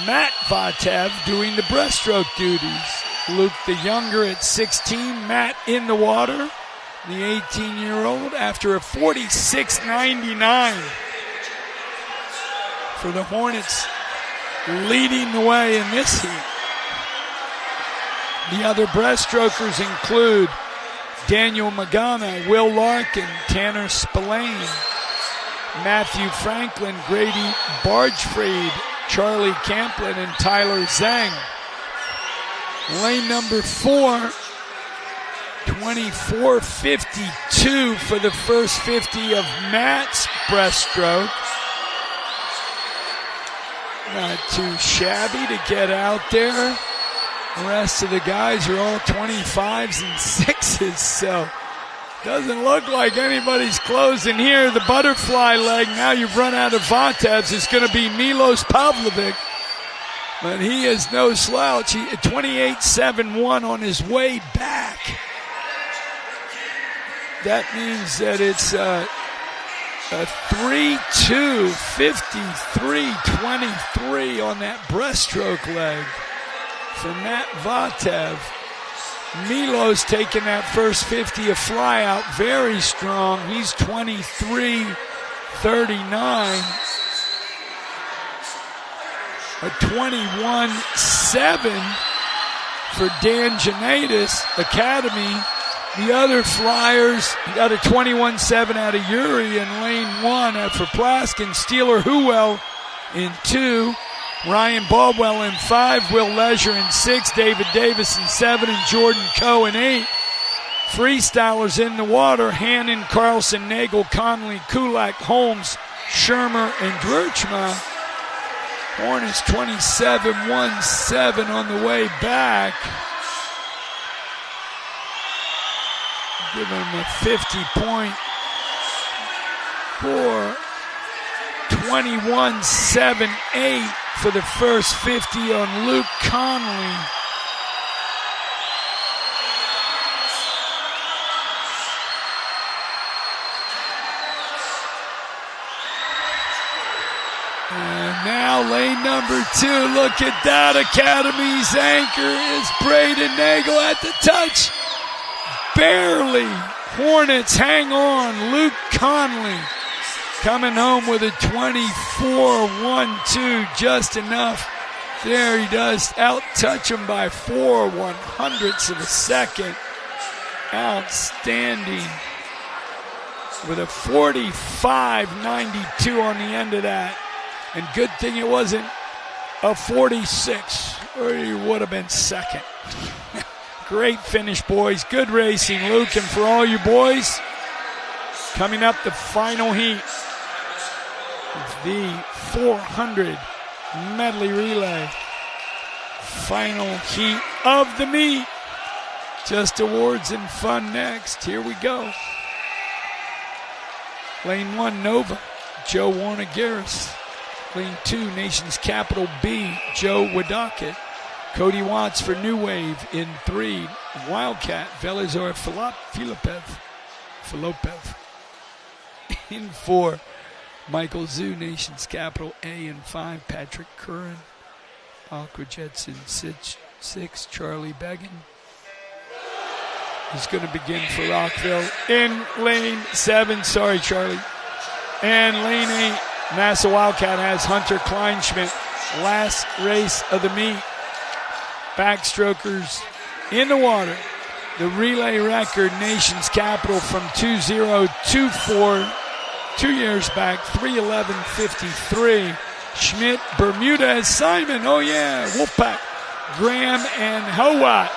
Matt Vatev, doing the breaststroke duties. Luke the younger at 16, Matt in the water, the 18-year-old, after a 46.99 for the Hornets, leading the way in this heat. The other breaststrokers include Daniel Magana, Will Larkin, Tanner Spillane, Matthew Franklin, Grady Bargefried, Charlie Camplin, and Tyler Zhang. Lane number 4, 24.52 for the first 50 of Matt's breaststroke. Not too shabby to get out there. The rest of the guys are all 25s and 6s, so Doesn't look like anybody's closing here. The butterfly leg, now you've run out of Vatevs. It's going to be Milos Pavlovic. But he is no slouch. 28-7-1 on his way back. That means that it's a 3-2, 53-23 on that breaststroke leg for Matt Vatev. Milos taking that first 50, a fly out, very strong. He's 23-39. A 21-7 for Dan Janaitis Academy. The other Flyers got a 21-7 out of Yuri in lane 1 for Plaskin. Steeler Huwell in 2. Ryan Baldwell in 5. Will Leisure in 6. David Davis in 7. And Jordan Coe in 8. Freestylers in the water. Hannon, Carlson, Nagel, Conley, Kulak, Holmes, Shermer, and Drurchma. Hornets 27-1-7 on the way back. Give him a 50-point score. 21-7-8 for the first 50 on Luke Conley. And now lane number 2. Look at that. Academy's anchor is Braden Nagel at the touch. Barely. Hornets hang on. Luke Conley coming home with a 24-1-2. Just enough. There he does out-touch him by 4/100ths of a second. Outstanding. With a 45-92 on the end of that. And good thing it wasn't a 46, or he would have been second. Great finish, boys. Good racing, Luke. And for all you boys, coming up the final heat of the 400 medley relay. Final heat of the meet. Just awards and fun next. Here we go. Lane 1, Nova, Joe Warner-Garris. Lane 2, Nation's Capital B, Joe Wadakit. Cody Watts for New Wave in 3. Wildcat, Velizar Filopev. In 4, Michael Zoo, Nation's Capital A in 5. Patrick Curran. Aqua Jets in 6. Charlie Beggin. He's going to begin for Rockville in lane 7. Sorry, Charlie. And lane 8, Massa Wildcat has Hunter Kleinschmidt. Last race of the meet. Backstrokers in the water. The relay record, Nation's Capital from 2024, 2 years back, 3:11:53. Schmidt, Bermudez, Simon, oh yeah, Wolfpack, Graham, and Howat.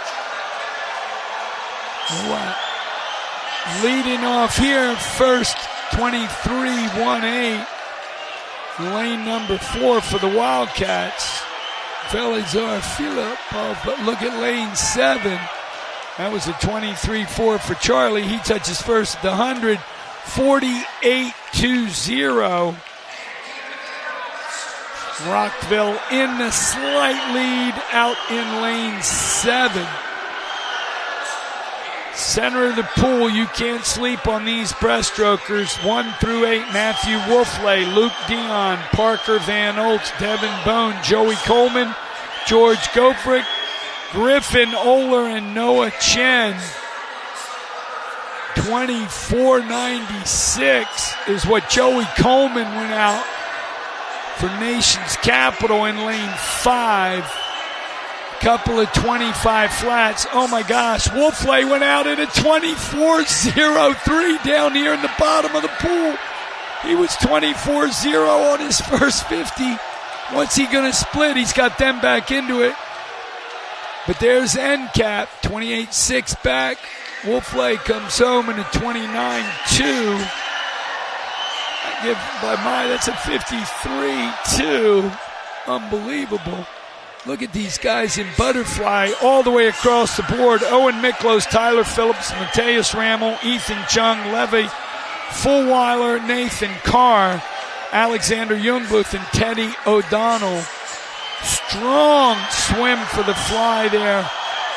Leading off here, first 23-1-8. Lane number 4 for the Wildcats. Velizar Filipov, but look at lane 7. That was a 23-4 for Charlie. He touches first at the 100. 48-0. Rockville in the slight lead out in lane 7. Center of the pool, you can't sleep on these breaststrokers. 1 through 8, Matthew Wolfley, Luke Dion, Parker Van Oltz, Devin Bone, Joey Coleman, George Gofrick, Griffin Oler, and Noah Chen. 24.96 is what Joey Coleman went out for Nation's Capital in lane 5. Couple of 25 flats. Oh my gosh, Wolfley went out at a 24.03 down here in the bottom of the pool. He was 24.0 on his first 50. What's he going to split? He's got them back into it. But there's NCAP, 28.6 back. Wolfley comes home in a 29.2. That's a 53.2. Unbelievable. Look at these guys in butterfly all the way across the board. Owen Miklos, Tyler Phillips, Mateus Rammel, Ethan Chung, Levi Fulweiler, Nathan Carr, Alexander Youngbluth, and Teddy O'Donnell. Strong swim for the fly there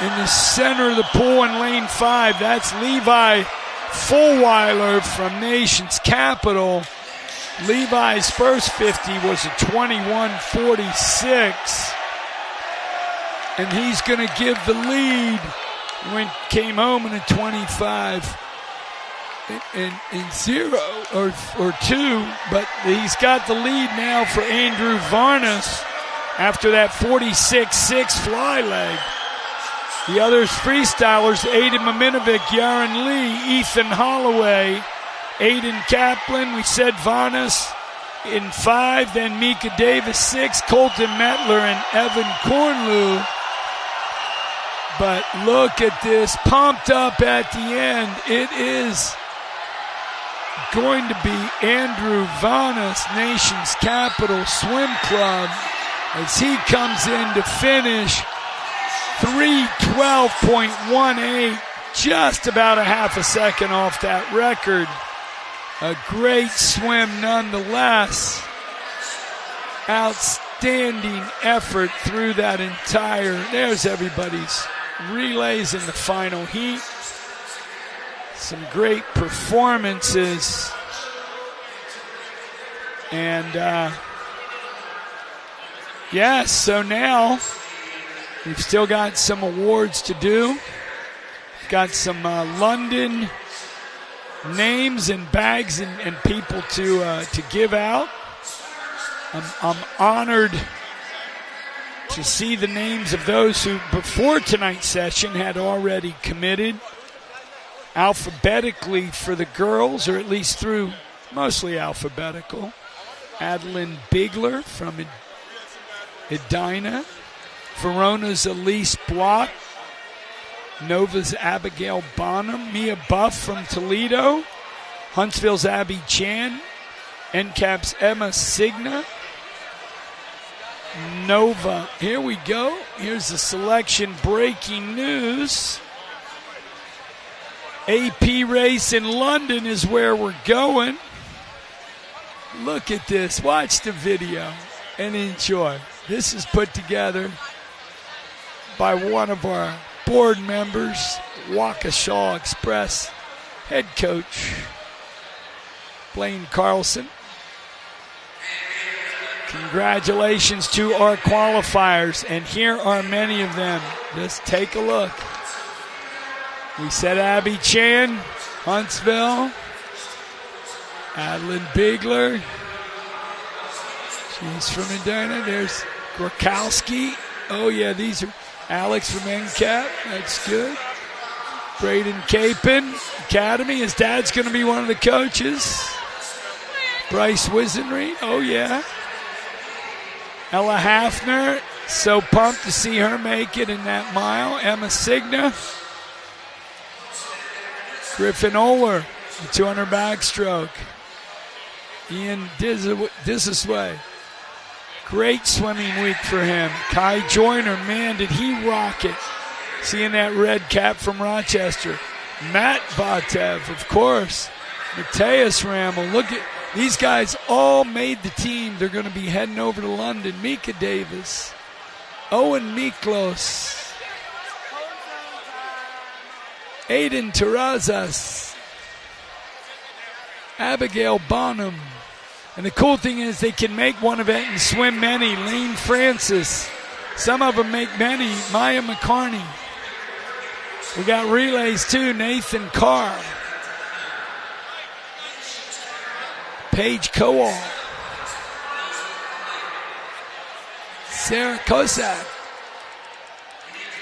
in the center of the pool in lane 5. That's Levi Fulweiler from Nation's Capital. Levi's first 50 was a 21:46. And he's going to give the lead when came home in a 25 and 0 or 2. But he's got the lead now for Andrew Varnas after that 46-6 fly leg. The others freestylers, Aiden Maminovic, Yaron Lee, Ethan Holloway, Aiden Kaplan. We said Varnas in 5, then Mika Davis 6, Colton Metler, and Evan Cornlew. But look at this, pumped up at the end. It is going to be Andrew Varnas, Nation's Capital Swim Club, as he comes in to finish 3:12.18, just about a half a second off that record. A great swim nonetheless. Outstanding effort through that entire, there's everybody's relays in the final heat. Some great performances. And yes, so now we've still got some awards to do. Got some London names and bags and people to give out. I'm honored to see the names of those who, before tonight's session, had already committed alphabetically for the girls, or at least through mostly alphabetical. Adeline Bigler from Edina. Verona's Elise Block. Nova's Abigail Bonham. Mia Buff from Toledo. Huntsville's Abby Chan. NCAP's Emma Signa. Nova. Here we go. Here's the selection. Breaking news. AP race in London is where we're going. Look at this. Watch the video and enjoy. This is put together by one of our board members, Waukesha Express head coach, Blaine Carlson. Congratulations to our qualifiers, and here are many of them. Just take a look. We said Abby Chan, Huntsville. Adeline Bigler. She's from Edina. There's Gorkowski. Oh, yeah, these are Alex from NCAP. That's good. Braden Capon, Academy. His dad's going to be one of the coaches. Bryce Wisenreed. Oh, yeah. Ella Hafner. So pumped to see her make it in that mile. Emma Signa. Griffin Oler, the 200 backstroke. Ian Dizisway. Great swimming week for him. Kai Joyner, man, did he rock it. Seeing that red cap from Rochester. Matt Vatev, of course. Mateus Rammel. Look at these guys, all made the team. They're going to be heading over to London. Mika Davis. Owen Miklos. Aiden Terrazas, Abigail Bonham. And the cool thing is they can make one event and swim many. Lane Francis. Some of them make many. Maya McCarney. We got relays too. Nathan Carr. Paige Kowal. Sarah Kosak.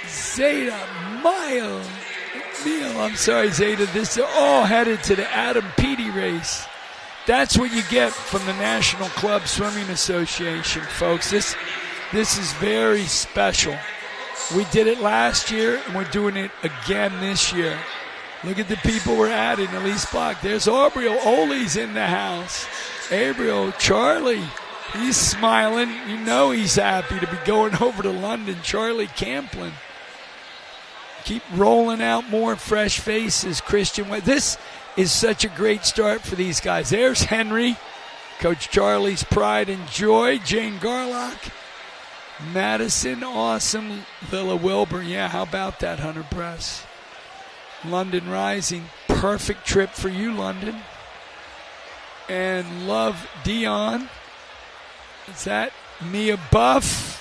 Zeta Mile. Zeta. This is all headed to the Adam Peaty race. That's what you get from the National Club Swimming Association, folks. This is very special. We did it last year, and we're doing it again this year. Look at the people we're adding. Elise Block. There's Aubriel Ole's in the house. Abriel, Charlie, He's smiling. You know he's happy to be going over to London. Charlie Camplin. Keep rolling out more fresh faces. Christian, this is such a great start for these guys. There's Henry, Coach Charlie's pride and joy. Jane Garlock, Madison, awesome. Lilla Wilbur, yeah, how about that, Hunter Press? London Rising, perfect trip for you, London. And Love Dion. Is that Mia Buff?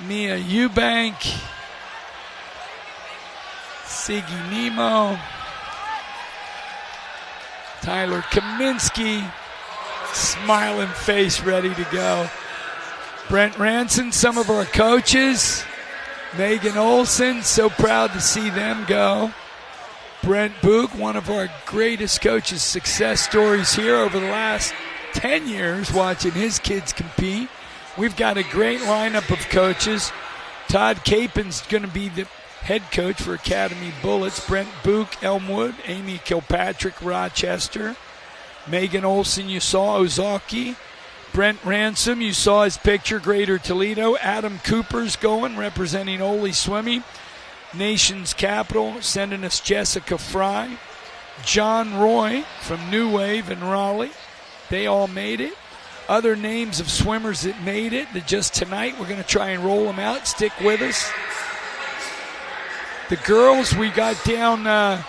Mia Eubank, Siggy Nemo, Tyler Kaminsky, smiling face, ready to go. Brent Ranson, some of our coaches. Megan Olson, so proud to see them go. Brent Book, one of our greatest coaches' success stories here over the last 10 years, watching his kids compete. We've got a great lineup of coaches. Todd Capin's going to be the head coach for Academy Bullets. Brent Book, Elmwood. Amy Kilpatrick, Rochester. Megan Olson, you saw, Ozaki. Brent Ransom, you saw his picture, Greater Toledo. Adam Cooper's going, representing Ole Swimming. Nation's Capital, sending us Jessica Fry. John Roy from New Wave in Raleigh. They all made it. Other names of swimmers that made it, that just tonight we're going to try and roll them out. Stick with us. The girls, we got down,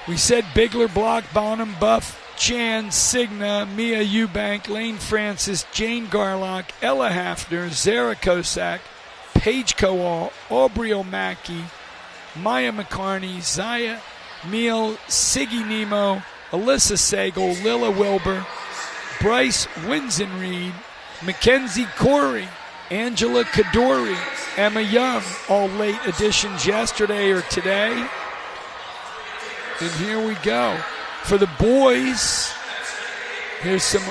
we said Bigler, Block, Bonham, Buff, Chan, Signa, Mia Eubank, Lane Francis, Jane Garlock, Ella Hafner, Zara Kosak, Paige Kowal, Aubrey O'Mackey, Maya McCarney, Zaya Meal, Siggy Nemo, Alyssa Sagal, Lilla Wilbur, Bryce Winsenreed, Mackenzie Corey, Angela Kadori, Emma Young, all late additions yesterday or today. And here we go. For the boys, here's some.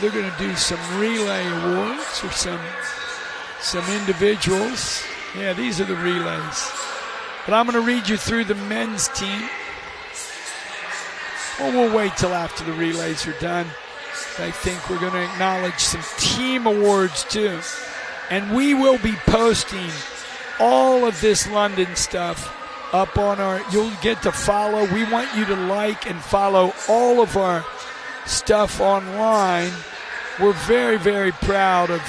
They're going to do some relay awards or some individuals. Yeah, these are the relays. But I'm going to read you through the men's team. Well, we'll wait till after the relays are done. I think we're going to acknowledge some team awards too. And we will be posting all of this London stuff up on our, you'll get to follow. We want you to like and follow all of our stuff online. We're very, very proud of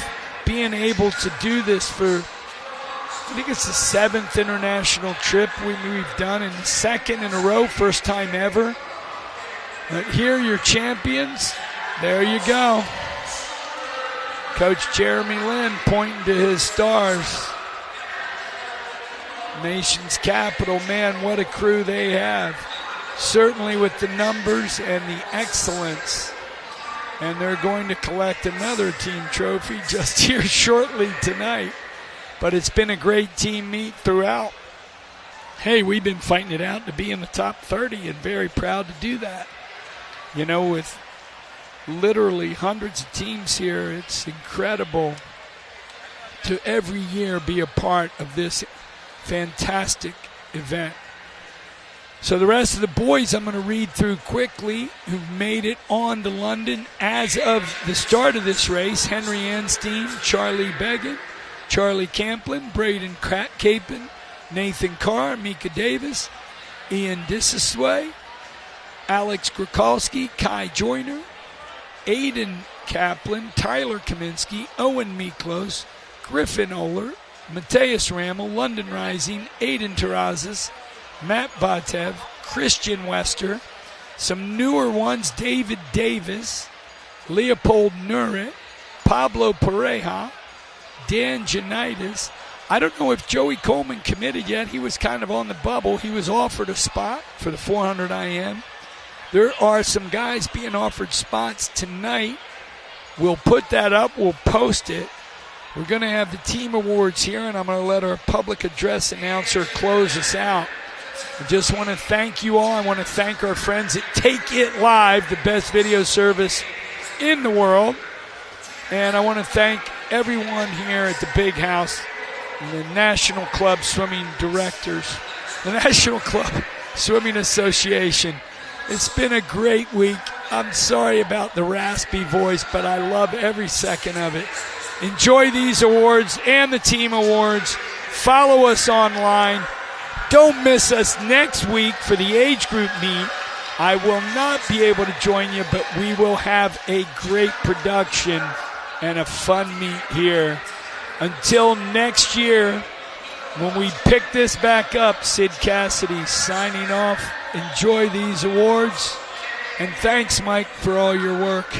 being able to do this for, I think it's the 7th international trip we've done, and the 2nd in a row, first time ever. But here are your champions. There you go. Coach Jeremy Lynn pointing to his stars. Nation's Capital, man, what a crew they have. Certainly with the numbers and the excellence. And they're going to collect another team trophy just here shortly tonight. But it's been a great team meet throughout. Hey, we've been fighting it out to be in the top 30 and very proud to do that. You know, with literally hundreds of teams here, it's incredible to every year be a part of this fantastic event. So the rest of the boys I'm going to read through quickly who've made it on to London as of the start of this race. Henry Anstein, Charlie Beggin, Charlie Camplin, Braden Capin, Nathan Carr, Mika Davis, Ian Disasway, Alex Grikalski, Kai Joyner, Aiden Kaplan, Tyler Kaminsky, Owen Miklos, Griffin Oler, Mateus Rammel, London Rising, Aiden Terrazas, Matt Batev, Christian Wester, some newer ones, David Davis, Leopold Nurit, Pablo Pareja, Dan Janitis. I don't know if Joey Coleman committed yet. He was kind of on the bubble. He was offered a spot for the 400 IM. There are some guys being offered spots tonight. We'll put that up. We'll post it. We're going to have the team awards here, and I'm going to let our public address announcer close us out. I just want to thank you all. I want to thank our friends at Takeitlive, the best video service in the world. And I want to thank everyone here at the Big House, the National Club Swimming Directors, the National Club Swimming Association. It's been a great week. I'm sorry about the raspy voice, but I love every second of it. Enjoy these awards and the team awards. Follow us online. Don't miss us next week for the age group meet. I will not be able to join you, but we will have a great production and a fun meet here. Until next year, when we pick this back up, Sid Cassidy signing off. Enjoy these awards. And thanks, Mike, for all your work.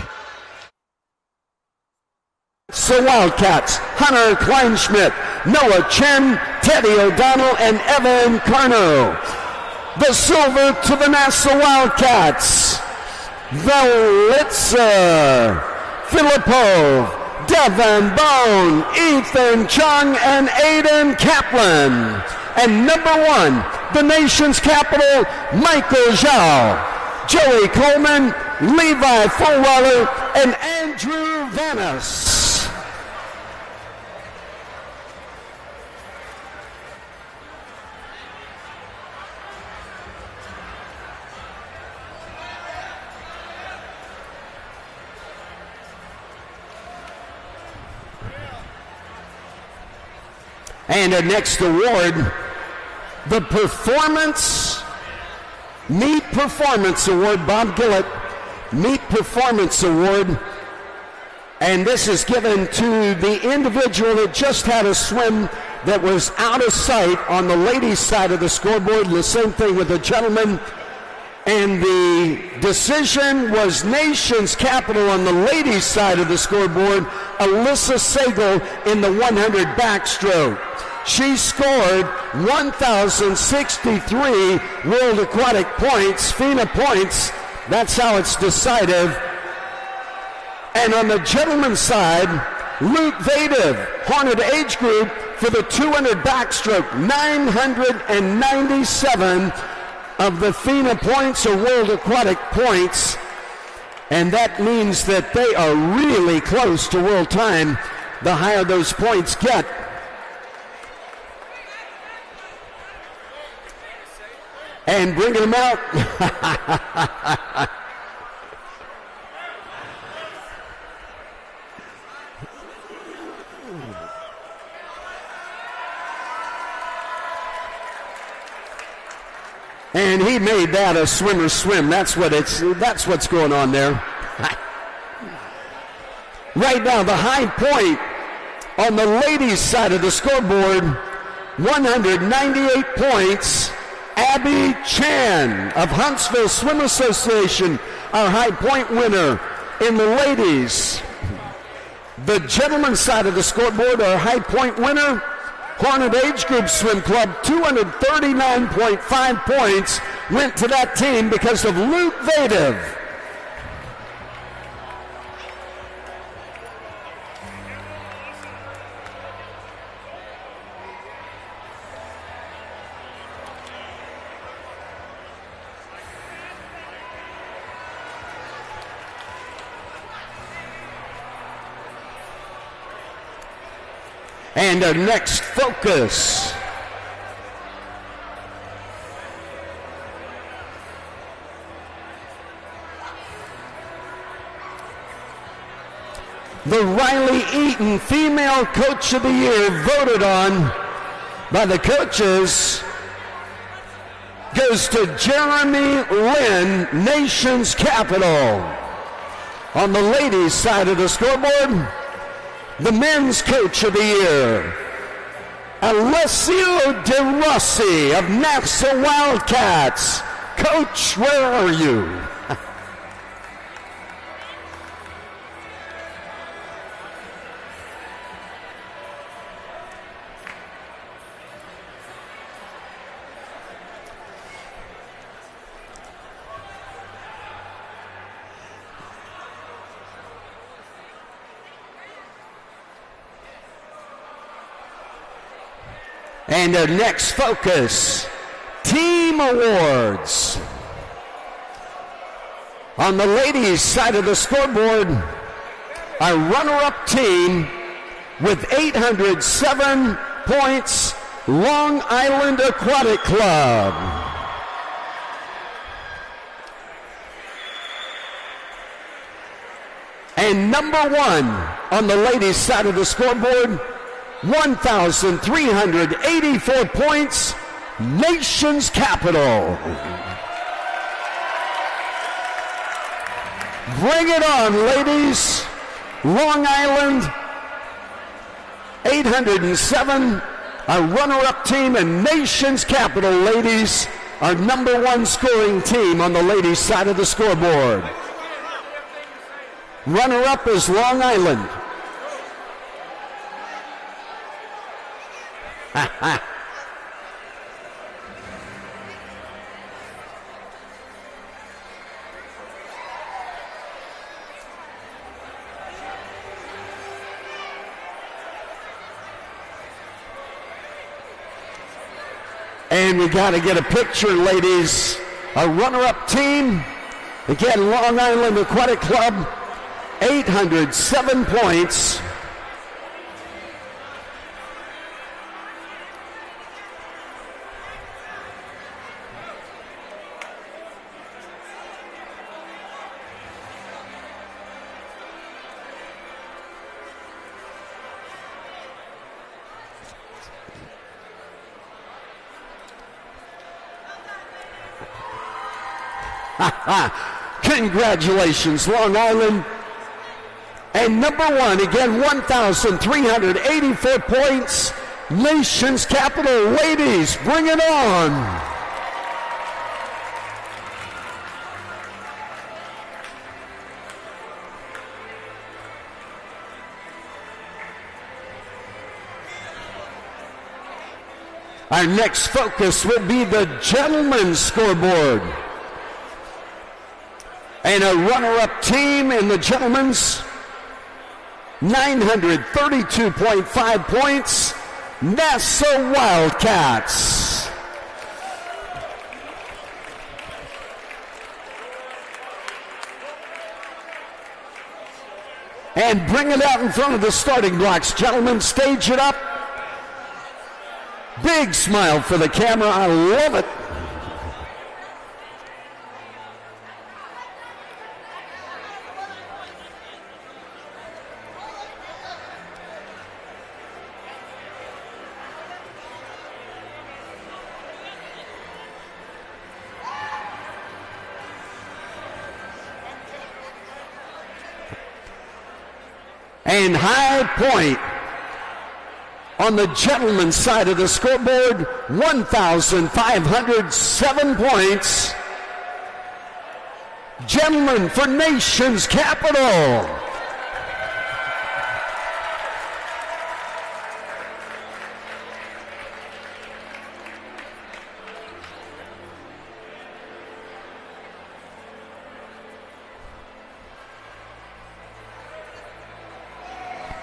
So Wildcats, Hunter Kleinschmidt, Noah Chen, Teddy O'Donnell, and Evan Carno. The silver to the NASA Wildcats. Velitzer, Filipov, Devin Bone, Ethan Chung, and Aiden Kaplan. And number one, the nation's capital, Michael Zhao, Joey Coleman, Levi Fulweller, and Andrew Vanis. And the next award, the Meet Performance Award, Bob Gillett, Meet Performance Award. And this is given to the individual that just had a swim that was out of sight on the ladies' side of the scoreboard. The same thing with the gentlemen. And the decision was nation's capital on the ladies' side of the scoreboard, Alyssa Sagal in the 100 backstroke. She scored 1,063 World Aquatic points, FINA points. That's how it's decided. And on the gentleman's side, Luke Vadev, Hornet age group for the 200 backstroke, 997 of the FINA points or World Aquatic points. And that means that they are really close to world time, the higher those points get. And bringing them out. And he made that a swimmer's swim. That's what's going on there. Right now, the high point on the ladies' side of the scoreboard, 198 points. Abby Chan of Huntsville Swim Association, our high point winner in the ladies. The gentlemen's side of the scoreboard, our high point winner, Hornet Age Group Swim Club, 239.5 points went to that team because of Luke Vadev. And our next focus. The Riley Eaton Female Coach of the Year, voted on by the coaches, goes to Jeremy Lynn, nation's capital. On the ladies' side of the scoreboard, the men's coach of the year, Alessio De Rossi of NASA Wildcats. Coach, where are you? And our next focus, Team Awards. On the ladies' side of the scoreboard, our runner-up team with 807 points, Long Island Aquatic Club. And number one on the ladies' side of the scoreboard, 1,384 points, Nation's Capital. Bring it on, ladies. Long Island, 807, our runner-up team, and Nation's Capital, ladies, our number one scoring team on the ladies' side of the scoreboard. Runner-up is Long Island. And we got to get a picture, ladies. Our runner-up team, again, Long Island Aquatic Club, 807 points. Congratulations, Long Island. And number one, again, 1,384 points, Nation's Capital. Ladies, bring it on. Our next focus will be the gentlemen's scoreboard. And a runner-up team in the gentlemen's, 932.5 points, Nassau Wildcats. And bring it out in front of the starting blocks. Gentlemen, stage it up. Big smile for the camera. I love it. And high point on the gentlemen's side of the scoreboard, 1,507 points. Gentlemen for Nation's Capital.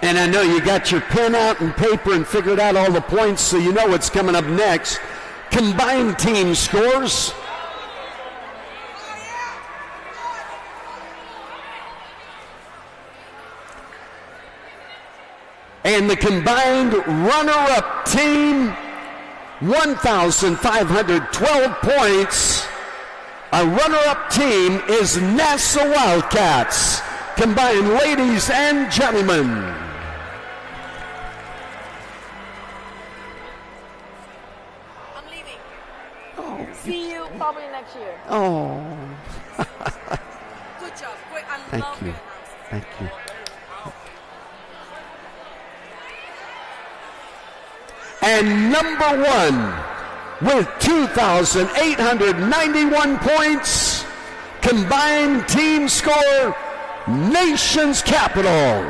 And I know you got your pen out and paper and figured out all the points, so you know what's coming up next. Combined team scores. And the combined runner-up team, 1,512 points. Our runner-up team is Nassau Wildcats, combined ladies and gentlemen.
See you probably next year.
Oh.
Good job. Great. I
Thank
love
you.
your
Thank you. And number one with 2,891 points, combined team score, Nation's Capital.